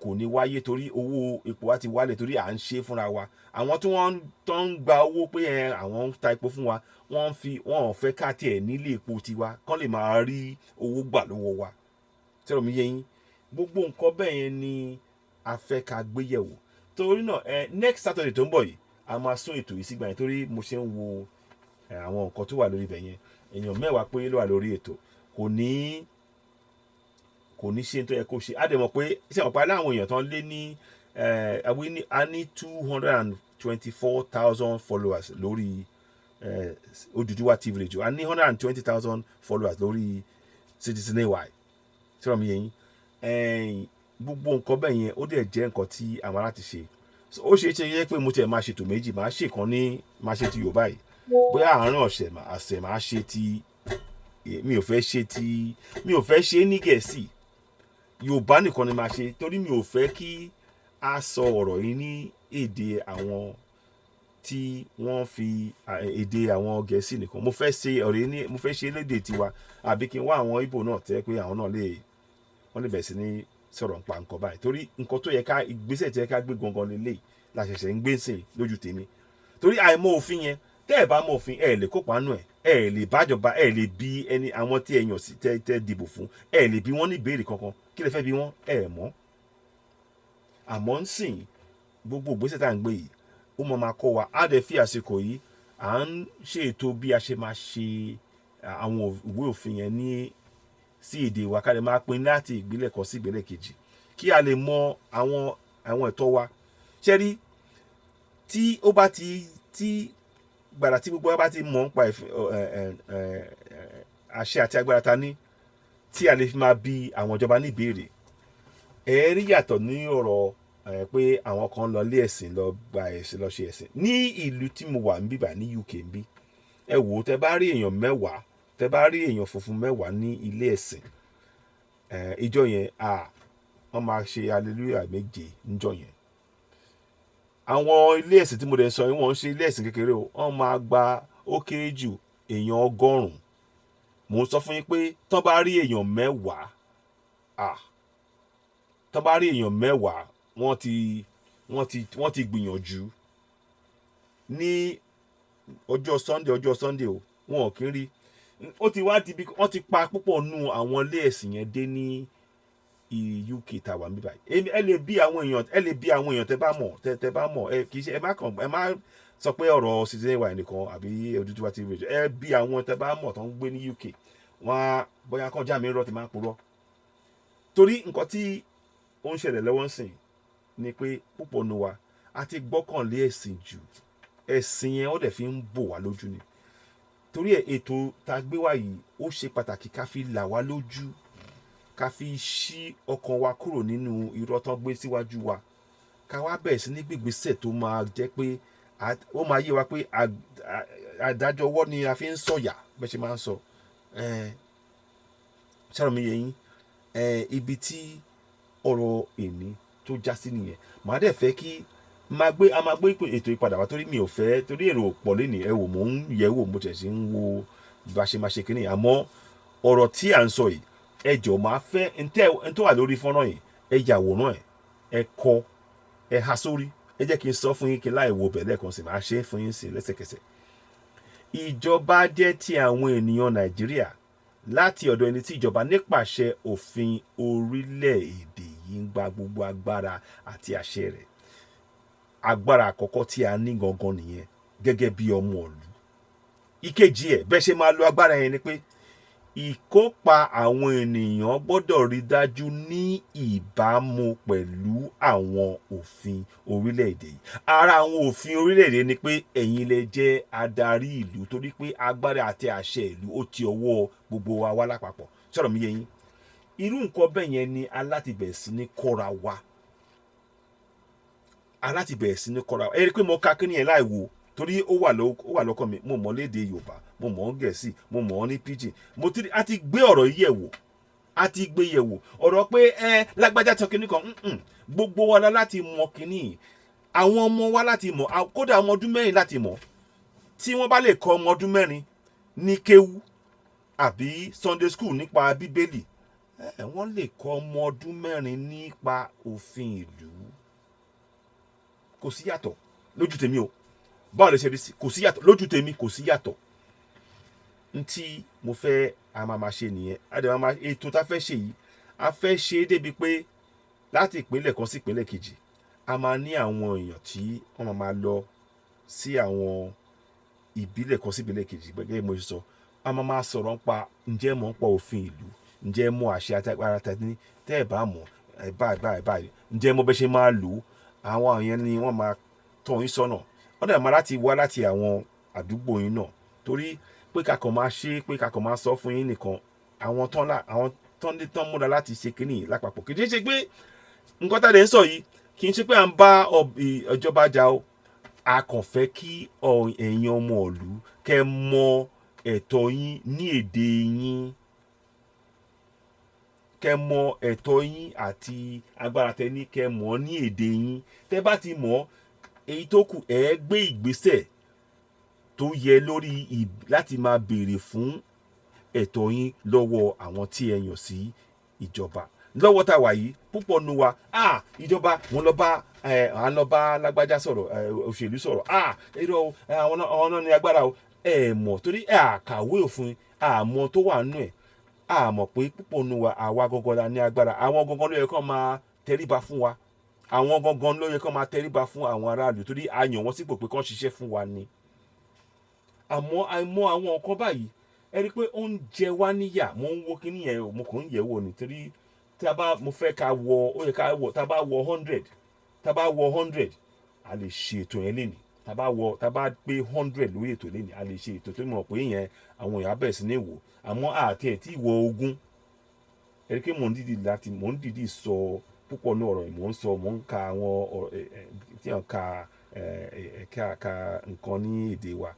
kò ní wáyé torí owó epo wa ti wálẹ̀ torí à ń ṣe fúnra wa àwọn tí wọ́n ń gba owó pé àwọn ń ta epo fún wa wọ́n ò fẹ́ ká tiẹ̀ nílé epo tiwa kán lè máa rí owó gbà lọ́wọ́ wa tẹ́lọ̀ mi yé yín gbogbo nǹkan bẹ́ẹ̀ yẹn ni a fẹ́ ká gbé yẹ̀wò torí náà next Saturday tó ń bọ̀ yìí a máa sún ètò yìí sígbà yẹn torí mo ṣe ń wo àwọn nǹkan tó wà lórí ibẹ̀ yẹn èèyàn 10 pé ló wà lórí ètò kò ní ṣe tó yẹ kó ṣe á dẹ̀ mọ̀ pé ṣe ọ̀pá láwọn èèyàn tán lé ní a ní 224,000 followers lórí Oduduwa TV radio a ní 120,000 followers lórí Citizen AY tí wọ́n mi yẹn gbogbo nǹkan bẹ́ẹ̀ yẹn ó dẹ̀ jẹ́ nǹkan tí àwọn aláti ṣe ó ṣe é ṣe yẹ pé mo tiẹ̀ máa ṣètò méjì máa ṣe kan ní máa ṣe ti Yorùbá yìí bóyá àárín ọ̀sẹ̀ máa ṣe ti mi ò fẹ́ ṣe ní Gẹ̀ẹ́sì Yorùbá nìkan ni máa ṣe torí mi ò fẹ́ kí a sọ ọ̀rọ̀ yìí ní èdè àwọn tí wọ́n fi èdè àwọn Gẹ̀ẹ́sì nìkan mo fẹ́ ṣe ọ̀rọ̀ yìí ní mo fẹ́ ṣe lédè tiwa àbí kí n wá àwọn Ìgbò náà tẹ́ pé àwọn náà wọ́n lè bẹ̀rẹ̀ sí ní sọ̀rọ̀ nípa nǹkan báyìí torí nǹkan tó yẹ ká ìgbésẹ̀ tí yẹ ká gbé gangan lélẹ̀ la ṣẹ̀ṣẹ̀ ń gbé sìn lójú tèmi torí àìmọ̀ òfin yẹn tẹ́ ẹ̀ bá mọ̀ òfin ẹ̀ lè kópa nù ẹ̀ lè bájọba ẹ̀ lè bí ẹni àwọn tí ẹ yàn sí tẹ́ dìbò fún ẹ̀ lè bí wọ́n ní ìbéèrè kankan kí lè fẹ́ bí wọ́n ẹ̀ mọ̀ àmọ́ ń sìn gbogbo ìgbésẹ̀ tá à ń gbé yìí ó mọ̀ máa kọ́ wa á dẹ̀ fi àsìkò yìí à ń ṣe ètò bí a ṣe máa ṣe àwọn ìwé òfin yẹn ní sí èdè wa ká lè máa pín láti ìgbélẹ̀ kan sí ìgbélẹ̀ kejì kí a lè mọ àwọn ẹ̀tọ́ wa ṣẹ́rí tí ó bá ti gbàrà tí gbogbo wa bá ti mọ̀ nípa àṣẹ àti agbára ta ní tí a lè fi máa bi àwọn ìjọba ní ìbéèrè rí yàtọ̀ ní ọ̀rọ̀ pé àwọn kan lọ lé ẹ̀sìn lọ gba ẹ̀sìn lọ ṣe ẹ̀sìn ní ìlú tí mo wà ń bíbà ní UK ń bí ẹ wò ó tẹ bá rí èèyàn 10 tẹ bá rí èèyàn funfun 10 ní ilé ẹ̀sìn ìjọ yẹn wọ́n máa ṣe hallelujah 7 níjọ yẹn àwọn ilé ẹ̀sìn tí mo dẹ̀ sọ yìí wọ́n ń ṣe ilé ẹ̀sìn kékeré o wọ́n máa gba ó kéré jù èèyàn 100 mò ń sọ fún yín pé tán bá rí èèyàn 10 tán bá rí èèyàn 10 wọ́n ti gbìyànjú ní ọjọ́ Sunday o wọn ò kí ń rí ó ti wá dibi wọ́n ti pa púpọ̀ nù àwọn ilé ẹ̀sìn yẹn dé ní UK tàwa níbí báyìí ẹ lè bí àwọn èèyàn tẹ bá mọ̀ ẹ kì í ṣe ẹ má sọ pé ọ̀rọ̀ Citizen AY nìkan àbí Oduduwa TV radio ẹ bí àwọn tẹ bá mọ̀ tó ń gbé ní UK wọn bóyá kan já mi rọ ti máa ń purọ́ torí nǹkan tí ó ń ṣẹlẹ̀ lọ́wọ́ ń sìn ni pé púpọ̀ nù wa a ti gbọ́kànlé ẹ̀sìn jù ẹ̀sìn yẹn ó dẹ̀ fi ń bò wá lójú ni torí ètò tá a gbé wá yìí ó ṣe pàtàkì ká fi là wá lójú ká fi ṣí ọkàn wa kúrò nínú irọ́ tán gbé síwájú wa ká wá bẹ̀rẹ̀ sí ní gbígbésẹ̀ tó máa jẹ́ pé ó máa yé wa pé àdájọ́ ọwọ́ ni a fi ń sọ̀yà bẹ́ẹ̀ ṣe máa ń sọ ṣàrọ̀ mi yẹn ibi tí ọ̀rọ̀ èmi tó já sí nìyẹn màá dẹ̀ fẹ́ kí a máa gbé ètò ìpadà wá torí mi ò fẹ́ torí èrò pọ̀ lẹ́nìí ẹ wò mò ń yẹ̀ wò mo tẹ̀ sí ń wo bá ṣe máa ṣe kínní àmọ́ ọ̀rọ̀ tí à ń sọ yìí ẹ jọ̀ọ́ máa fẹ́ n tó wà lórí fọ́nrán yìí ẹ yàwòrán ẹ kọ ẹ há sórí ẹ jẹ́ kí n sọ fún yín kí láì wo bẹ̀rẹ̀ kan sì máa ṣe fún yín sí lẹ́sẹ̀kẹsẹ̀. Ìjọba jẹ́ ti àwọn ènìyàn Nàìjíríà láti ọ̀dọ̀ ẹni tí ìjọba nípasẹ̀ òfin orílẹ̀-èdè yìí ń gba gbogbo agbára àti àṣẹ rẹ̀. Agbára àkọ́kọ́ tí a ní gangan nìyẹn gẹ́gẹ́ bí ọmọ ìlú ìkejì ẹ̀ bẹ́ẹ̀ ṣe máa lo agbára yẹn ni pé ìkópa àwọn ènìyàn gbọ́dọ̀ rí dájú ní ìbámu pẹ̀lú àwọn òfin orílẹ̀-èdè yìí. Ara àwọn òfin orílẹ̀-èdè ni pé ẹ̀yin lẹ jẹ́ adarí ìlú torí pé agbára àti àṣẹ ìlú ó ti ọwọ́ gbogbo wa wá lápapọ̀. Sọ̀rọ̀ mi yé yín? Irú nǹkan bẹ́ẹ̀ yẹn ni alátìbẹ̀rẹ̀ sí ní kọ́ra wa. Alátìbẹ̀rẹ̀ sí ní kọ́ra wa. Ẹ rí i pé mo ka kí ni ẹ̀ láì wo torí ó wà lọ́kàn mi. Mo mọ̀ lédè Yorùbá, mo mọ̀ ọ́ Gẹ̀ẹ́sì, mo mọ̀ ọ́ ní pidgin. A ti gbé ọ̀rọ̀ yẹ̀ wò, a ti gbé yẹ̀ wò. Ọ̀rọ̀ pé lágbájá tán kíní kan, gbogbo wa láti mọ̀ kíní. Àwọn ọmọ wa láti mọ̀, kódà ọmọ ọdún mẹ́rin láti mọ̀. Tí wọ́n bá lè kọ́ ọmọ ọdún mẹ́rin ní kéwú àbí Sunday school nípa Bíbélì, wọ́n lè kọ́ ọmọ ọdún mẹ́rin nípa òfin ìlú. Kò sí yàtọ̀ lójú tèmi o. Báwo lè ṣe rí sí? Kò sí yàtọ̀ lójú tèmi, kò sí yàtọ̀. Ntí mo fẹ́ a máa ṣe nìyẹn. Ètò tá fẹ́ ṣe yìí, a fẹ́ ṣe débi pé láti ìpínlẹ̀ kan sí ìpínlẹ̀ kejì, a máa ní àwọn èèyàn tí wọ́n máa lọ sí àwọn ìbílẹ̀ kan sí ìbílẹ̀ kejì gẹ́gẹ́ bí mo ṣe sọ. A máa sọ̀rọ̀ nípa ǹjẹ́ mọ̀ nípa òfin ìlú, ǹjẹ́ mọ̀ àṣẹ àtàgbára tẹ̀lé tẹ́ ẹ̀ bá mọ̀ báyìí, ǹjẹ́ mọ̀ bẹ́ ṣe máa lò. Àwọn èèyàn ni wọ́n máa tọ́ yín sọ́nà. Wọ́n dẹ̀ máa wá láti àwọn àdúgbò yín náà torí pé kakọ̀ máa ṣe pé kakọ̀ máa sọ fún yín nìkan. Àwọn tán múra láti ṣe kíní lápapọ̀. Kì í ṣe pé nǹkan tá a lè ń sọ yìí kì í ṣe pé à ń bá ìjọba jà o. A kàn fẹ́ kí ẹ̀yin ọmọ ìlú kẹ́ mọ ẹ̀tọ́ yín ní èdè yín. Kẹ́ mọ ẹ̀tọ́ yín àti agbára tẹ́ ní kẹ́ mọ̀ ní èdè yín. Tẹ́ bá ti mọ̀ èyí tó kù gbé ìgbésẹ̀ tó yẹ lórí láti máa béèrè fún ẹ̀tọ́ yín lọ́wọ́ àwọn tí ẹ yàn sí ìjọba. Lọ́wọ́ tá wà yìí púpọ̀ nu wa ìjọba wọn lọ bá lágbájá sọ̀rọ̀ òṣèlú sọ̀rọ̀ irọ́ àwọn náà ní agbára o. Mọ̀ torí àkàwé òfin àmọ́ tó wà nínú ẹ̀. Mọ̀ pé púpọ̀ nu wa àwa gangan la ní agbára. Àwọn gangan ló yẹ kó máa tẹríba fún wa. Àwọn gangan ló yẹ kó máa tẹríba fún àwọn aráàlú torí a yàn wọ́n sípò pé kán ṣiṣẹ́ fún wa ni. Àmọ́ àìmọ̀ àwọn nǹkan báyìí ẹ rí i pé ó ń jẹ wá níyà. Mo ń wo kíní yẹn mo kàn ń yẹ̀ wò ni torí mo fẹ́ ká wọ ó yẹ ká wọ tá bá wọ 100 a lè ṣe ètò yẹn lénìí. Tá bá gbé 100 lórí ètò lénìí a lè ṣe ètò tó mọ̀ pé yẹn àwọn èèyàn bẹ̀rẹ̀ sí ní wò. Àmọ́ àti ẹ̀ tí wọ 20 ẹ rí i pé mò ń dìdí sọ púpọ̀ ní ọ̀rọ̀ yìí. Mò ń ka àwọn ọ̀rọ̀ tí wọ́n ka nǹkan ní èdè wa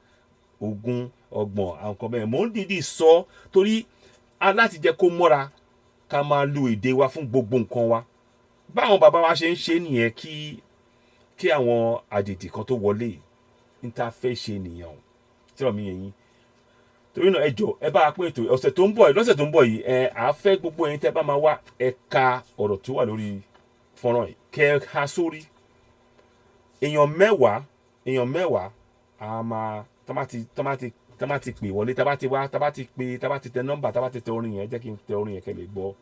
20, 30 àwọn nǹkan bẹ́ẹ̀. Mò ń dìdí sọ torí láti jẹ́ kó mọ́ra ká máa lo èdè wa fún gbogbo nǹkan wa. Báwọn bàbá wa ṣe ń ṣe nìyẹn kí àwọn àjèjì kan tó wọlé ní ta fẹ́ ṣe nìyẹn o. Tí wọ́n mi yẹn yín torí náà ẹ jọ̀ọ́ ẹ bá a pé ètò lọ́sẹ̀ tó ń bọ̀ yìí à fẹ́ gbogbo ẹ̀yin tẹ́ bá máa wá ẹ̀ka ọ̀rọ̀ tó wà lórí fọ́nrán yìí kẹ́ ha sórí èèyàn mẹ́wàá a máa tá bá ti pè wọlé tá bá ti tẹ nọ́mbà tá bá ti tẹ orin yẹn jẹ́ kí n tẹ orin yẹn kẹ́ lè gbọ́.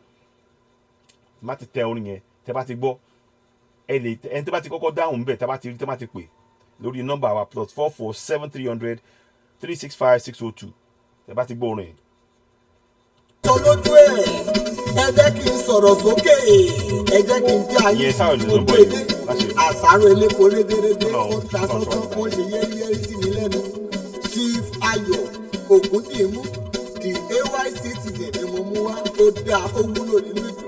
Tá bá ti tẹ orin yẹn tẹ́ bá ti gbọ́ ẹni tó bá ti kọ́kọ́ dáhùn bẹ́ẹ̀ tá bá ti pè lórí nọ́mbà wa +44 7300 365 602 tẹ́ bá ti gbọ́ orin yẹn. Olójú ẹ jẹ́ kí n sọ̀rọ̀ sókè ẹ jẹ́ kí n jẹ́ ayé gbogbo èdè àṣàrò elépo rédérédé ó ń ta sọ́sọ́ ó ń ṣe yẹ́rìyẹ́rì sí mi lẹ́nu. Chief Ayọ̀ Ògúndìmú the AY citizen ni mo mú wá ó dáa ó wúlò nínú ìlú.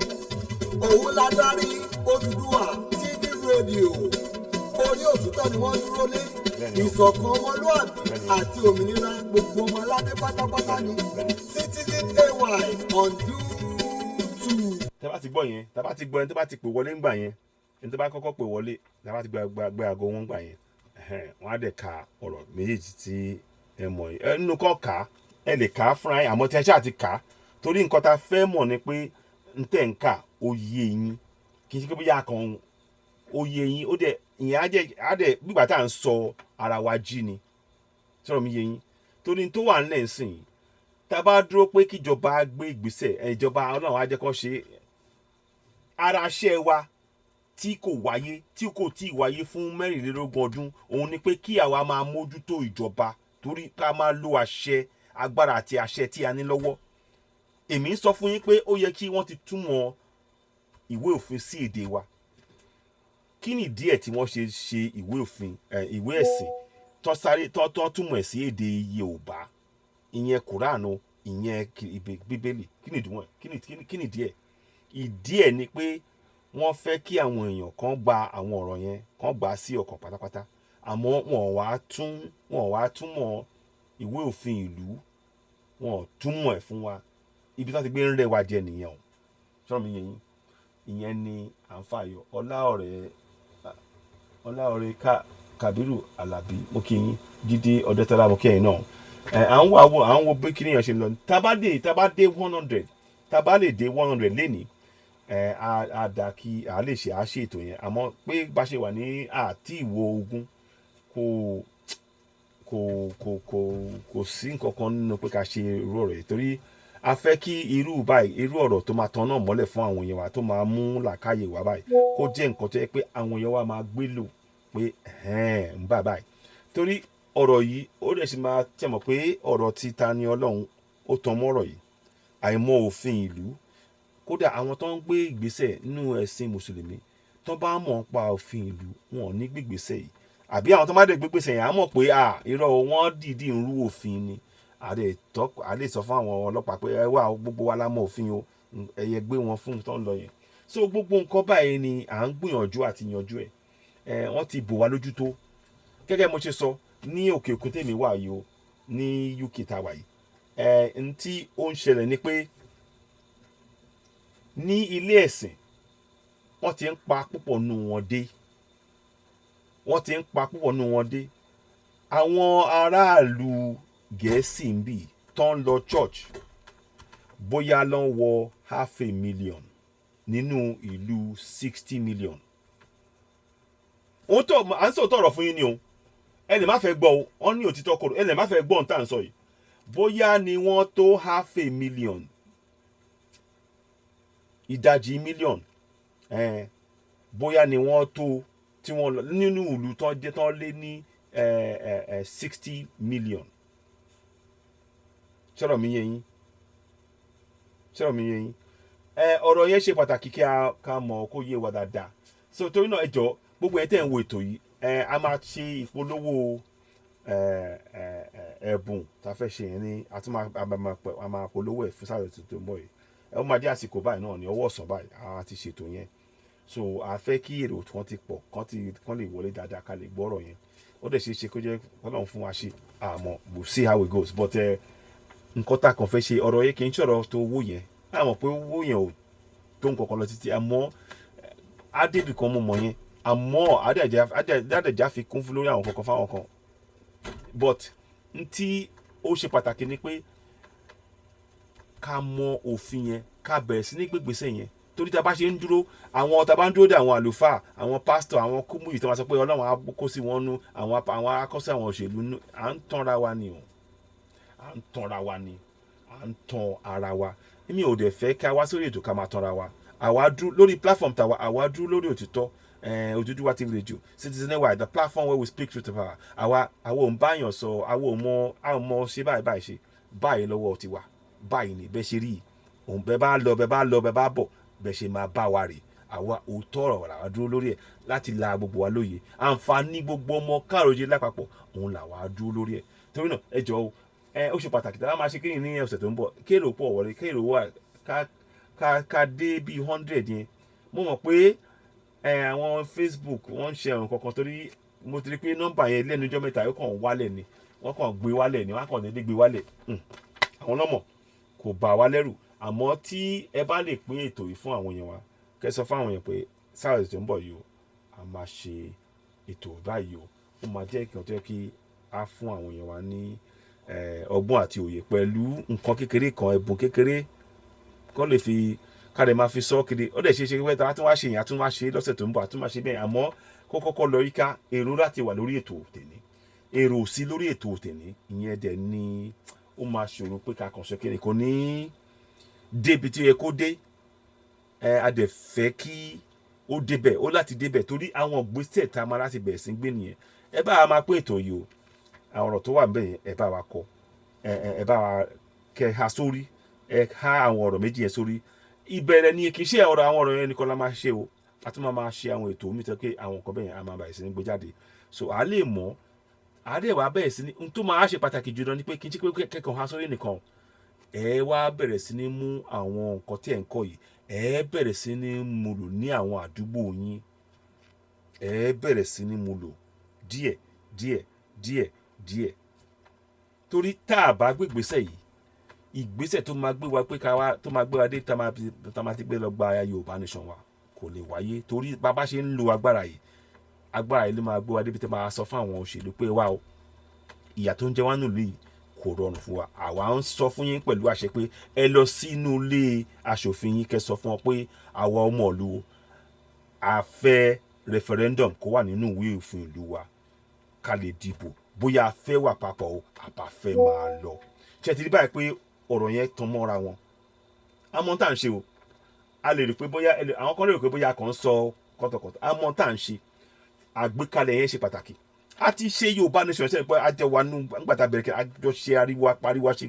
Òun ládarí Oduduwa TV rédíò. Orí òtítọ́ ni wọ́n dúró lé. Ìṣọ̀kan ọmọlúwàbí àti òmìnira gbogbo ọmọ aládé pátápátá ni Citizen AY on YouTube. Tẹ́ bá ti gbọ́ yẹn tá bá ti gbọ́ ẹni tó bá ti pè wọlé ńgbà yẹn ẹni tó bá kọ́kọ́ pè wọlé tá bá ti gbé aago wọn ńgbà yẹn wọ́n á dẹ̀ ka ọ̀rọ̀ méjèèjì tí ẹ mọ̀ yìí nínú kan kà á ẹ lè kà á fúnra yín àmọ́ tí ẹ ṣáà ti kà á torí nǹkan tá a fẹ́ mọ̀ ni pé ń tẹ̀ ń kà ó yé yín kì í ṣe pé bóyá kan ó yé yín ó dẹ̀ ìyẹn á dẹ̀ gbígbà tá à ń sọ ara wa jí ni sọ̀rọ̀ mi yé yín torí tó wà nílẹ̀ ńsìn yìí tá a bá dúró pé kíjọba gbé ìgbésẹ̀ ìjọba ọlọ́run á jẹ́ kó ṣe ara iṣẹ́ wa tí kò tí ì wáyé fún 24 ọdún òun ni pé kí àwa máa mójútó ìjọba torí ká máa lo àṣẹ agbára àti àṣẹ tí a ní lọ́wọ́. Èmi ń sọ fún yín pé ó yẹ kí wọ́n ti túmọ̀ ìwé òfin sí èdè wa. Kí ni díẹ̀ tí wọ́n ṣe ìwé òfin ìwé ẹ̀sìn tó túmọ̀ ẹ̀ sí èdè Yorùbá, ìyẹn Kùránù, ìyẹn Bíbélì? Kí ni ìdíwọ̀n? Kí ni díẹ̀? Ìdí ẹ̀ ni pé wọ́n fẹ́ kí àwọn èèyàn kan gba àwọn ọ̀rọ̀ yẹn kan gbà sí ọkàn pátápátá, àmọ́ wọn wá túmọ̀ ìwé òfin ìlú, wọn ò túmọ̀ ẹ̀ fún wa. Ibi tí wọ́n ti gbé ń rẹ́ wa jẹ nìyẹn o. Sọ́rọ̀ mi yẹn yín, ìyẹn ni à ń fàyọ. Ọláọ̀rẹ́ Kàbírù Àlàbí, mo kí yín. Jídé Ọdẹ́tọ́lá, mo kí ẹ̀yin náà. À ń wo bí kíní yẹn ṣe lọ. Tá bá dé 100, tá bá lè dé 100 lénìí, a dà kí a lè ṣe ètò yẹn. Àmọ́ pé bá ṣe wà ní àti ìwò ogun kò sí nǹkan kan nínú pé ká ṣe irú ọ̀rọ̀ yìí, torí a fẹ́ kí irú ọ̀rọ̀ tó máa tan náà mọ́lẹ̀ fún àwọn èèyàn wa, tó máa mú làákàyè wá báyìí, kó jẹ́ nǹkan tó yẹ pé àwọn èèyàn wa máa gbé lò pé ń bà báyìí. Torí ọ̀rọ̀ yìí ó dẹ̀ sì máa tẹ̀mọ̀ pé ọ̀rọ̀ ti ta ni Ọlọ́run ó tan mọ́ ọ̀rọ̀ yìí, àìmọ̀ òfin ìlú. Kódà àwọn tó ń gbé ìgbésẹ̀ nínú ẹ̀sìn mùsùlùmí tó bá mọ̀ pa òfin ìlú, wọn ò ní gbégbésẹ̀ yìí. Àbí àwọn tó má dé gbégbésẹ̀ yẹn á mọ̀ pé irọ́ wọn dìídì ń rú òfin ni. A lè sọ fún àwọn ọlọ́pàá pé ẹ wá, gbogbo wa la mọ̀ òfin o, ẹ̀yẹ gbé wọn fún tó ń lọ yẹn. So gbogbo nǹkan báyìí ni à ń gbìyànjú àti yanjú ẹ̀. Wọ́n ti bò wá lójú tó. Gẹ́gẹ́ mo ṣe sọ, ní òkè òkun tèmi wà yìí o, ní UK tá wà yìí, n tí ó ń ṣẹlẹ̀ ni pé ní ilé ẹ̀sìn wọ́n ti ń pa púpọ̀ nù wọn dé. Àwọn aráàlú Gẹ̀ẹ́sì ń bì tó ń lọ church bóyá ló ń wọ 500,000 nínú ìlú 60 million. À ń sọ tọrọ fún yín ni o, ẹ lè má fẹ́ gbọ́ o, wọ́n ní òtítọ́ kòrò, ẹ lè má fẹ́ gbọ́ ohun tá à ń sọ yìí. Bóyá ni wọ́n tó 500,000, ìdajì mílíọ̀nù, bóyá ni wọ́n tó tí wọ́n lọ nínú ìlú tó lé ní 60 million. Sọ̀rọ̀ mi yé yín. Ọ̀rọ̀ yẹn ṣe pàtàkì kí a mọ̀ kó yé wa dáadáa. So torí náà ẹ jọ̀ọ́, gbogbo ẹ̀ tẹ́ ń wo ètò yìí, a máa ṣe ìpolówó ẹ̀bùn tá a fẹ́ ṣe yẹn ní a máa polówó ẹ̀ fún sáré tuntun bọ̀ yìí. Ó máa jẹ́ àsìkò báyìí náà ní ọwọ́ ọ̀sán báyìí a ti ṣètò yẹn. So a fẹ́ kí èrò kan ti pọ̀ kán lè wọlé dáadáa ká lè gbọ́rọ̀ yẹn. Ó dẹ̀ ṣe kó jẹ́ Ọlọ́run fún wa ṣe, àmọ́ we'll see how it goes. But nǹkan tá a kàn fẹ́ ṣe, ọ̀rọ̀ yẹn kì í ṣọ̀rọ̀ tó owó yẹn. A mọ̀ pé owó yẹn ò tó nǹkan kan lọ títí, àmọ́ adébì kan mo mọ̀ yẹn, àmọ́ adẹ̀já fi kún fún lórí àwọn kankan fáwọn kan. But n tí ó ṣe pàtàkì ni pé ká mọ òfin yẹn, ká bẹ̀rẹ̀ sí ní gbégbésẹ̀ yẹn. Torí tá a bá ṣe ń dúró, tá a bá ń dúró de àwọn àlùfáà, àwọn pásítọ̀, àwọn kúmù yìí tó máa sọ pé Ọlọ́run á kó sí wọn nú, àwọn akọ́ṣẹ́ àwọn òṣèlú nú, à ń tanra wa ni o. À ń tan ara wa. Èmi ò dẹ̀ fẹ́ ká wá sórí ètò ká máa tanra wa. Àwa dúró lórí platform tàwa, àwa dúró lórí òtítọ́. Oduduwa TV Radio, Citizen Network, the platform where we speak truth to power. Àwa ò ń báyàn sọ, àwa ò mọ ṣe báyìí ṣe. Báyìí lọ́wọ́ ti wà. Báyìí ni bẹ́ẹ̀ ṣe rí. Òun bẹ́ẹ̀ bá lọ, bẹ́ẹ̀ bá bọ̀, bẹ́ẹ̀ ṣe máa bá wa rè. Àwa òótọ́ ọ̀rọ̀ làwa dúró lórí ẹ̀ láti la gbogbo wa lóye. Àǹfààní gbogbo ọmọ káàròjẹ lápapọ̀, òun làwa dúró lórí ẹ̀. Torí náà ẹ jọ̀ọ́, ó ṣe pàtàkì tá a máa ṣe kíni ní ọ̀sẹ̀ tó ń bọ̀. Kéèrò pọ̀ wọlé, kéèrò wà ká dé bí 100 yẹn. Mo mọ̀ pé àwọn Facebook wọ́n ń ṣe àwọn kankan, torí mo ti rí pé nọ́mbà yẹn lẹ́nu ọjọ́ mẹ́ta yóò kàn wálẹ̀ ni, wọ́n kàn gbé wálẹ̀ ni, wọ́n kàn dédé gbé wálẹ̀. Àwọn nọ́mọ̀ kò bà wá lẹ́rù. Àmọ́ tí ẹ bá lè pín ètò yìí fún àwọn èèyàn wa, kẹ́ sọ fún àwọn èèyàn pé sáà tó ń bọ̀ yìí o, a máa ṣe ètò báyìí o. Ó máa jẹ́ ìkàn tó yẹ kí a fún àwọn èèyàn wa ní ọgbọ́n àti òye pẹ̀lú nǹkan kékeré kan, ẹ̀bùn kékeré kán lè fi káre máa fi sọ kiri. Ó dẹ̀ ṣe pé tá a tún wá ṣe yẹn, a tún wá ṣe lọ́sẹ̀ tó ń bọ̀, a tún máa ṣe bẹ́ẹ̀. Àmọ́ kó kọ́kọ́ lọ yíká èrò láti wà lórí ètò tèmi, èrò sí lórí ètò tèmi, ìyẹn dẹ̀ ni ó máa ṣòro pé ká kàn ṣe kiri kò ní débi tí ó yẹ kó dé. A dẹ̀ fẹ́ kí ó débẹ̀, ó láti débẹ̀, torí àwọn gbèsè tá a máa láti bẹ̀rẹ̀ sí gbé nìyẹn. Ẹ bá a máa pé ètò yìí o, àwọn ọ̀rọ̀ tó wà níbẹ̀ yẹn ẹ bá wa kọ ẹ bá wa kẹ ha sórí ẹ ha àwọn ọ̀rọ̀ méjì yẹn sórí ìbẹ̀rẹ̀ ni kì í ṣe ọ̀rọ̀ àwọn ọ̀rọ̀ yẹn nìkan la máa ṣe o a tún máa ṣe àwọn ètò omi tó pé àwọn nǹkan bẹ́ẹ̀ yẹn a máa bẹ̀rẹ̀ sí ní gbé jáde so a lè mọ̀ a lè wá bẹ̀rẹ̀ sí ní n tó máa ṣe pàtàkì jùlọ ni pé kí n ṣe pé kẹ́kọ̀ọ́ ha sórí nìkan ẹ wá bẹ̀rẹ̀ sí ní mú àwọn nǹkan tí ẹ̀ ń kọ́ yìí ẹ bẹ̀rẹ̀ sí ní mú lò ní àwọn àdúgbò yín ẹ bẹ̀rẹ̀ sí ní mú lò díẹ̀ torí tá a bá gbé ìgbésẹ̀ yìí ìgbésẹ̀ tó máa gbé wa pé tó máa gbé wa dé tá máa ti gbé lọ gba Yorùbá nation wa kò lè wáyé torí bàbá ṣe ń lo agbára yìí ló máa gbé wa débi tó máa sọ fún àwọn òṣèlú pé wá o ìyà tó ń jẹ wá nílùú yìí kò rọrùn fún wa àwa ń sọ fún yín pẹ̀lú àṣẹ pé ẹ lọ sínú ilé aṣòfin yín kẹ́ sọ fún ọ pé àwa ọmọ ìlú a fẹ́ referendum kó wà nínú ìwé òfin ìlú wa ká lè dìbò bóyá a fẹ́ wà papọ̀ o àbá fẹ́ máa lọ ṣe ti rí báyìí pé ọ̀rọ̀ yẹn tán mọ́ra wọn àmọ́ tá à ń ṣe o a lè rí pé bóyá àwọn kan lè rí pé bóyá kàn ń sọ kọ́tọ̀kọ́tọ̀ àmọ́ tá à ń ṣe àgbékalẹ̀ yẹn ṣe pàtàkì a ti ṣe Yorùbá nation ṣe pé a jẹ wa nù gbàtà bẹ̀rẹ̀ kí a jọ ṣe pariwo ṣe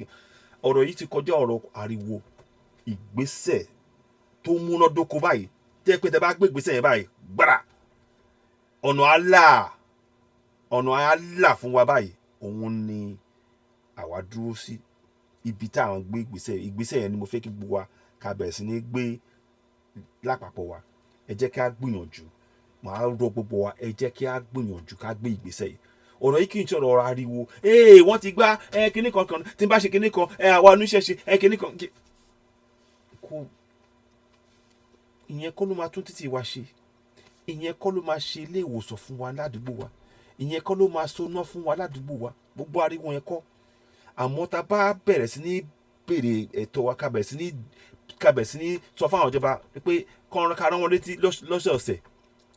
ọ̀rọ̀ yìí ti kọjá ọ̀rọ̀ ariwo ìgbésẹ̀ tó múnádóko báyìí tẹ́ pé tẹ́ bá gbé ìgbésẹ̀ yẹn báyìí gbára ọ̀nà àlà fún wa báyìí òun ni àwa dúró sí ibi tá à ń gbé ìgbésẹ̀ yẹn ni mo fẹ́ kí gbogbo wa ká bẹ̀rẹ̀ sí ní gbé lápapọ̀ wa ẹ jẹ́ ká gbìyànjú màá rọ gbogbo wa ẹ jẹ́ kí á gbìyànjú ká gbé ìgbésẹ̀ yìí ọ̀rọ̀ yìí kì í ṣọ̀rọ̀ ọ̀rọ̀ ariwo wọ́n ti gbá kinní kan tí n bá ṣe kinní kan àwa oníṣẹ́ṣe kinní kan kò ìyẹn kọ́ ló máa tún títì wa ṣe ìyẹn kọ́ ló máa ṣe ilé ìwòsàn fún wa ládùúgbò wa ìyẹn kọ́ ló máa soná fún wa ládùúgbò wa gbogbo ariwo yẹn kọ́ àmọ́ tá a bá bẹ̀rẹ̀ sí ní béèrè ẹ̀tọ́ wa ká bẹ̀rẹ̀ sí ní sọ fún àwọn ìjọba pé ká rán wọn létí lọ́sọ̀ọ̀sẹ̀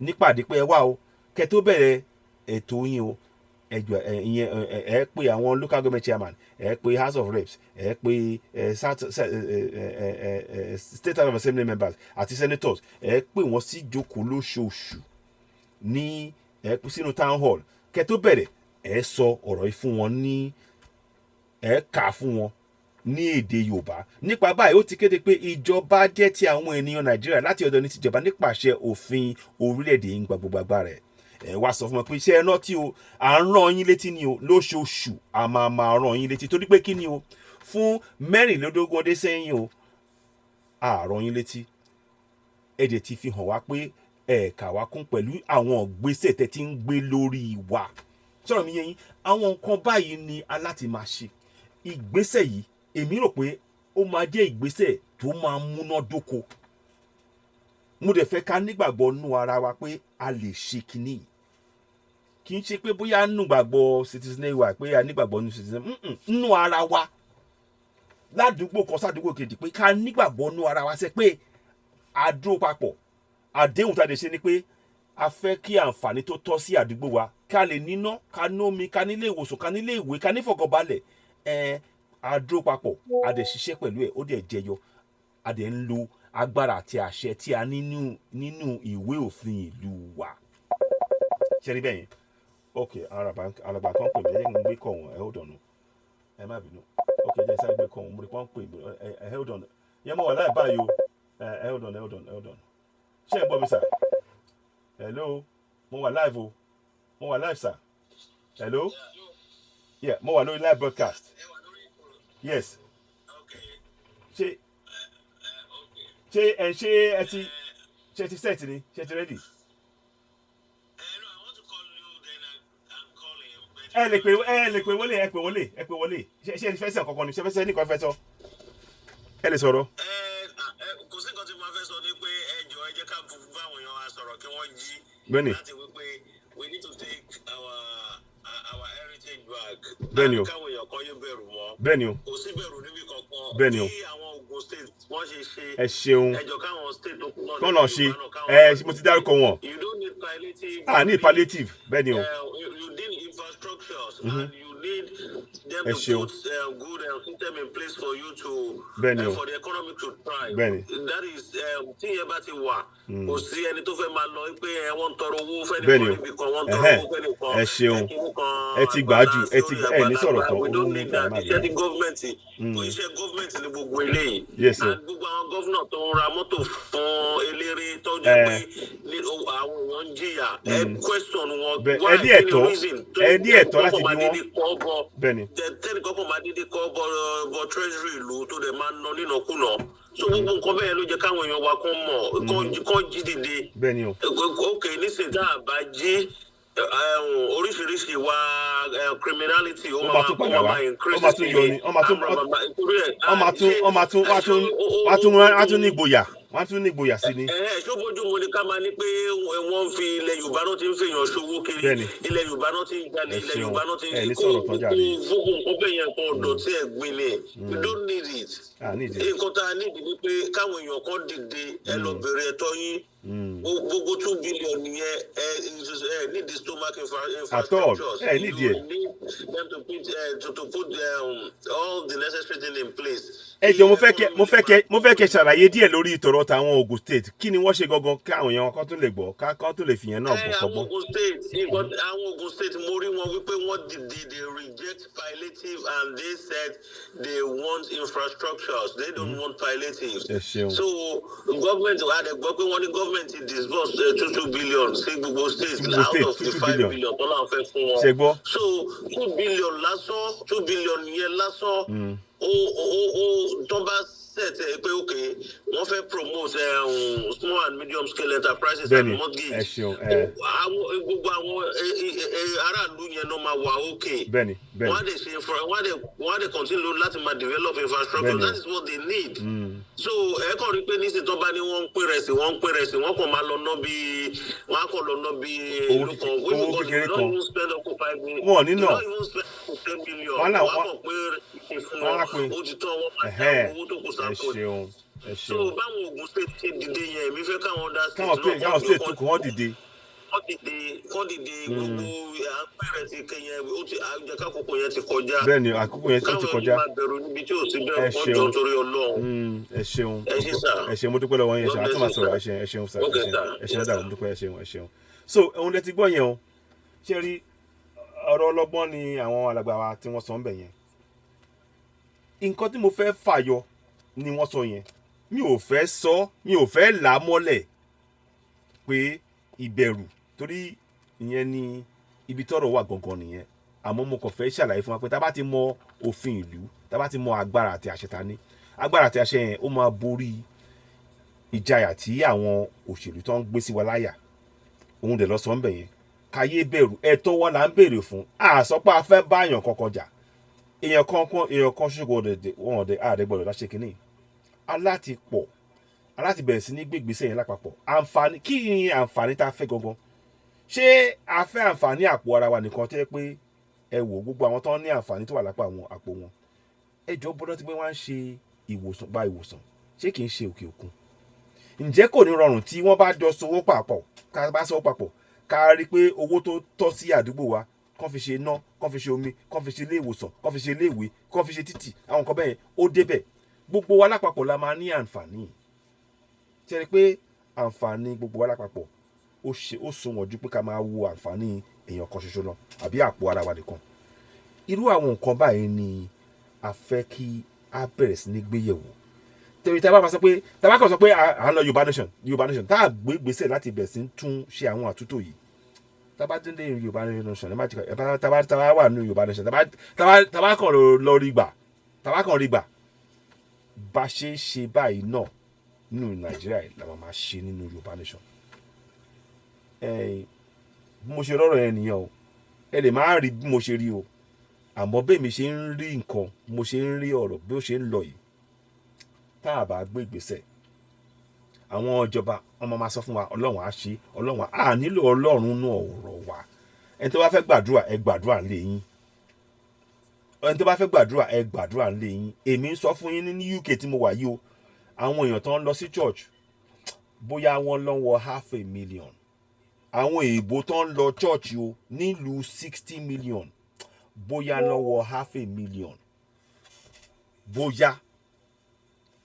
nípàdé pé ẹ wá o kẹ́ tó bẹ̀rẹ̀ ètò yín o ẹ pé àwọn local government chairman ẹ pé house of reps ẹ pé state house of assembly members àti senators ẹ pé wọ́n sí jókòó lóṣooṣù ní ẹ pé sínú town hall kẹ́ tó bẹ̀rẹ̀ ẹ sọ ọ̀rọ̀ yìí fún wọn ní ẹ kà fún wọn ní èdè Yorùbá nípa báyìí ó ti kéde pé ìjọba jẹ́ ti àwọn ènìyàn Nàìjíríà láti ọ̀dọ̀ ní tìjọba nípasẹ̀ òfin orílẹ̀-èdè yìí ń gba gbogbo agbára ẹ̀ wá sọ fún wọn pé iṣẹ́ ẹ̀rọ tí o à ń rán yín létí ni o lóṣooṣù a máa rán yín létí torí pé kí ni o fún mẹ́rìnlélógún ọdún sẹ́yìn o a rán yín létí ẹ̀dẹ̀ ti fi hàn wá pé ẹ̀ka wa kún pẹ̀lú àwọn ìgbésẹ̀ tẹ́ ti ń gbé lórí wa sọ̀rọ̀ mi yé yín àwọn nǹkan báyìí ni aláti máa ṣe ìgbésẹ̀ yìí èmi rò pé ó máa jẹ́ ìgbésẹ̀ tó máa múná dóko mo dẹ̀ fẹ́ ká nígbàgbọ́ nú ara wa pé a lè ṣe kinní yìí kì í ṣe pé bóyá nù gbàgbọ́ citizen wa pé a nígbàgbọ́ nù citizen nú ara wa ládùúgbò kan sádùúgbò kejì pé ká nígbàgbọ́ nú ara wa ṣe pé a dúró papọ̀ àdéhùn tá a lè ṣe ni pé a fẹ́ kí àǹfààní tó tọ́ sí àdúgbò wa ká lè níná ká nómi ká nílé ìwòsàn ká nílé ìwé ká nífọ̀kànbalẹ̀ a dúró papọ̀ a dẹ̀ ṣiṣẹ́ pẹ̀lú ẹ̀ ó dẹ̀ jẹyọ a dẹ̀ ń lo agbára àti àṣẹ tí a nínú ìwé òfin ìlú wa ṣe rí bẹ́ẹ̀ yẹn ok alàgbà kan pè mí ẹ jẹ́ kí n gbé kọ̀ wọ́n ẹ hold on ẹ má bínú ok ẹ jẹ́ sáré gbé kọ̀ wọ́n mo rí pọ́n pè mí ẹ hold on yẹn mo wà láì báyìí o ẹ hold on ṣé ẹ gbọ́ mi sà hello mo wà live o mo wà live sà hello yeah mo wà lórí live broadcast yes ṣé ẹ ti set ni ṣé ẹ ti ready. ẹ lè pè wọlé ṣé ẹ fẹ́ sọ kankan ni ṣé ẹ fẹ́ sọ nìkan fẹ́ sọ ẹ lè sọ̀rọ̀. kò sí nǹkan tí mo fẹ́ sọ ni pé ẹ jẹ́ ká bá àwọn èèyàn wa sọ̀rọ̀ kí wọ́n jí láti wípé we need to take our heritage back. bẹ́ẹ̀ni o káwọn èèyàn kan yóò bẹ̀rù mọ́. bẹ́ẹ̀ni o kò sí bẹ̀rù níbi kankan. bẹ́ẹ̀ni o kí àwọn Ogun state wọ́n ṣe ṣe. ẹ ṣeun ẹjọ́ káwọn state tó kún náà. kọ́nà ṣe mo ti dárúkọ wọn. you don't need palliative. ní palliative bẹ́ẹ̀ni o. you need infrastructures and you need them ẹ to ṣeun put good system in place for you to Benny, for the economy to thrive. Benny. That is tí ẹ bá ti wà kò sí ẹni tó fẹ́ máa lọ pé wọ́n ń tọrọ owó fẹ́ni Benny, kan níbi kan wọ́n ń tọrọ owó fẹ́ni kan ẹ ṣeun, kan ẹ ti gbájú, ẹ ti àgbàlá ní sọ̀rọ̀ tán, we owó don't mú need ká that má iṣẹ́ bẹ̀rẹ̀. tí gọ́ọ̀mẹ̀ntì iṣẹ́ gọ́ọ̀mẹ̀ntì ni gbogbo eléyìí. Yes, sir. And gbogbo àwọn gọ́ọ̀nà tó ń ra mọ́tò fún eléré tó jẹ́ pé àwọn èèyàn ń jìyà question wọn ẹ ní ẹ̀tọ́ láti bí wọ́n. Bẹ́ẹ̀ni. tẹ́nì kọ́kọ́ máa dédé kọ́ bọ́ treasury ìlú tó dẹ̀ máa ń ná nínàkúnà so gbogbo nǹkan bẹ́ẹ̀ ló jẹ́ káwọn èèyàn wa kán mọ̀ kán jí dìde. Bẹ́ẹ̀ni o. ok nísìnyí tá a bá jí oríṣiríṣi wa criminality ó máa increase ó máa tún yọ ni wọ́n tún ní ìgboyà wọ́n tún ní ìgboyà sí ni. ṣó bójú mu ni ká máa ní pé wọ́n fi ilẹ̀ Yorùbá náà ti ń fèèyàn ṣòwò kiri ilẹ̀ Yorùbá náà ti ń jalè ilẹ̀ Yorùbá náà ti ń kó gbogbo nǹkan bẹ́ẹ̀ yẹn kan ọ̀dọ̀ tí ẹ̀ gbin ni we don't need it. nǹkan tá a need ni pé káwọn èèyàn kan dìde ẹ lọ bèrè ẹ̀tọ́ yín gbogbo 2 billion yẹn need the stomach infrastructures need you need them to put all the necessary things in place. ẹ jọ mo fẹ́ kẹ́ ṣàlàyé díẹ̀ lórí ìtọ̀rọ̀ tàwọn Ogun State kí ni wọ́n ṣe gangan káwọn èèyàn kan tó lè gbọ́ kan tó lè fìyẹn náà bọ̀ kọ́gbọ́n. àwọn Ogun State mo rí wọn wípé wọ́n dìde they reject palliative and they said they want infrastructures they don't want palliatives. So government wa dẹ̀ gbọ́ pé wọ́n ní government disburse 2 billion sí gbogbo state out of the 5 billion tó láwọn fẹ́ fún wọn. So 2 billion lásán 2 billion yẹn lásán tó bá set pé ok wọ́n fẹ́ promote small and medium scale enterprises and mortgage gbogbo àwọn aráàlú yẹn náà máa wà ok wọ́n á dẹ̀ ṣe wọ́n á dẹ̀ continue láti máa develop infrastructure that is what they need. So ẹ kàn rí pé nísìnyí tó bá ní wọ́n ń pín rẹsì wọ́n kàn máa lọ ná bí wọ́n á kàn lọ ná bí ìlú kan owó kékeré kan wọ́n ní náà wọ́n á kàn pé fún wọn ó ti tán wọ́n máa dá owó tó kù sápò. So báwọn Ogun State ṣe dìde yẹn èmi fẹ́ káwọn dá káwọn state tó kù wọ́n dìde. kọ́ dìde gbogbo àpẹẹrẹ ti kẹyẹ ó ti àjẹká àkókò yẹn ti kọjá. Bẹ́ẹ̀ni àkókò yẹn ti kọjá. káwọn yìí máa bẹ̀rù níbi tí ò sí bẹ́ẹ̀ wọ́n jọ torí Ọlọ́run. ẹ ṣeun ẹ ṣeun mo dúpẹ́ lọ́wọ́ yẹn ṣe àtúmọ̀ sọ̀rọ̀ ẹ ṣeun sà ẹ ṣeun dàgbà mo dúpẹ́ ẹ ṣeun. So òun lẹ ti gbọ́ yẹn o ṣé rí ọ̀rọ̀ ọlọ́gbọ́n ni àwọn alàgbà wa tí wọ́n sọ ń bẹ̀ yẹn nǹkan tí mo fẹ́ fàyọ ni wọ́n sọ yẹn mi ò fẹ́ là á mọ́lẹ̀ pé ìbẹ̀rù torí ìyẹn ni ibi tọ́rọ̀ wà gangan nìyẹn àmọ́ mo kàn fẹ́ ṣàlàyé fún wa pé tá bá ti mọ òfin ìlú tá bá ti mọ agbára àti àṣẹ ta ní agbára àti àṣẹ yẹn ó máa borí ìjayà tí àwọn òṣèlú tó ń gbé sí wa láyà òun dẹ̀ lọ sọ ń bẹ̀ yẹn káyé bẹ̀rù ẹ̀tọ́ wa là ń béèrè fún àsọpá afẹ́ báyàn kankan jà èèyàn kan ṣoṣo wọn ọ̀dẹ̀ àdẹ́gbọ̀dọ̀ láṣẹ kínní aláti bẹ̀rẹ̀ sí ní gbégbèsè yẹn lápapọ̀ àǹfààní kí ni àǹfààní tá a fẹ́ gangan ṣé a fẹ́ àǹfààní àpò ara wa nìkan tẹ́ pé ẹ wò gbogbo àwọn tó ń ní àǹfààní tó wà lápá àwọn àpò wọn ẹjọ́ bọ́dọ̀ tí pé wọ́n á ń ṣe ìwòsàn gba ìwòsàn ṣé kì í ṣe òkè òkun ǹjẹ́ kò ní rọrùn tí wọ́n bá jọ sowó papọ̀ ká bá sowó papọ̀ ká rí pé owó tó tọ́ sí àdúgbò wa kán fi ṣe iná kán fi ṣe omi kán fi ṣe ilé ìwòsàn kán fi ṣe ilé ìwé kán fi ṣe títì àwọn nǹkan bẹ́ẹ̀ ó débẹ̀ gbogbo wa lápapọ̀ la máa ní àǹfààní ṣe rí pé àǹfààní gbogbo wa lápapọ̀ ó sunwọ̀n ju pé ká máa wo àǹfààní èèyàn kan ṣoṣo lọ àbí àpò ara wa nìkan irú àwọn nǹkan báyìí ni a fẹ́ kí a bẹ̀rẹ̀ sí ní gbéyẹ̀wò tẹ̀wé tá a bá máa sọ pé tá a bá kàn sọ pé à ń lọ Yorùbá nation tá a gbé gbèsè láti bẹ̀rẹ̀ sí tún ṣe àwọn àtúntò yìí tá a bá dé Yorùbá nation tá a bá wà nínú Yorùbá nation tá a bá kàn lọ rí gbà bá ṣe báyìí náà nínú Nàìjíríà làwọn máa ṣe nínú Yorùbá nation bí mo ṣe rọrọ yẹn nìyẹn o ẹ lè má rí bí mo ṣe rí o àmọ́ bẹ́ẹ̀ mi ṣe ń rí nǹkan mo ṣe ń rí ọ̀rọ̀ bí ó ṣe ń lọ yìí tá a bá gbé ìgbésẹ̀ àwọn ìjọba ọmọ máa sọ fún wa Ọlọ́run á ṣe Ọlọ́run á nílò Ọlọ́run nú ọ̀rọ̀ wa ẹni tó bá fẹ́ gbàdúrà ẹ gbàdúrà ńlé yín ẹni tó bá fẹ́ gbàdúrà ẹ gbàdúrà ńlé yín èmi ń sọ fún yín ní UK tí mo wà yìí o àwọn èèyàn tó ń lọ sí church bóyá wọ́n lọ wọ 500,000 àwọn èèbó tó ń lọ church o nílùú 60 million bóyá lọ́wọ́ 500,000 bóyá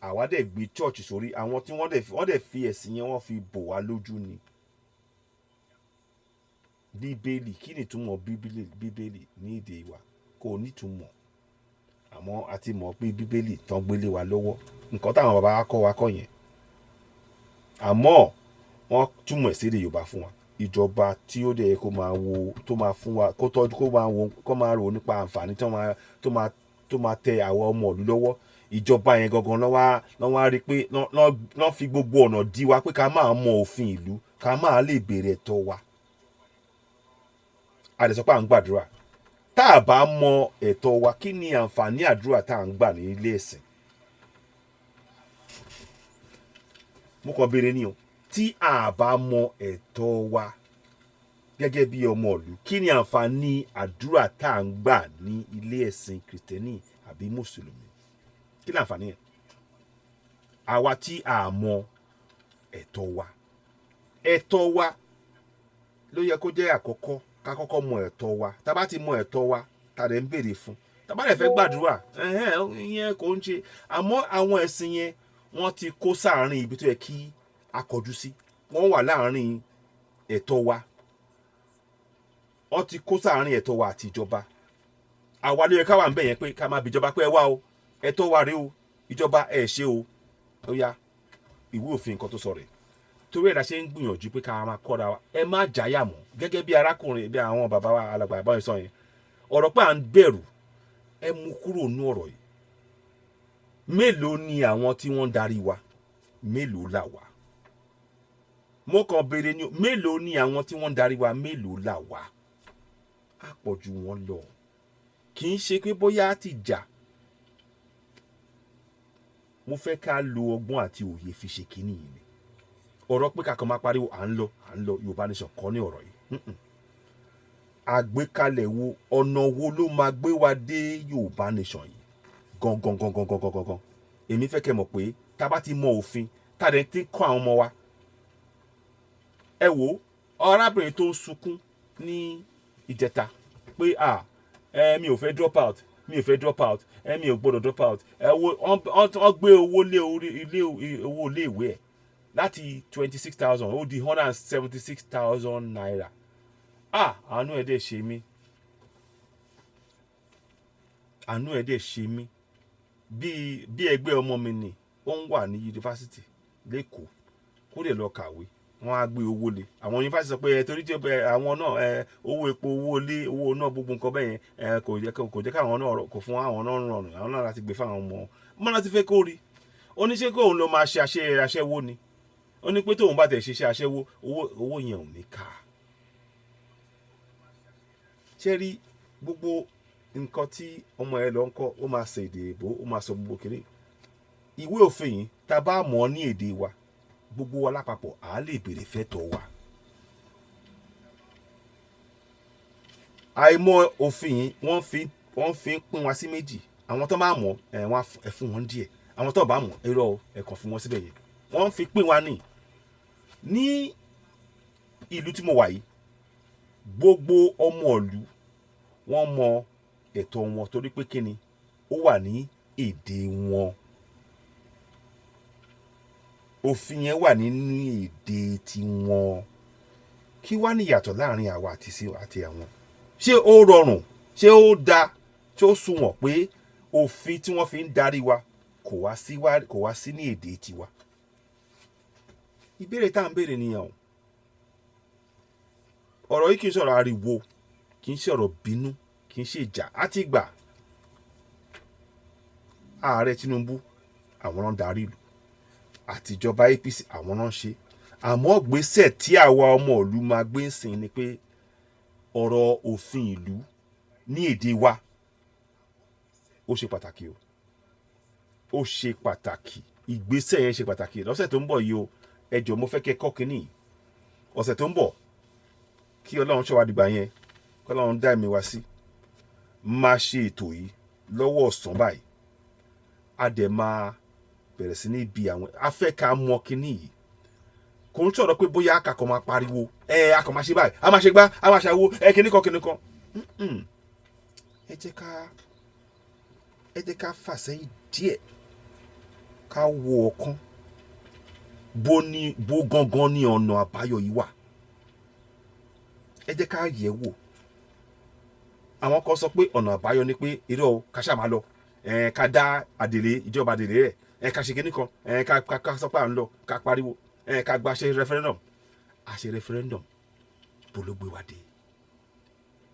àwa dẹ̀ gbé church sórí àwọn tí wọ́n dẹ̀ fi ẹ̀sìn yẹn wọ́n fi bò wá lójú ni. Bíbélì, kí ni ìtumọ̀ bíbélì ní èdè wa? Kò ní ìtumọ̀. Àmọ́ a ti mọ̀ pé bíbélì tán gbélé wa lọ́wọ́ nǹkan táwọn bàbá wa kọ́ yẹn. Àmọ́ wọ́n túmọ̀ sí èdè Yorùbá fún wa. Ìjọba tí ó dẹ̀ kó máa wo, tó máa fún wa, kó tọ́jú, kó máa wo, kó máa rò nípa àǹfààní tó máa tẹ àwọn ọmọ ìlú lọ́wọ́. Ìjọba yẹn gangan lọ́wọ́ rí pé lọ́ fi gbogbo ọ̀nà dí wa pé ká máa mọ òfin ìlú, ká máa lè béèrè ẹ̀tọ́ wa. A lè sọ pé à ń gbàdúrà. Tá a bá mọ ẹ̀tọ́ wa, kí ni àǹfààní àdúrà tá à ń gbà ní ilé ẹ̀sìn? Mo kàn béèrè ni o. Tí a bá mọ ẹ̀tọ́ wa gẹ́gẹ́ bí ọmọ ìlú, kí ni àǹfààní àdúrà tá à ń gbà ní ilé ẹ̀sìn Kìrìtẹ́nì àbí Mùsùlùmí? Kí ni àǹfààní ẹ̀? Àwa tí a mọ ẹ̀tọ́ wa. Ẹ̀tọ́ wa ló yẹ kó jẹ́ àkọ́kọ́, ká kọ́kọ́ mọ ẹ̀tọ́ wa. Tá bá ti mọ ẹ̀tọ́ wa, tá dẹ̀ ń béèrè fún. Tá bá dẹ̀ fẹ́ gbàdúrà, ìyẹn kò ń ṣe. Àmọ́ àwọn ẹ̀sìn yẹn wọ́n ti kó sáàárín ibi tó yẹ kí a kọjú sí. Wọ́n wà láàárín ẹ̀tọ́ wa. Wọ́n ti kó sáàárín ẹ̀tọ́ wa àti ìjọba. Àwa ló yẹ ká wà ń bẹ̀ yẹn pé ká máa bi ìjọba pé ẹ wá o, ẹ̀tọ́ wa rèé o, ìjọba ẹ ṣe o. Ó yá, ìwé òfin nǹkan tó sọ rẹ̀. Torí ẹ̀dá ṣe ń gbìyànjú pé ká máa kọ́ra wa. Ẹ má jáyà mọ́. Gẹ́gẹ́ bí arákùnrin, bí àwọn bàbá wa alàgbà bá ń sọ yẹn. Ọ̀rọ̀ pé à ń bẹ̀rù, ẹ mú kúrò nú ọ̀rọ̀ yìí. Mélòó ni àwọn tí wọ́n ń darí wa? Mélòó là wá? Mo kàn béèrè ni, mélòó ni àwọn tí wọ́n ń darí wa? Mélòó là wá? Á pọ̀ ju wọn lọ. Kì í ṣe pé bóyá á ti jà. Mo fẹ́ ká lo ọgbọ́n àti òye fi ṣe kíní yìí ni. Ọ̀rọ̀ pé kakọ̀ máa pariwo à ń lọ Yorùbá nation kọ́ ní ọ̀rọ̀ yìí. Àgbékalẹ̀ wo, ọ̀nà wo ló máa gbé wa dé Yorùbá nation yìí? Gangan. Èmi fẹ́ kẹ́ mọ̀ pé tá bá ti mọ òfin, tá dẹ̀ ti kọ́ àwọn ọmọ wa. Ẹ wo arábìnrin tó ń sunkún ní ìjẹta pé mi ò fẹ́ drop out, mi ò gbọ́dọ̀ drop out. Ẹ wo wọ́n gbé owó lé owó ilé ìwé ẹ̀ láti 26,000 ó di 176,000 naira. Àánú ẹ̀ dẹ̀ ṣe mí. Àánú ẹ̀ dẹ̀ ṣe mí. Bí ẹgbẹ́ ọmọ mi ni ó ń wà ní yunifásitì lẹ́kọ̀ọ́ kó lè lọ kàwé. Wọ́n á gbé owó lé. Àwọn yunifásitì sọ pé torí jẹ́ àwọn náà owó epo, owó ilé, owó náà gbogbo nǹkan bẹ́ẹ̀ yẹn kò jẹ́ káwọn náà kò fún àwọn náà rọrùn. Àwọn náà láti gbé fáwọn ọmọ. Mo láti fẹ́ kó rí. Ó ní ṣé kó òun ló máa ṣe aṣẹ́wó ni. Ó ní pé tóun bá tẹ̀ ṣiṣẹ́ aṣẹ́wó, owó yẹn ò ní ká. Ṣé rí gbogbo nǹkan tí ọmọ ẹ lọ ń kọ́, ó máa ṣe èdè èbó, ó máa sọ gbogbo kiri. Ìwé òfin yìí tá bá mọ̀ ní èdè wa, gbogbo wa lápapọ̀ à lè béèrè fẹ́tọ̀ wa. Àìmọ̀ òfin yìí wọ́n fi pín wa sí méjì. Àwọn tó bá mọ̀ wọ́n ẹ fún wọn díẹ̀. Àwọn tó bá mọ̀ irọ́ ẹ kàn fún wọn síbẹ̀ yẹn. Wọ́n fi pín wa ní ìlú tí mo wà yìí. Gbogbo ọmọ ìlú wọ́n mọ ẹ̀tọ́ wọn torí pé kíni ó wà ní èdè wọn. Òfin yẹn wà nínú èdè tiwọn. Kí wá ní ìyàtọ̀ láàrin àwa àti àwọn? Ṣé ó rọrùn? Ṣé ó dáa? Ṣé ó sunwọ̀n pé òfin tí wọ́n fi ń darí wa kò wá sí ní èdè tiwa? Ìbéèrè tá à ń béèrè nìyẹn o. Ọ̀rọ̀ yìí kì í sọ̀rọ̀ ariwo, kì í sọ̀rọ̀ bínú, kì í ṣe ìjà. Á ti gbà ààrẹ Tinubu àwọn náà darí ìlú àtijọba APC àwọn náà ṣe. Àmọ́ gbèsè tí àwa ọmọ ìlú máa gbé ń sìn ni pé ọ̀rọ̀ òfin ìlú ní èdè wa ó ṣe pàtàkì o. Ó ṣe pàtàkì. Ìgbésẹ̀ yẹn ṣe pàtàkì. Lọ́sẹ̀ tó ń bọ̀ yìí o, ẹ jọ̀ọ́ mo fẹ́ kẹ́ kọ́ kínní. Ọ̀sẹ̀ tó ń bọ̀ kí Ọlọ́run ṣọ́ wa dìgbà yẹn, kí Ọlọ́run dá ẹ̀mí wa sí. Máa ṣe ètò yìí lọ́wọ́ ọ̀sán báyìí. A dẹ̀ máa bẹ̀rẹ̀ sí ní bi àwọn afẹ́ ká mọ kínní yìí. Kò ń sọ̀rọ̀ pé bóyá akàkọ́ máa pariwo akọ̀ máa ṣe báyìí, a máa ṣe gbá, a máa ṣàwo kíní kan. Ẹ ẹ jẹ́ ká fà sẹ́yìn díẹ̀ ká wo ọkàn bó gangan ní ọ̀nà àbáyọ yìí wà. Ẹ jẹ́ ká yẹ̀ wò. Àwọn kan sọ pé ọ̀nà àbáyọ ni pé irọ́ ká ṣáà máa lọ ká dá ìjọba àdèlé rẹ̀ ká ṣe kíní kan ká sọ pé à ń lọ ká pariwo ká gba ṣe referendum. A ṣe referendum bó ló gbé wa dé?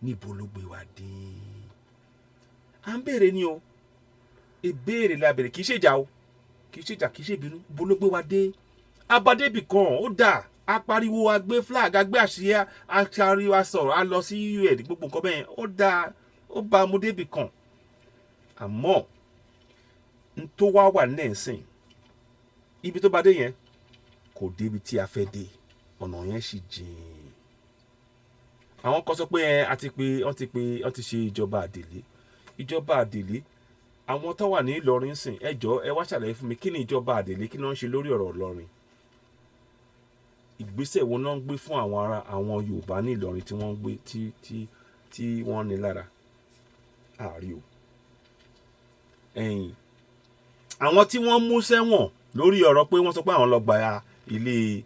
Níbo ló gbé wa dé? À ń béèrè ni o, ìbéèrè la béèrè, kì í ṣèjà o, kì í ṣèjà, kì í ṣèbínú. Bó ló gbé wa dé? Abadébì kan ó dà, a pariwo, a gbé flag, a gbé àsíá, a ṣariwo, a sọ̀rọ̀, a lọ sí UN, gbogbo nǹkan bẹ́ẹ̀ ó dà, ó bá a mú débì kan. Àmọ́ n tó wá wà nísìn, ibi tó bá dé yẹn kò débi tí a fẹ́ dé, ọ̀nà yẹn sì jìn. Àwọn kan sọ pé wọ́n ti ṣe ìjọba àdèlé. Àwọn tó wà ní Ìlọrin sìn, ẹ jọ̀ọ́ ẹ wá ṣàlàyé fún mi, kí ni ìjọba àdèlé, kí ni wọ́n ń ṣe lórí ọ̀rọ̀ Ìlọrin? Ìgbésẹ̀ wo náà ń gbé fún àwọn Yorùbá ní Ìlọrin tí wọ́n ń gbé tí wọ́n ní lára? Àárí o. Àwọn tí wọ́n mú sẹ́wọ̀n lórí ọ̀rọ̀ pé wọ́n sọ pé àwọn lọ gba ilé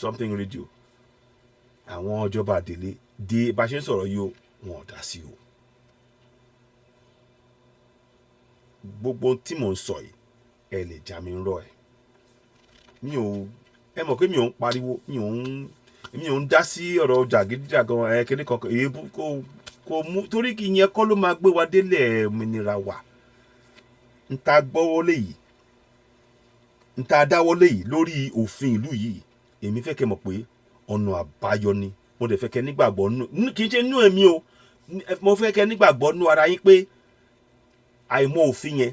something radio, àwọn ìjọba àdèlé di bá ṣe ń sọ̀rọ̀ yìí o, wọn ò dá sí o. Gbogbo tí mò ń sọ yìí ẹ lè já mi ń rọ ẹ. Ẹ mọ̀ pé mi ò ń pariwo, mi ò ń dá sí ọ̀rọ̀ jàgídíjàgan kíní kankan, èébú kò mú, torí kí ìyẹn kọ́ ló máa gbé wa délẹ̀ òmìnira wa. N ta dáwọ́lé yìí lórí òfin ìlú yìí, èmi fẹ́ kẹ́ mọ̀ pé ọ̀nà àbáyọ ni. Mo dẹ̀ fẹ́ kẹ́ nígbàgbọ́ nú, kì í ṣe nú èmi o, mo fẹ́ kẹ́ nígbàgbọ́ nú ara yín pé àìmọ̀ òfin yẹn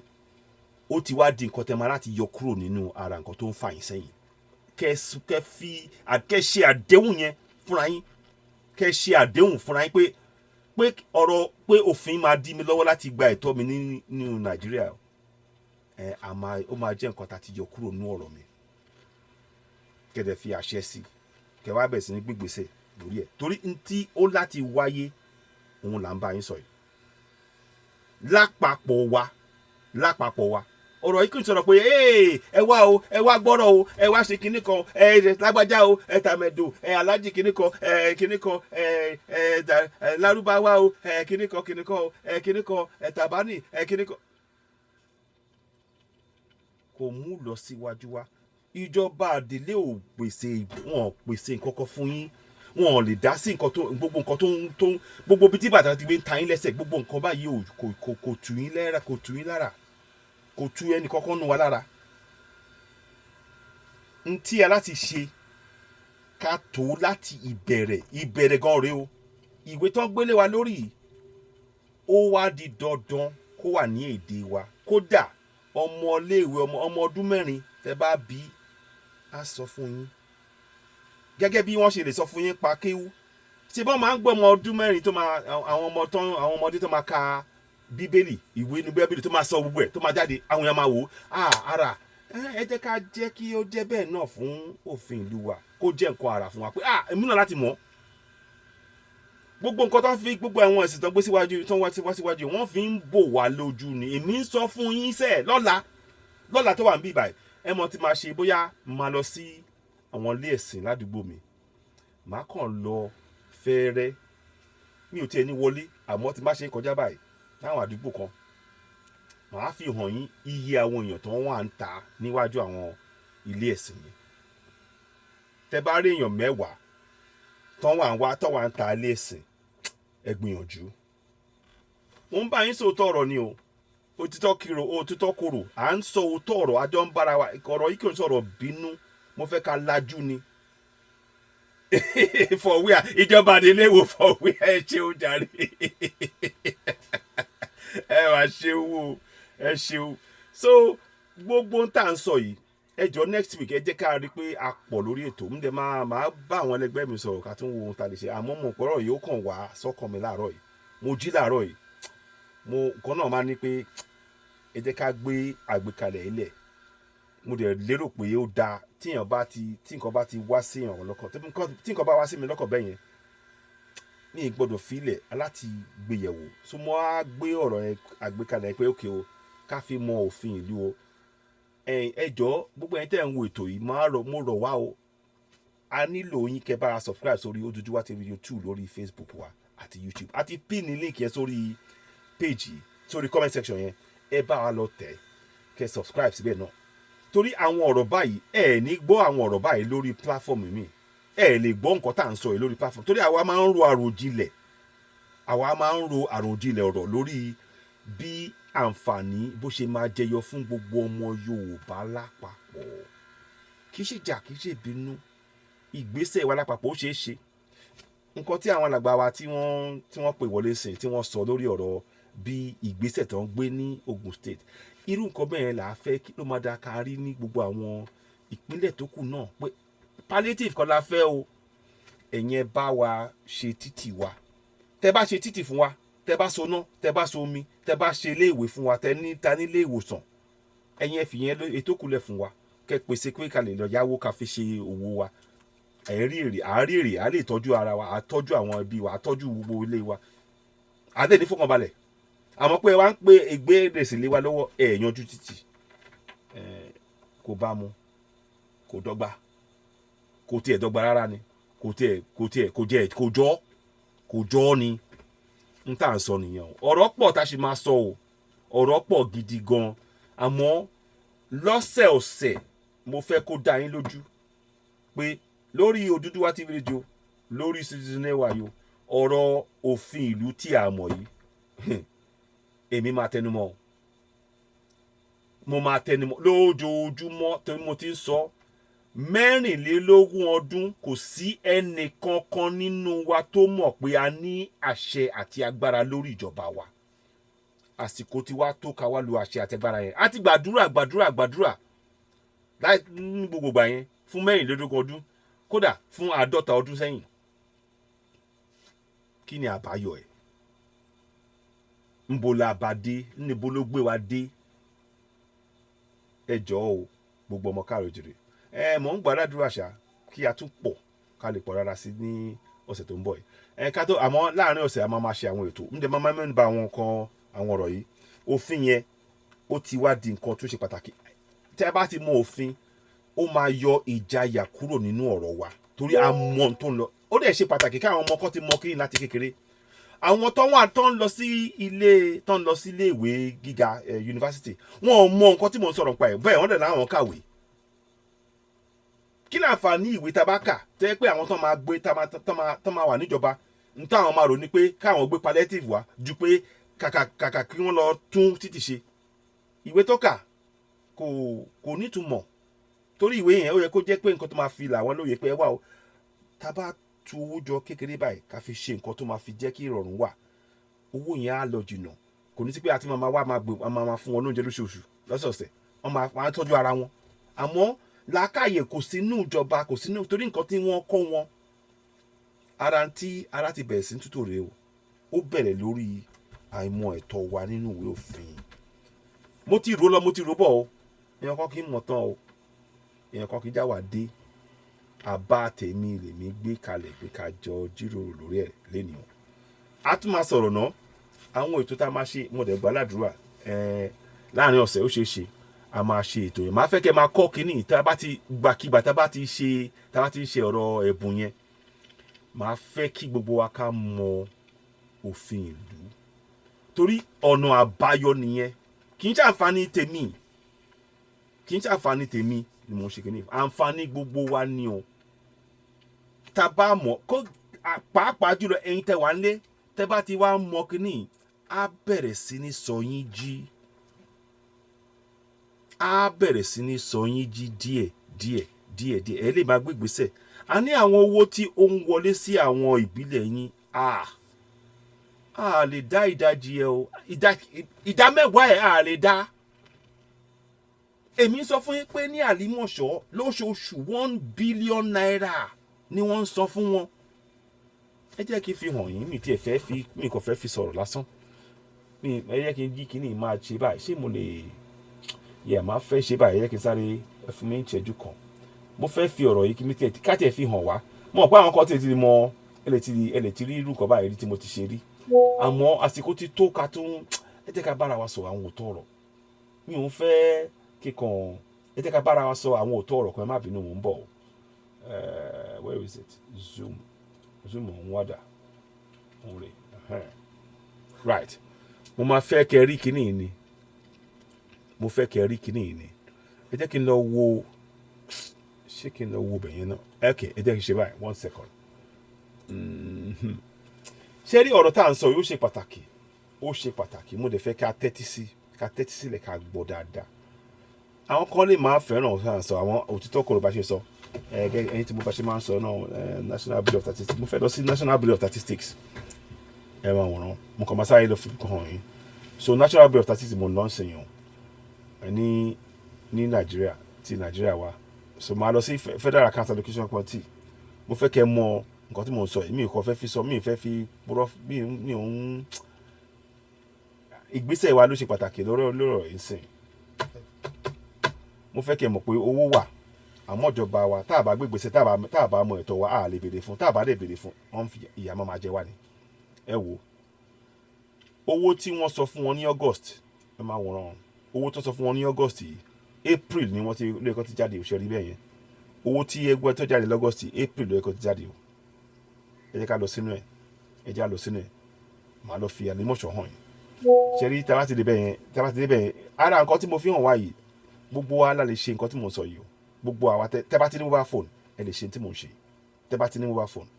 ó ti wá di nǹkan tẹ́ máa láti yọ kúrò nínú ara nǹkan tó ń fà yín sẹ́yìn. Kẹ́ ṣe àdéhùn yẹn fúnra yín, kẹ́ ṣe àdéhùn fúnra yín pé ọ̀rọ̀ pé òfin máa dí mi lọ́wọ́ láti gba ẹ̀tọ́ mi nínú Nàìjíríà, ó máa jẹ́ nǹkan tá ti yọ kúrò nínú ọ̀rọ̀ mi. Kẹ́ dẹ̀ fi àṣẹ sí, kẹ́ wá bẹ̀rẹ̀ sí ní gbígbésẹ̀ lórí ẹ̀, torí ntí ó láti wáyé òun là ń bá yín sọ yìí. Lápapọ̀ wa ọ̀rọ̀ yìí kì í sọ̀rọ̀ pé ẹ wá o, ẹ wá gbọ́rọ̀ o, ẹ wá ṣe kinní kan, lágbájá o, tàmẹ̀dò, alájì kinní kan, lárúbáwá o, kinní kan o, kinní kan tàbánì, kinní kan. Kò mú lọ síwájú wa. Ìjọba àdèlé ò pèsè nǹkan kan fún yín. Wọn ò lè dá sí gbogbo nǹkan tó gbogbo bí tí bàtà ti gbé ń ta yín lẹ́sẹ̀, gbogbo nǹkan báyìí kò tù yín lára, kò tù ẹnì kankan nù wá lára. N tí a láti ṣe ká tó láti ìbẹ̀rẹ̀ gan rèé o. Ìwé tó ń gbélé wa lórí ó wá di dandan kó wà ní èdè wa. Kódà ọmọléèwé ọmọ ọdún 4 tẹ́ bá bí á sọ fún yín, gẹ́gẹ́ bí wọ́n ṣe lè sọ fún yín pa kéwú. Ṣé bọ́n máa ń gbọ́ ọmọ ọdún 4 tó máa àwọn ọmọdé tó máa ka bíbélì, ìwé inú bíbélì tó máa sọ gbogbo ẹ̀ tó máa jáde, àwọn èèyàn máa wò ó ara. Ẹ jẹ́ ká jẹ́ kí ó jẹ́ bẹ́ẹ̀ náà fún òfin ìlú wa, kó jẹ́ nǹkan ara fún wa pé èmi náà láti mọ̀. Gbogbo nǹkan tó fi gbogbo àwọn ẹ̀sìn tó gbé síwájú tó wá síwájú wọ́n fi ń bò wá lójú ni. Èmi ń sọ fún yín sẹ́ẹ̀ lọ́la tó wà ń bí báyìí, ẹ mọ̀ tí máa ṣe, bóyá máa lọ sí àwọn ilé ẹ̀sìn ládùúgbò mi, màá kàn lọ fẹ́rẹ́, mi ò tiẹ̀ ní wọlé, àmọ́ tí máa ṣe kọjá báyìí láwọn àdúgbò kan, màá fi hàn yín iye àwọn èèyàn tó wà ń ta níwájú àwọn ilé ẹ̀sìn mi. Tẹ́ bá rí èèyàn 10 tó wà ń ta ilé ẹ̀sìn, ẹ gbìyànjú. Mo ń bá yín sòótọ́ ọ̀rọ̀ ni o, òtítọ́ korò, à ń sọ òótọ́ ọ̀rọ̀, àjọ ń bára wa, ọ̀rọ̀ yìí kì í sọ̀rọ̀ bínú, mo fẹ́ ká lajú ni. Fọ̀wíà ìjọba àdèlé wo fọ̀wíà, ẹ ṣe ó jàre. Ẹ wá ṣe owó, ẹ ṣeun. So gbogbo ń tà ń sọ yìí, ẹ jọ next week ẹ jẹ́ ká rí pé a pọ̀ lórí ètò. Mo dẹ̀ máa bá àwọn ẹlẹgbẹ́ mi sọ̀rọ̀ ká tún wo ohun tá lè ṣe. Àmọ́ mo pọ̀rọ̀ yìí ó kàn wá sọ́kàn mi láàárọ̀ yìí. Mo jí láàárọ̀ yìí, mo kan náà máa ní pé ẹ jẹ́ ká gbé àgbékalẹ̀ ilẹ̀. Mo dẹ̀ lérò pé ó dáa tí nǹkan bá ti wá sí èèyàn lọ́kàn, tí nǹkan bá wá sí mi lọ́kàn bẹ́ẹ̀ yẹn, ní gbọ́dọ̀ filẹ̀ láti gbéyẹ̀wò so mo á gbé ọ̀rọ̀ yẹn àgbékalẹ̀ pé òkè o ká fi mọ òfin ìlú o ẹ jọ̀ọ́ gbogbo ẹ̀yin tẹ́ ń wo ètò yìí mo rọ̀ wá o a nílò yín kẹ́ bá subscribe sórí Oduduwa TV 2 lórí Facebook wa àti YouTube àti pin link yẹn sórí page sórí comment section yẹn ẹ bá wa lọ tẹ̀ kẹ́ subscribe síbẹ̀ náà torí àwọn ọ̀rọ̀ báyìí ẹ ní gbọ́ àwọn ọ̀rọ̀ báyìí lórí platform mi ẹ lè gbọ́ nǹkan tá à ń sọ yìí lórí platform torí àwa máa ń ro àròjinlẹ̀ ọ̀rọ̀ lórí bí àǹfààní bó ṣe máa jẹyọ fún gbogbo ọmọ Yorùbá lápapọ̀ kì í ṣe jà kì í ṣe ìbínú ìgbésẹ̀ wa lápapọ̀ ó ṣeé ṣe nǹkan tí àwọn alàgbà wa tí wọ́n pè wọlé sìn tí wọ́n sọ lórí ọ̀rọ̀ bí ìgbésẹ̀ tó ń gbé ní Ogun State irú nǹkan bẹ́ẹ̀ là á fẹ́ kí ló máa da kárí ní gbogbo àwọn ìpínlẹ̀ tó kù náà pé palliative kan la fẹ́ o ẹ̀yin ẹ bá wa ṣe títì wa tẹ́ bá ṣe títì fún wa tẹ́ bá so ná tẹ́ bá so omi tẹ́ bá ṣe ilé ìwé fún wa tẹ́ ní ilé ìwòsàn ẹ̀yin ẹ fìyẹn ètò kúlẹ̀ fún wa kẹ́ pèsè pé ká lè lọ yáwó ká fi ṣe òwò wa àárí èrè á lè tọ́jú ara wa á tọ́jú àwọn ẹbí wa á tọ́jú gbogbo ilé wa àdé ní fọkànbalẹ̀ àmọ́ pé wá ń pe ègbé rèsì lé wa lọ́wọ́ yanjú títì kò bá mu kò dọ́gba kò tiẹ̀ dọ́gba rárá ni kò jọ́ ni n tà ń sọ nìyẹn ọ̀rọ̀ pọ̀ tá a ṣe máa sọ o ọ̀rọ̀ pọ̀ gidi gan àmọ́ lọ́sẹ̀ọ̀sẹ̀ mo fẹ́ kó dá yín lójú pé lórí Oduduwa TV Radio lórí Citizen Network yo ọ̀rọ̀ òfin ìlú tí a mọ̀ yìí èmi máa tẹnumọ́ mo máa tẹnumọ́ lójoojúmọ́ tí mo ti ń sọ 24 ọdún kò sí ẹnì kankan nínú wa tó mọ̀ pé a ní àṣẹ àti agbára lórí ìjọba wa àsìkò tí wàá tó ká wá lu àṣẹ àti agbára yẹn àti gbàdúrà láì ní gbogbo gbà yẹn fún 24 ọdún kódà fún 50 ọdún sẹ́yìn kí ni àbáyọ ẹ̀ ńbo la bá dé níbo ló gbé wa dé ẹ jọ̀ọ́ o gbogbo ọmọ káàrọ̀ jèrè mò ń gbàdúrà ṣá kí a tún pọ̀ ká lè pọ̀ rárá sí ní ọ̀sẹ̀ tó ń bọ̀ yìí ká tó àmọ́ láàrin ọ̀sẹ̀ a máa ṣe àwọn ètò ǹdẹ̀ máa mẹ́nu bà àwọn nǹkan àwọn ọ̀rọ̀ yìí òfin yẹn ó ti wá di nǹkan tó ṣe pàtàkì tí a bá ti mọ òfin ó máa yọ ìjayà kúrò nínú ọ̀rọ̀ wa torí a mọ tó ń lọ ó dẹ̀ ṣe pàtàkì káwọn ọmọ kan ti mọ kí ní láti kékeré àwọn tó ń lọ sí ilé ìwé gíga yunifásitì wọn ò mọ nǹkan tí mò ń sọ̀rọ̀ nípa ẹ̀ bẹ́ẹ̀ wọ́n dẹ̀ láwọn kàwé kí láǹfààní ìwé tabaka tẹ́ pé àwọn tó máa gbé tó máa wà níjọba ń táwọn máa rò ní pé káwọn gbé palliative wá ju pé kàkà kí wọ́n lọ tún títì ṣe ìwé tó kà kò nítumọ̀ torí ìwé yẹn ó yẹ kó jẹ́ pé nǹkan tó máa fi là wọ́n lóye pé ẹ wá o tá bá tu owó jọ kékeré báyìí ká fi ṣe nǹkan tó máa fi jẹ́ kí ìrọ̀rùn wà owó yẹn á lọ jìnnà kò ní sí pé àti máa fún wọn lóúnjẹ lóṣooṣù lọ́sọ̀ọ̀sẹ̀ wọ́n máa tọ́jú ara wọn àmọ́ làákàyè kò sínú ìjọba kò sínú torí nǹkan tí wọ́n kọ́ wọn ara ti bẹ̀rẹ̀ sí tútù rèé o ó bẹ̀rẹ̀ lórí àìmọ̀ ẹ̀tọ́ wa nínú ìwé òfin mo ti rò lọ mo ti rò bọ̀ o èèyàn kan kì í mọ̀ tán o èèyàn kan kì í já wà dé àbá tèmi lèmi gbé kalẹ̀ pé ká jọ jíròrò lórí ẹ̀ lénìí o a tún máa sọ̀rọ̀ náà àwọn ètò tá a máa ṣe mo dẹ̀ gbàládùúrà láàrin ọ̀sẹ̀ ó ṣeé ṣe a máa ṣe ètò yẹn máa fẹ́ kẹ́ máa kọ́ kínní tá a bá ti gbàkigbà tá a bá ti ń ṣe ọ̀rọ̀ ẹ̀bùn yẹn máa fẹ́ kí gbogbo wa ká mọ òfin ìlú torí ọ̀nà àbáyọ nìyẹn kì í ṣàǹfààní tèmi ni mo ń ṣe kínní àǹfààní gbogbo wa ni o tá a bá mọ̀ kó pàápàá jùlọ ẹ̀yin tẹ́ wà ń lé tẹ́ bá ti wá mọ kínní á bẹ̀rẹ̀ sí ní sọ yín jí díẹ̀ ẹ lè máa gbé ìgbésẹ̀ a ní àwọn owó tí ó ń wọlé sí àwọn ìbílẹ̀ yín a lè dá ìdajì ẹ o ìdá mẹ́wàá ẹ̀ a lè dá èmi sọ fún yín pé ní àlímọ̀ṣọ́ lóṣooṣù 1 billion naira ni wọ́n ń san fún wọn ẹ jẹ́ kí n fi hàn yín mi kò fẹ́ fi sọ̀rọ̀ lásán ẹ jẹ́ kí n jí kíní máa ṣe báyìí ṣé mo lè máa fẹ́ ṣe báyìí ẹ jẹ́ kí n sáré ẹ fún mi ìṣẹ́jú kan mo fẹ́ fi ọ̀rọ̀ yìí kí mi káàtì ẹ̀ fi hàn wá mo mọ̀ pé àwọn kan ti mọ ẹ lè ti rí irú kan báyìí rí tí mo ti ṣe rí àmọ́ àsìkò ti tó ká tún ẹ jẹ́ ká bára wa sọ àwọn òótọ́ ọ̀rọ̀ mi ò ń fẹ́ kíkan ẹ jẹ́ ká bára wa sọ àwọn òótọ́ ọ̀rọ̀ kan ẹ má bínú mò ń bọ̀ where is it zoom ọ̀hún wádà ọ̀hún rè right mo máa fẹ́ kẹ́ rí kíní ni mo fẹ́ kẹ́ rí kíní ni ẹ jẹ́ kí n lọ wo ṣé kí n lọ wo bẹ̀yẹn náà okay ẹ jẹ́ kí n ṣe báyìí 1 second ṣé rí ọ̀rọ̀ tá à ń sọ yìí ó ṣe pàtàkì mo dẹ̀ fẹ́ ká tẹ́tí sílẹ̀ ká gbọ́ dáadáa àwọn kan lè máa fẹ́ràn ọ̀rọ̀ tá à ń sọ àwọn òtítọ́ kọ̀rọ̀ bá ṣe sọ ẹ̀yin tí mo bá ṣe máa ń sọ náà National Bureau of Statistics mo fẹ́ lọ sí National Bureau of Statistics ẹ máa wọ̀ràn mo kàn máa sáré lọ fi kàn yín so National Bureau of Statistics mo lọ ń sèyàn ní Nàìjíríà ti Nàìjíríà wa so máa lọ sí Federal Account Allocation Committee mo fẹ́ kẹ́ mọ̀ nǹkan tí mo ń sọ yìí mi kò fẹ́ fi sọ mi fẹ́ fi purọ́ mi ò ń ìgbésẹ̀ wa ló ṣe pàtàkì lọ́rọ̀ ìsìn mo fẹ́ kẹ́ mọ̀ pé owó wà àmọ́ ìjọba wa tá a bá gbé ìgbésẹ̀ tá a bá mọ ẹ̀tọ́ wa a lè béèrè fún tá a bá lè béèrè fún wọ́n fi ìyà máa jẹ wá ni ẹ wo owó tí wọ́n sọ fún wọn ní August ẹ máa wòran owó tó sọ fún wọn ní August yìí April ni wọ́n ti lóye kó ti jáde òṣèré bẹ́ẹ̀ yẹn owó tí ẹgbẹ́ tó jáde lọ́gọ́st April lóye kó ti jáde o ẹ jẹ́ ká lọ sínú ẹ̀ ẹ jẹ́ ká lọ sínú ẹ̀ màá lọ fi àlímọ̀ṣọ́ hàn yín ṣẹ́rí tá a bá ti dé bẹ́ẹ̀ yẹn ara nǹkan tí mo fi hàn wá yìí gbogbo wa la lè ṣe nǹkan tí mo ń sọ yìí o gbogbo àwa tẹ́ bá ti ní mobile phone ẹ lè ṣe tí mo ń ṣe tẹ́ bá ti ní mobile phone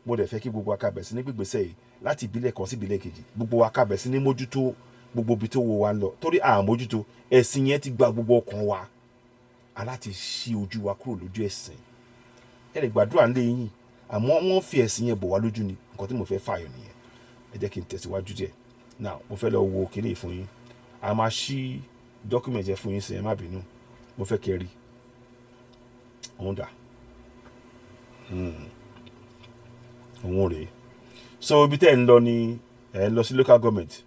mo dẹ̀ fẹ́ kí gbogbo wa ká bẹ̀rẹ̀ sí ní gbígbésẹ̀ yìí láti ìbílẹ̀ kan sí ìbílẹ̀ kejì gbogbo wa ká bẹ̀rẹ̀ sí ní mójútó gbogbo ibi tó wo wa ń lọ torí àmójútó ẹ̀sìn yẹn ti gba gbogbo ọkàn wa aláti ṣí ojú wa kúrò lójú ẹ̀sìn ẹ lè gbàdúrà ńlẹ̀ yín àmọ́ wọ́n fi ẹ̀sìn yẹn bò wá lójú ni nǹkan tí mo fẹ́ fààyàn nìyẹn ẹ jẹ́ kí n tẹ̀síwájú díẹ̀ now mo fẹ́ lọ wo kíní fún yín a máa ṣí document yẹn fún yín sìn ẹ má bínú mo fẹ́ kẹ́ rí òun dà òun rèé so ibi tẹ́ ẹ̀ ń lọ ni ẹ̀ ń lọ sí local government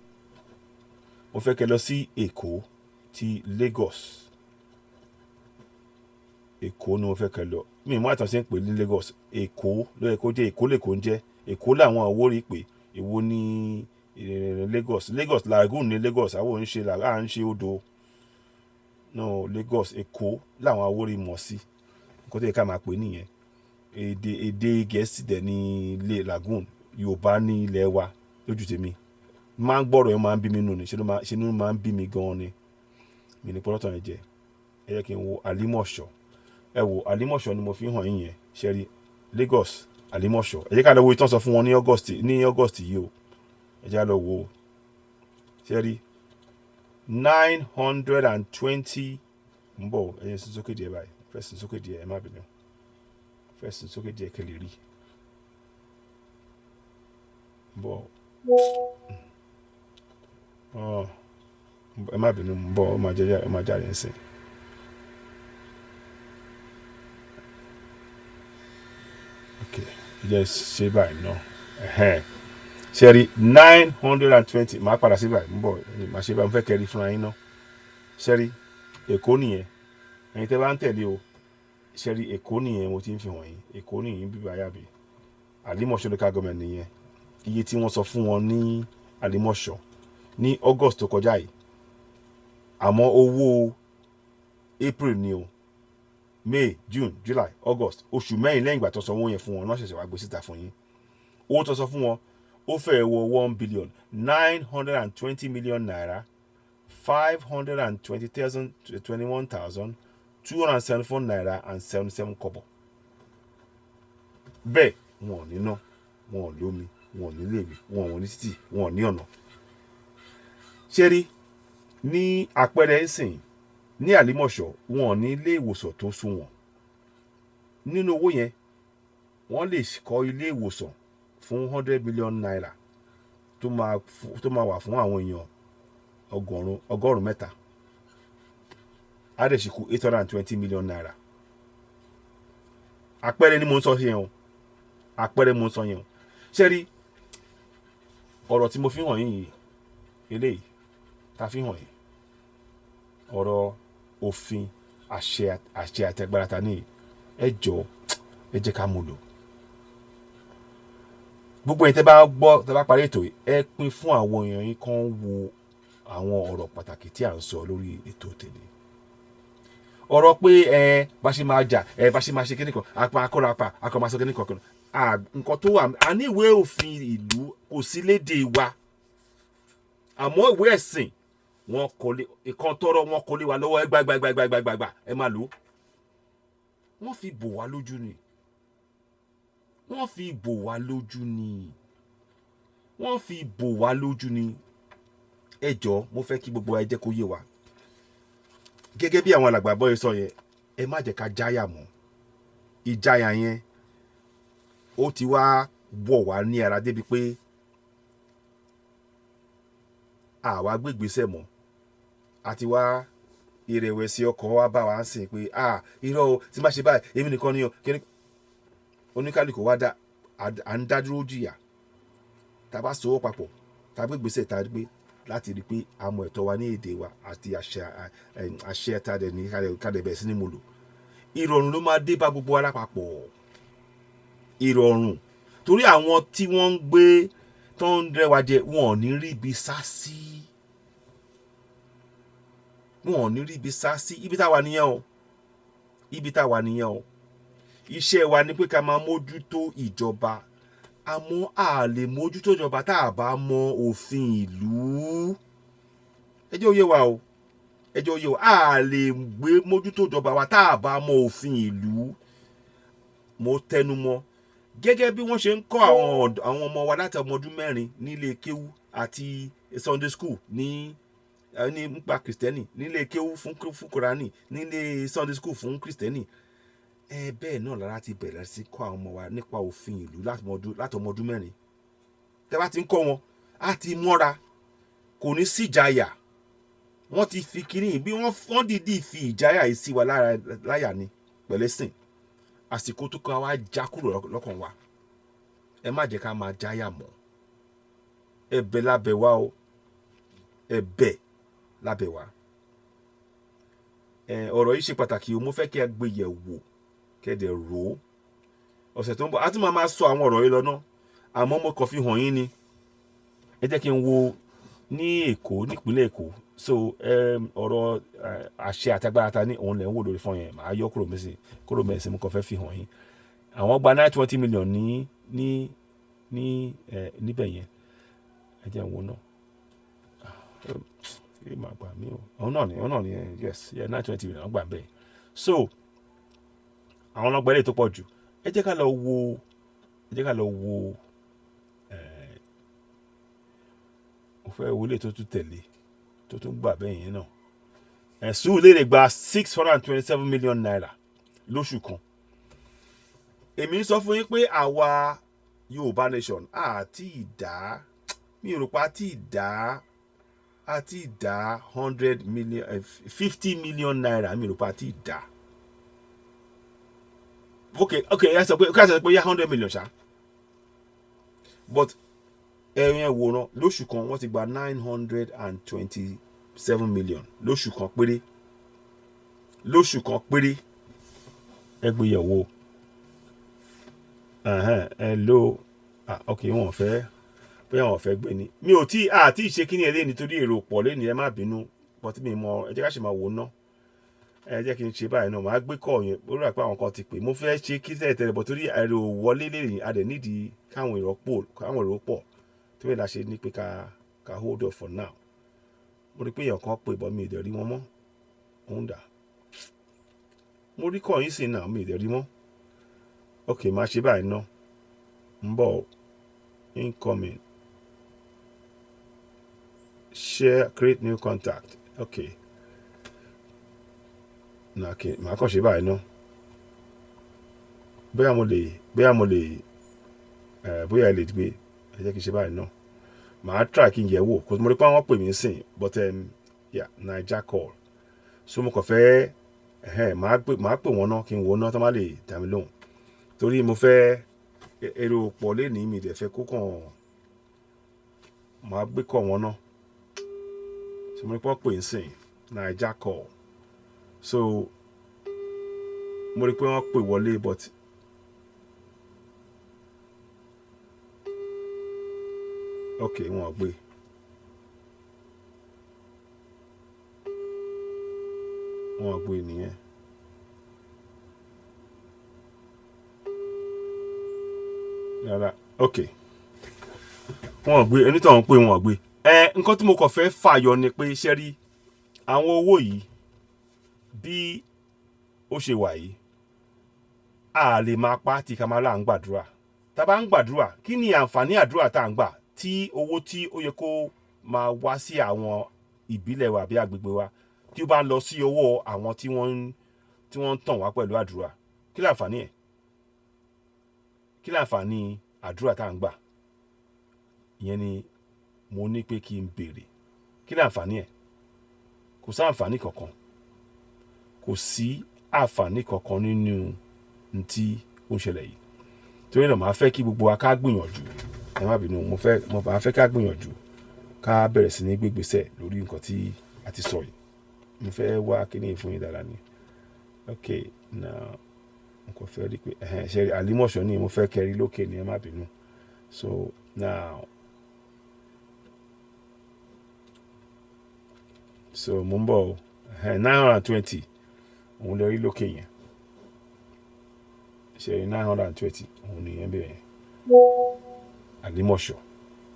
mo fẹ́ kẹ́ lọ sí Èkó ti Lagos Èkó ni mo fẹ́ kẹ́ lọ mi mú àtàwọn sí ń pè ní Lagos Èkó ló yẹ kó jẹ́ Èkó lè kó ń jẹ́ Èkó làwọn àwórí pé èwo ní Lagos lagoon ní Lagos àwọn à ń ṣe odò no Lagos Èkó làwọn àwórí mọ̀ sí nǹkan tó yẹ ká máa pè nìyẹn èdè Gẹ̀ẹ́sì dẹ̀ ní lagoon Yorùbá ní ilẹ̀ wa lójú tèmi máa ń gbọ́rọ̀ yẹn máa ń bí mi nù ní ṣe ló máa ń bí mi gan-an ni mi ní pọ́lọ́tọ̀ yẹn jẹ ẹ yẹ kí n wo Àlímọ̀ṣọ́ ẹ wo Àlímọ̀ṣọ́ ni mo fi hàn yín yẹn ṣe rí Lagos Àlímọ̀ṣọ́ ẹ jẹ́ ká lọ wo ìtàn sọ fún wọn ní August yìí o ẹ jẹ́ ká lọ wo ṣe rí 920 ń bọ̀ ẹ yẹn sin sókè díẹ̀ báyìí fẹ́ sin sókè díẹ̀ ẹ má bínú fẹ́ sin sókè díẹ̀ kẹ́ lè rí ń bọ̀ ẹ má bínú ń bọ̀ ọ máa jáde ń sìn. jẹ́ ṣe báyìí náà ṣe rí 920 máa padà sí báyìí ń bọ̀ máa ṣe báyìí mo fẹ́ kẹ́rí fúnra yín náà ṣe rí Èkó nìyẹn ẹ̀yin tẹ́ bá ń tẹ̀lé o ṣe rí Èkó nìyẹn mo ti ń fi hàn yín Èkó nìyẹn bíbá yàbí Àlímọ̀ṣọ́ local government nìyẹn iye tí wọ́n sọ fún wọn ní Àlímọ̀ṣọ́ ní August tó kọjá yìí àmọ́ owó April ni o May June July August oṣù mẹ́rin lẹ́yìn ìgbà tó sọ owó yẹn fún wọn náà ṣẹ̀ṣẹ̀ wá gbé síta fún yín owó tó sọ fún wọn ó fẹ́ wọ 1,920 million naira 521,274 naira and 77 kobo bẹ́ẹ̀ wọn ò níná wọn ò lómi wọn ò ní iléèwé wọn ò ní títì wọn ò ní ọ̀nà ṣé rí ní àpẹẹrẹ ìsìn ní Àlímọ̀ṣọ́ wọn ò ní ilé ìwòsàn tó sunwọ̀n nínú owó yẹn wọ́n lè kọ́ ilé ìwòsàn fún 100 million naira tó máa wà fún àwọn èèyàn ọgọ́rùn mẹ́ta á dẹ̀ sì kù 820 million naira àpẹẹrẹ ni mo ń sọ yẹn o àpẹẹrẹ mo ń sọ yẹn o ṣé rí ọ̀rọ̀ tí mo fi hàn yín yìí eléyìí ta fi hàn yín ọ̀rọ̀ òfin àṣẹ àtẹgbára ta ní ẹ jọ̀ọ́ ẹ jẹ́ ká mú lò gbogbo ẹ̀yin tẹ́ bá gbọ́ tẹ́ bá parí ètò yìí ẹ pín fún àwọn èèyàn yín kan wo àwọn ọ̀rọ̀ pàtàkì tí à ń sọ lórí ètò tèmi. Ọ̀rọ̀ pé bá ṣe máa jà bá ṣe máa ṣe kíní kan apá akọ́ra apá akọ́ máa sọ kíní kan nǹkan tó wà a ní ìwé òfin ìlú kò sí lédè wa àmọ́ ìwé ẹ̀sìn wọn kò lè ìkan tọrọ wọn kò lè wà lọ́wọ́ gbàgbàgbàgbàgbà ẹ máa lò ó. Wọ́n fi bò wá lójú ni wọ́n fi bò wá lójú ni wọ́n fi bò wá lójú ni ẹ jọ̀ọ́ mo fẹ́ kí gbogbo ẹ jẹ́ kó yé wa gẹ́gẹ́ bí àwọn alàgbà bọ́ ẹ sọ yẹn ẹ má jẹ́ ká jáyà mọ́ ìjáyà yẹn ó ti wá wọ̀ wá ní ara débi pé àwa gbégbèsè mọ́ àti wá ìrẹ̀wẹ̀sì ọkàn wa bá wa ń sìn pé irọ́ o tí má ṣe báyìí èmi nìkan ni o kí oníkálukú wa à ń dá dúró jìyà tá a bá sowọ́ papọ̀ tá a gbégbèsè tá a gbé láti rí i pé a mọ ẹ̀tọ́ wa ní èdè wa àti àṣẹ tá a dẹ̀ ní ká dẹ̀ bẹ̀rẹ̀ sí ní mo lò ìrọ̀rùn ló máa dé bá gbogbo wa lápapọ̀ ìrọ̀rùn torí àwọn tí wọ́n ń gbé tó ń rẹwà jẹ wọn ò ní rí ibi sá sí ibi táwa nìyẹn o ibi táwa nìyẹn o iṣẹ́ wa ni pé ká máa mójútó ìjọba àmọ́ a lè mójútó ìjọba tá a bá mọ òfin ìlú ẹ jẹ́ ó yé wa o ẹ jẹ́ ó yé wa a lè gbé mójútó ìjọba wa tá a bá mọ òfin ìlú mo tẹnu mọ́ gẹ́gẹ́ bí wọ́n ṣe ń kọ́ àwọn ọmọ wa láti ọmọ ọdún mẹ́rin nílé kéwú àti Sunday school ní nípa kìrìsìtẹ́nì nílé kéwú fún kùránì nílé Sunday school fún kìrìsìtẹ́nì bẹ́ẹ̀ náà lára ti bẹ̀rẹ̀ sí kọ́ àwọn ọmọ wa nípa òfin ìlú láti ọmọ ọdún mẹ́rin tẹ́ bá ti ń kọ́ wọn á ti mọ́ra kò ní sí ìjáyà wọ́n ti fi kiri bí wọ́n dìídì fi ìjáyà yìí sí wa láyà ni pẹ̀lẹ́sìn àsìkò tó kọ́ wa já kúrò lọ́kàn wa ẹ má jẹ́ ká máa jáyà mọ́ ẹ̀bẹ̀ lábẹ́ wa o ẹ̀bẹ̀ lábẹ́ wa ọ̀rọ̀ yìí ṣe pàtàkì o mo fẹ́ kí ẹ gbé yẹ̀ wò kẹ́dẹ̀ rò ó ọ̀sẹ̀ tó ń bọ̀ a tún máa sọ àwọn ọ̀rọ̀ yìí lọ náà àmọ́ mo kàn fi hàn yín ni ẹ jẹ́ kí n wo ní Èkó nípínlẹ̀ Èkó so ọ̀rọ̀ àṣẹ àtagbára ta ní òun lẹ̀ ń wò lórí fún yẹn màá yọ kúrò mẹ́sìn mo kàn fẹ́ fi hàn yín àwọn gba 920 million níbẹ̀ yẹn ẹ jẹ́ n wo náà ṣé màá gbà mí o òun náà ni yes 920 million gbà bẹ́ẹ̀ so àwọn ọlọ́gbà ilé tó pọ̀ jù ẹ jẹ́ ká lọ wo mo fẹ́ wo ilé tó tún tẹ̀lé tó tún gbà bẹ́ẹ̀ yẹn náà ẹ̀sùn lè gba 627 million naira lóṣù kan èmi ń sọ fún yín pé àwa Yorùbá nation àti ìdá mi ò rò pé àti ìdá 100 million 50 million naira mi ò rò pé àti ìdá okay ẹ sọ pé yá 100 million ṣá but ẹ̀yìn ẹ̀wòrán lóṣù kan wọ́n ti gba 927 million lóṣù kan péré ẹgbẹ̀yẹ̀wò ẹ ló okay wọ́n fẹ́ bóyá wọ́n fẹ́ gbé ni mi ò tí àti ìṣe kíní ẹ lé nítorí èrò pọ̀ lé ní ẹ má bínú but mi mọ ẹ jẹ́ ká ṣe máa wò ná ẹ jẹ́ kí n ṣe báyìí náà màá gbé kọ́ yẹn ó rà pé àwọn kan ti pè mo fẹ́ ṣe kí sẹ́ẹ̀ tẹ́lẹ̀ bọ̀ torí èrò wọlé lẹ́yìn adẹ̀ nídìí káwọn èrò pọ̀ tó yẹ la ṣe ní pé ká hold off for now mo rí pé èèyàn kan pè bọ́ mi ì dẹ̀ rí wọn mọ́ òun dà mo rí kọ́ yín sí náà mi ì dẹ̀ rí mọ́ ok máa ṣe báyìí náà ń bọ̀ incoming share create new contact ok na ok màá kàn ṣe báyìí náà bóyá mo lè bóyá ẹ lè gbé ẹ jẹ́ kí n ṣe báyìí náà màá try kí n yẹ̀ wò kò mo rí pé wọ́n pè mí sìn but yeah naija call so mo kàn fẹ́ màá pè wọ́n náà kí n wò náà tó má lè dá mi lóhùn torí mo fẹ́ èrò pọ̀ lẹ́nìí mi dẹ̀ fẹ́ kó kàn màá gbé kọ́ wọn náà so mo rí pé wọ́n pè ń sìn naija call so mo rí pé wọ́n pè wọlé but ok wọn gbé nìyẹn. Rárá ok wọn gbé onítọ̀hún pé wọn gbé nǹkan tí mo kàn fẹ́ fàyọ ni pé ṣe rí àwọn owó yìí bí ó ṣe wà yìí a lè máa pa tí ká máa là ń gbàdúrà tá bá ń gbàdúrà kí ni àǹfààní àdúrà tá à ń gbà tí owó tí ó yẹ kó máa wá sí àwọn ìbílẹ̀ wa àbí agbègbè wa tí ó bá lọ sí owó àwọn tí wọ́n ń tàn wá pẹ̀lú àdúrà kí láǹfààní ẹ̀ kí láǹfààní àdúrà tá à ń gbà ìyẹn ni mo ní pé kí n béèrè kí láǹfààní ẹ̀ kò sí àǹfààní kankan kò sí àǹfààní kankan nínú ntí ó ń ṣẹlẹ̀ yìí torí náà màá fẹ́ kí gbogbo wa ká gbìyànjú ẹ má bínú mo máa fẹ́ ká gbìyànjú ká bẹ̀rẹ̀ sí ní gbégbèsè lórí nǹkan tí a ti sọ yìí mo fẹ́ wá kíní fún yín dára ni ok now n kò fẹ́ rí pé ṣe àlímọ̀ṣọ́ ni mo fẹ́ kẹrí lókè ni ẹ má bínú so now so mo ń bọ̀ 920 òun lè rí lókè yẹn ṣe 920 òun nìyẹn bẹ́ẹ̀ àlímọ̀ṣọ́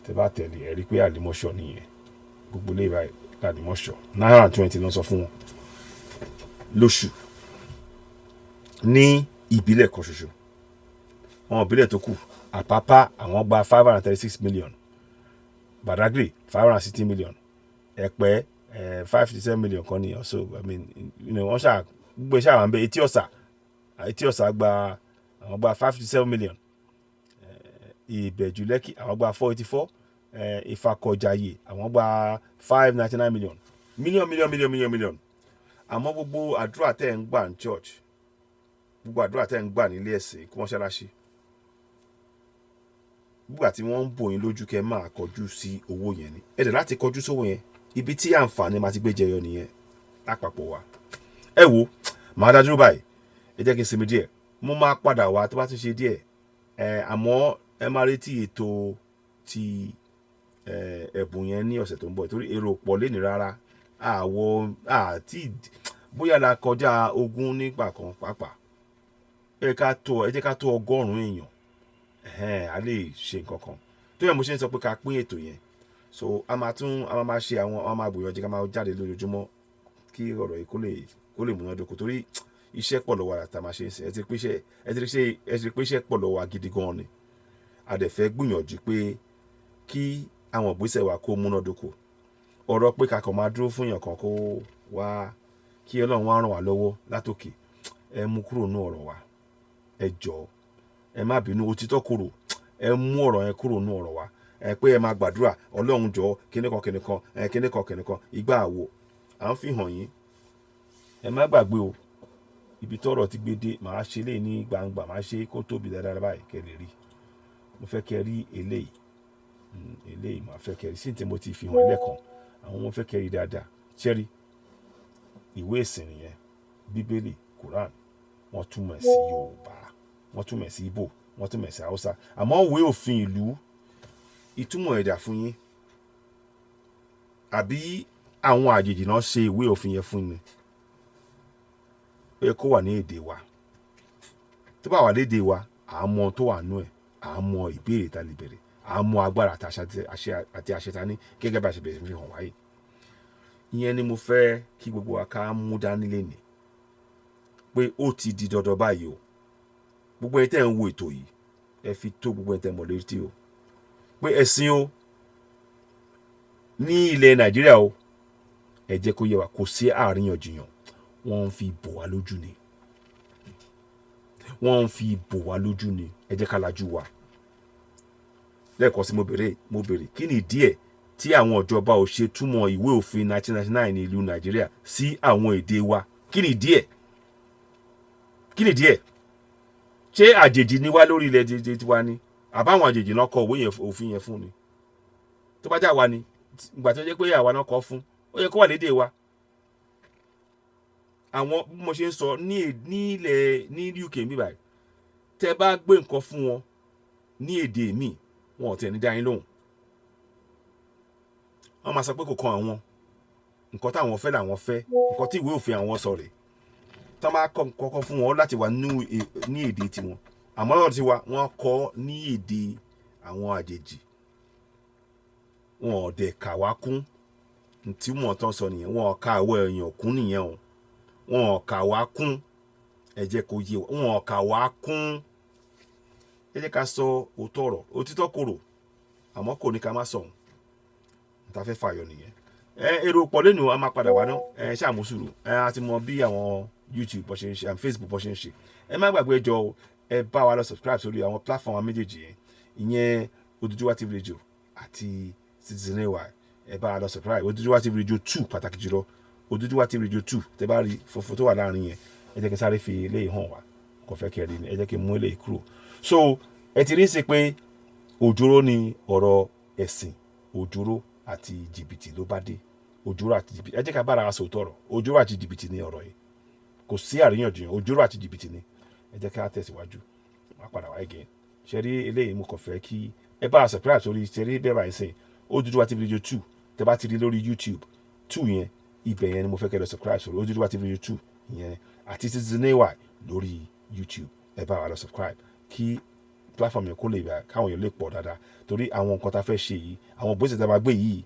tẹ bá tẹ̀lé ẹ rí pé àlímọ̀ṣọ́ nìyẹn gbogbo lè báyìí àlímọ̀ṣọ́ 920 ló sọ fún wọn lóṣù ní ìbílẹ̀ kan ṣoṣo àwọn ìbílẹ̀ tó kù Àpápá àwọn gba 536 million Badagry 560 million Ẹ̀pẹ́ 557 million kan nìyẹn so I mean wọ́n ṣáà gbogbo iṣẹ́ àwọn bẹ́ẹ̀ Etí Ọ̀sà gba àwọn gba 557 million Ìbẹ̀jú Lẹ́kì àwọn gba 484 Ìfakọ̀jayé àwọn gba 599 million àmọ́ gbogbo àdúrà tẹ́ ń gbà ní church gbogbo àdúrà tẹ́ ń gbà nílé ẹ̀sìn kí wọ́n ṣáláṣí gbogbo tí wọ́n ń bò yín lójú kẹ́ máa kọjú sí owó yẹn ni ẹ̀dẹ̀ láti kọjú sówó yẹn ibi tí àǹfààní máa ti gbé jẹyọ nìyẹn lápapọ̀ wa ẹ wo màá dájú báyìí ẹ jẹ́ kí n sinmi díẹ̀ mo máa padà wá tó bá tún ṣe díẹ̀ àmọ́ ẹ máa retí ètò ti ẹ̀bùn yẹn ní ọ̀sẹ̀ tó ń bọ̀ torí èrò pọ̀ léni rárá àti bóyá la kọjá 20 nígbà kan pàápàá ẹ jẹ́ ká tó 100 èèyàn a lè ṣe nǹkan kan tó yẹ mo ṣe ń sọ pé ká pín ètò yẹn so a máa ṣe àwọn a máa gbìyànjú ká máa jáde lójoojúmọ́ kí ọ̀rọ̀ yìí kó lè múnádóko torí iṣẹ́ pọ̀ lọ́wọ́ àtà máa ṣe ń sìn ẹ ti pé iṣẹ́ pọ̀ lọ́wọ́ gidi gan ni a dẹ̀ fẹ́ gbìyànjú pé kí àwọn ìgbésẹ̀ wa kó múnádóko ọ̀rọ̀ pé kakọ̀ máa dúró fún èèyàn kan kó wá kí Ọlọ́run wá ràn wá lọ́wọ́ látòkè ẹ mú kúrò nú ọ̀rọ̀ wa ẹ jọ̀ọ́ ẹ má bínú òtítọ́ korò ẹ mú ọ̀rọ̀ yẹn kúrò nú ọ̀rọ̀ wa ẹ pé ẹ máa gbàdúrà Ọlọ́run jọ̀ọ́ kíníkan ìgbà àwo à ń fi hàn yín ẹ má gbàgbé o ibi tọ́rọ̀ ti gbé dé màá ṣe lé ní gbangba màá ṣe kó tóbi dáadáa báyìí kẹ́ lè rí mo fẹ́ kẹ́ rí eléyìí màá fẹ́ kẹ́ rí sí ní tí mo ti fi hàn lẹ́ẹ̀kan àwọn mo fẹ́ kẹ́ rí dáadáa ṣẹ́rí ìwé ìsìn nìyẹn Bíbélì Quran wọ́n túmọ̀ sí Yorùbá wọ́n túmọ̀ sí Ìgbò wọ́n túmọ̀ sí Haúsá àmọ́ ìwé òfin ìlú ìtumọ̀ ẹ̀dà fún yín àbí àwọn àjèjì náà ṣe ìwé òfin yẹn fún ni ó yẹ kó wà ní èdè wa tó bá wà lédè wa à ń mọ tó wà nú ẹ̀ à ń mọ ìbéèrè tá lè bẹ̀rẹ̀ à ń mọ agbára àti àṣẹ ta ní gẹ́gẹ́ bá ṣe bẹ̀rẹ̀ fi hàn wáyé ìyẹn ni mo fẹ́ kí gbogbo wa ká mú dání lénìí pé ó ti di dandan báyìí o gbogbo ẹni tẹ́ ń wo ètò yìí ẹ fi tó gbogbo ẹni tẹ́ mọ̀ létí o pé ẹ̀sìn o ní ilẹ̀ Nàìjíríà o ẹ jẹ́ kó yé wa kò sí àríyànjiyàn wọ́n ń fi bò wá lójú ni ẹ jẹ́ ká lajú wa lẹ́ẹ̀kan sí mo béèrè kí ni díẹ̀ tí àwọn ìjọba ò ṣe túmọ̀ ìwé òfin 1999 ní ìlú Nàìjíríà sí àwọn èdè wa kí ni díẹ̀ ṣé àjèjì ni wá lórí ilẹ̀ èdè tiwa ni àbáwọn àjèjì náà kọ ìwé òfin yẹn fún ni tó bá jà wá ni ìgbà tó jẹ́ pé àwa náà kọ fún ó yẹ kó wà lédè wa àwọn bí mo ṣe ń sọ ní UK mi báyìí tẹ́ bá gbé nǹkan fún wọn ní èdè mi wọn ò tẹ̀ ní dá yín lóhùn wọ́n máa sọ pé kò kan àwọn nǹkan táwọn fẹ́ làwọn fẹ́ nǹkan tí ìwé òfin àwọn sọ rẹ̀ tí wọ́n bá kọ́kọ́ fún wọn láti wà ní èdè tiwọn àmọ́ lọ́dọ̀ tiwa wọ́n kọ́ ní èdè àwọn àjèjì wọn ò dẹ̀ kà wá kún tí wọ́n tán sọ nìyẹn wọn ò ka àwọ̀ èèyàn kún nìyẹn o wọn ò kà wá kún ẹ jẹ́ kó yé wọn ò kà wá kún ẹ jẹ́ ká sọ òótọ́ ọ̀rọ̀ òtítọ́ korò àmọ́ kò ní ká má sọ̀hún níta fẹ́ fàyọ nìyẹn èrò pọ̀ lẹ́nu a máa padà wá ná ṣàmúsùrù a ti mọ bí àwọn YouTube bó ṣe ń ṣe and Facebook bó ṣe ń ṣe ẹ má gbàgbé ẹjọ́ ẹ bá wa lọ subscribe sórí àwọn platform wa méjèèjì yẹn ìyẹn Oduduwa TV Radio àti Citizen AY ẹ bá wa lọ subscribe Oduduwa TV Radio 2 pàtàkì jùlọ Oduduwa TV Radio 2 tẹ bá rí fòfò tó wà láàrin yẹn ẹ jẹ́ kí n sáré fi eléyìí hàn wá kò fẹ́ kẹrin ni ẹ jẹ́ kí n mú eléyìí kúrò so ẹ ti rí sí pé òjòrò ni ọ̀rọ̀ ẹ̀sìn òjòrò àti jìbìtì ló bá dé òjòrò àti jìbìtì ẹ jẹ́ ká bára wa sòótọ́ ọ̀rọ̀ òjòrò àti jìbìtì ni ọ̀rọ̀ yìí kò sí àríyànjiyàn òjòrò àti jìbìtì ni ẹ jẹ́ ká tẹ̀síwájú wá padà wá again ṣe rí eléyìí mo kàn fẹ́ kí ẹ bá subscribe sórí ṣe rí bẹ́ẹ̀ báyìí sẹ́yìn Oduduwa TV Radio 2 tẹ bá ti rí lórí YouTube 2 yẹn ibẹ̀ yẹn ni mo fẹ́ kẹ́ lọ subscribe sórí Oduduwa TV Radio 2 yẹn àti Citizen AY lórí YouTube ẹ bá wa lọ subscribe kí platform yẹn kó lè bá káwọn èèyàn lè pọ̀ dáadáa torí àwọn nǹkan tá a fẹ́ ṣe yìí àwọn ìgbésẹ̀ tá a máa gbé yìí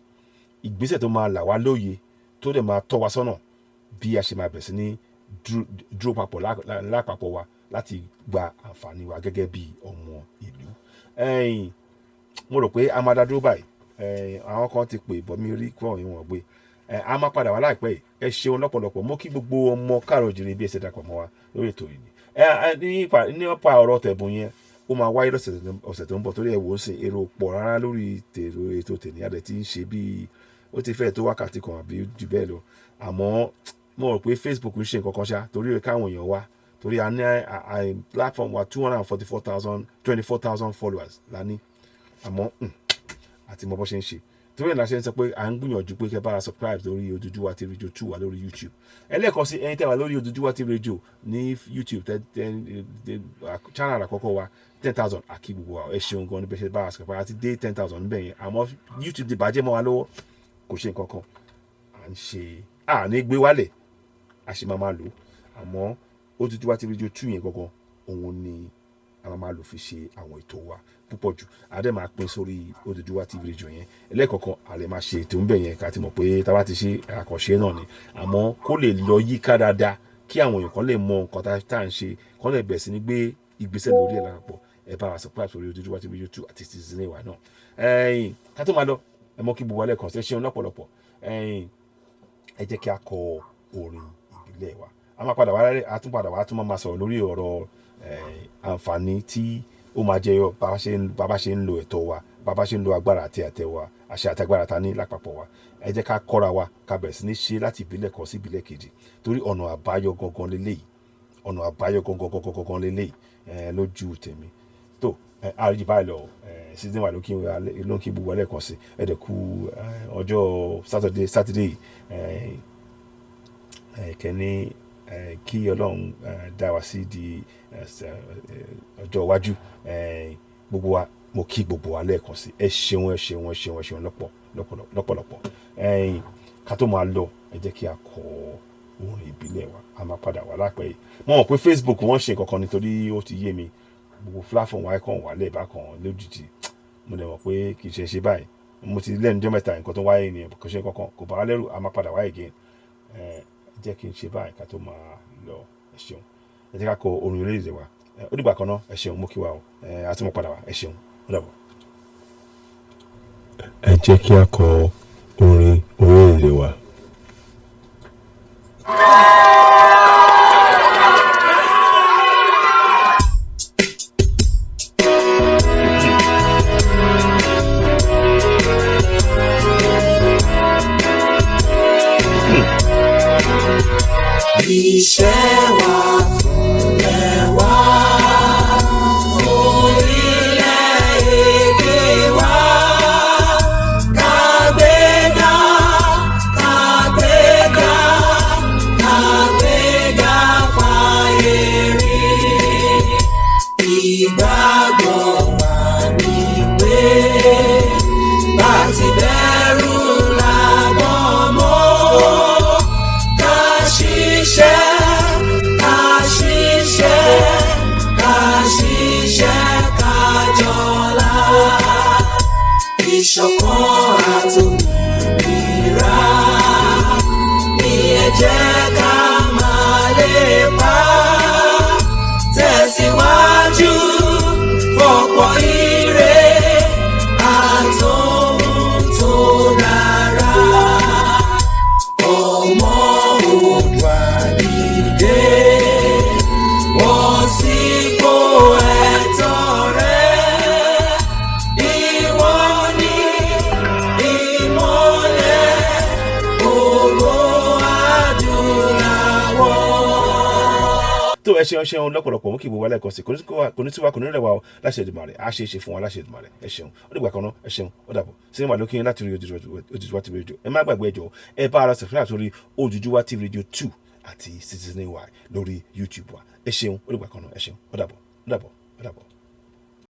ìgbésẹ̀ tó máa là wá lóye tó dẹ̀ máa tọ́ wa sọ́nà bí a ṣe máa bẹ̀rẹ̀ sí ní dúró papọ̀ lápapọ̀ wa láti gba àǹfààní wa gẹ́gẹ́ bí ọmọ ìlú. Mo rò pé a máa dá dúró báyìí àwọn kan ti pè bọ́ mi rí kọ́ ìwọ̀n gbé a máa padà wá láìpẹ́ yìí ẹ ṣeun lọ́pọ̀lọpọ̀ mo kí gbogbo ọmọ káàrọ̀ òjìrì bí ẹ ṣe dàpọ̀ mọ́ wa lórí ètò yìí nípa ọ̀rọ̀ tẹ̀bùn yẹn ó máa wáyé ọ̀sẹ̀ tó ń bọ̀ torí ẹ̀ wò ó ṣe èrò pọ̀ rárá lórí ètò tèmi adẹ̀ tí ń ṣe bí ó ti fẹ́ tó wákàtí kan àbí jù bẹ́ẹ̀ lọ àmọ́ mo rò pé Facebook ń ṣe nǹkan kan ṣá torí rẹ̀ káwọn èèyàn wá torí a ní platform wa 24,000 followers la ní àmọ́ àti mo bọ́ ṣe ń ṣe torí ẹ̀ la ṣe ń sọ pé à ń gbìyànjú pé kẹ́ bá subscribe lórí Oduduwa TV Radio 2 wà lórí YouTube ẹlẹ́ẹ̀kan sí ẹ̀yin tẹ́ wà lórí Oduduwa TV Radio ní YouTube channel àkọ́kọ́ wa 10,000 àkí gbogbo wa ẹ ṣeun gan níbẹ̀ ṣe bá subscribe àti dé 10,000 níbẹ̀ yẹn àmọ́ YouTube ti bàjẹ́ mọ́ wa lọ́wọ́ kò ṣe nǹkan kan à ń ṣe ní gbé wálẹ̀ a ṣe máa lò àmọ́ Oduduwa TV Radio 2 yẹn gangan òun ni a máa lò fi ṣe àwọn ètò wa púpọ̀ jù àdé máa pín sórí Oduduwa TV Radio yẹn ẹlẹ́kọ̀ọ̀kan àlè máa ṣe ètò ńbẹ̀ yẹn ká ti mọ̀ pé tá a bá ti ṣe àkànṣe náà ni àmọ́ kó lè lọ yíká dáadáa kí àwọn èèyàn kan lè mọ nǹkan tá à ń ṣe kán lè bẹ̀rẹ̀ sí ní gbé ìgbésẹ̀ lórí ẹ̀ lápapọ̀ ẹ bá wa subscribe sórí Oduduwa TV Radio 2 àti Citizen AY náà ká tó máa lọ ẹ mọ kí gbogbo alẹ́ kan ṣe ṣeun lọ́pọ̀lọpọ̀ ẹ jẹ́ kí a kọ orin ìbílẹ̀ wa a máa padà wá a tún máa sọ̀rọ̀ lórí ọ̀rọ̀ àǹfààní tí ó máa jẹyọ bàbá ṣe ń lo ẹ̀tọ́ wa bàbá ṣe ń lo agbára àti àtẹ wa àṣẹ àti agbára ta ní lápapọ̀ wa ẹ jẹ́ ká kọ́ra wa ká bẹ̀rẹ̀ sí ní ṣe láti ìbílẹ̀ kan sí ìbílẹ̀ kejì torí ọ̀nà àbáyọ gangan leléyìí lójú tèmi tó àríjì báyìí lọ season wa ló kí gbogbo ẹlẹ́kan sí ẹ̀dẹ̀kú ọjọ́ Saturday kẹ́ni kí Ọlọ́run dá wa sí di ọjọ́ iwájú gbogbo wa mo kí gbogbo wa lẹ́ẹ̀kan sí ẹ ṣeun lọ́pọ̀lọpọ̀ ká tó máa lọ ẹ jẹ́ kí a kọ orin ìbílẹ̀ wa a máa padà wá lápẹ́ yìí mo mọ̀ pé Facebook wọ́n ṣe kankan nítorí ó ti yé mi gbogbo platform wa kàn wà lẹ́ẹ̀bá kan lójijì mo lè mọ̀ pé kì í ṣe báyìí mo ti lẹ́nu jọ́ mẹ́ta nǹkan tó wáyé ni kò ṣe kankan kò bá wa lẹ́rù a máa padà wáyé again jẹ́ kí n ṣe báyìí ká tó máa lọ ẹ ṣeun ẹ jẹ́ ká kọ orin orílẹ̀-èdè wa ó dìgbà kan náà ẹ ṣeun mú kí wa o àti mo padà wá ẹ ṣeun ó dàbọ̀. ẹ jẹ́ kí a kọ orin orílẹ̀-èdè wa. Iṣẹ́ wa fúnlẹ̀ wá, orílẹ̀-èdè wa, kàgbéga, kàgbéga, kàgbéga fáyé rí. Ìgbàgbọ́ wa ni pé bá ti bẹ̀rù la tó ẹ ṣeun lọ́pọ̀lọpọ̀ mú kí gbogbo alẹ́ kan sí kò ní tí wa kò ní rẹwà o láṣẹ Èdùmàrè á ṣe é ṣe fún wa láṣẹ Èdùmàrè ẹ ṣeun ó dìgbà kan náà ẹ ṣeun ó dàbọ̀ sinimá lókè yín láti rí Oduduwa TV radio ẹ má gbàgbé ẹjọ ẹ bá ara subscribe sórí Oduduwa TV radio 2 àti Citizen Y lórí YouTube wa ẹ ṣeun ó dìgbà kan náà ẹ ṣeun ó dàbọ̀.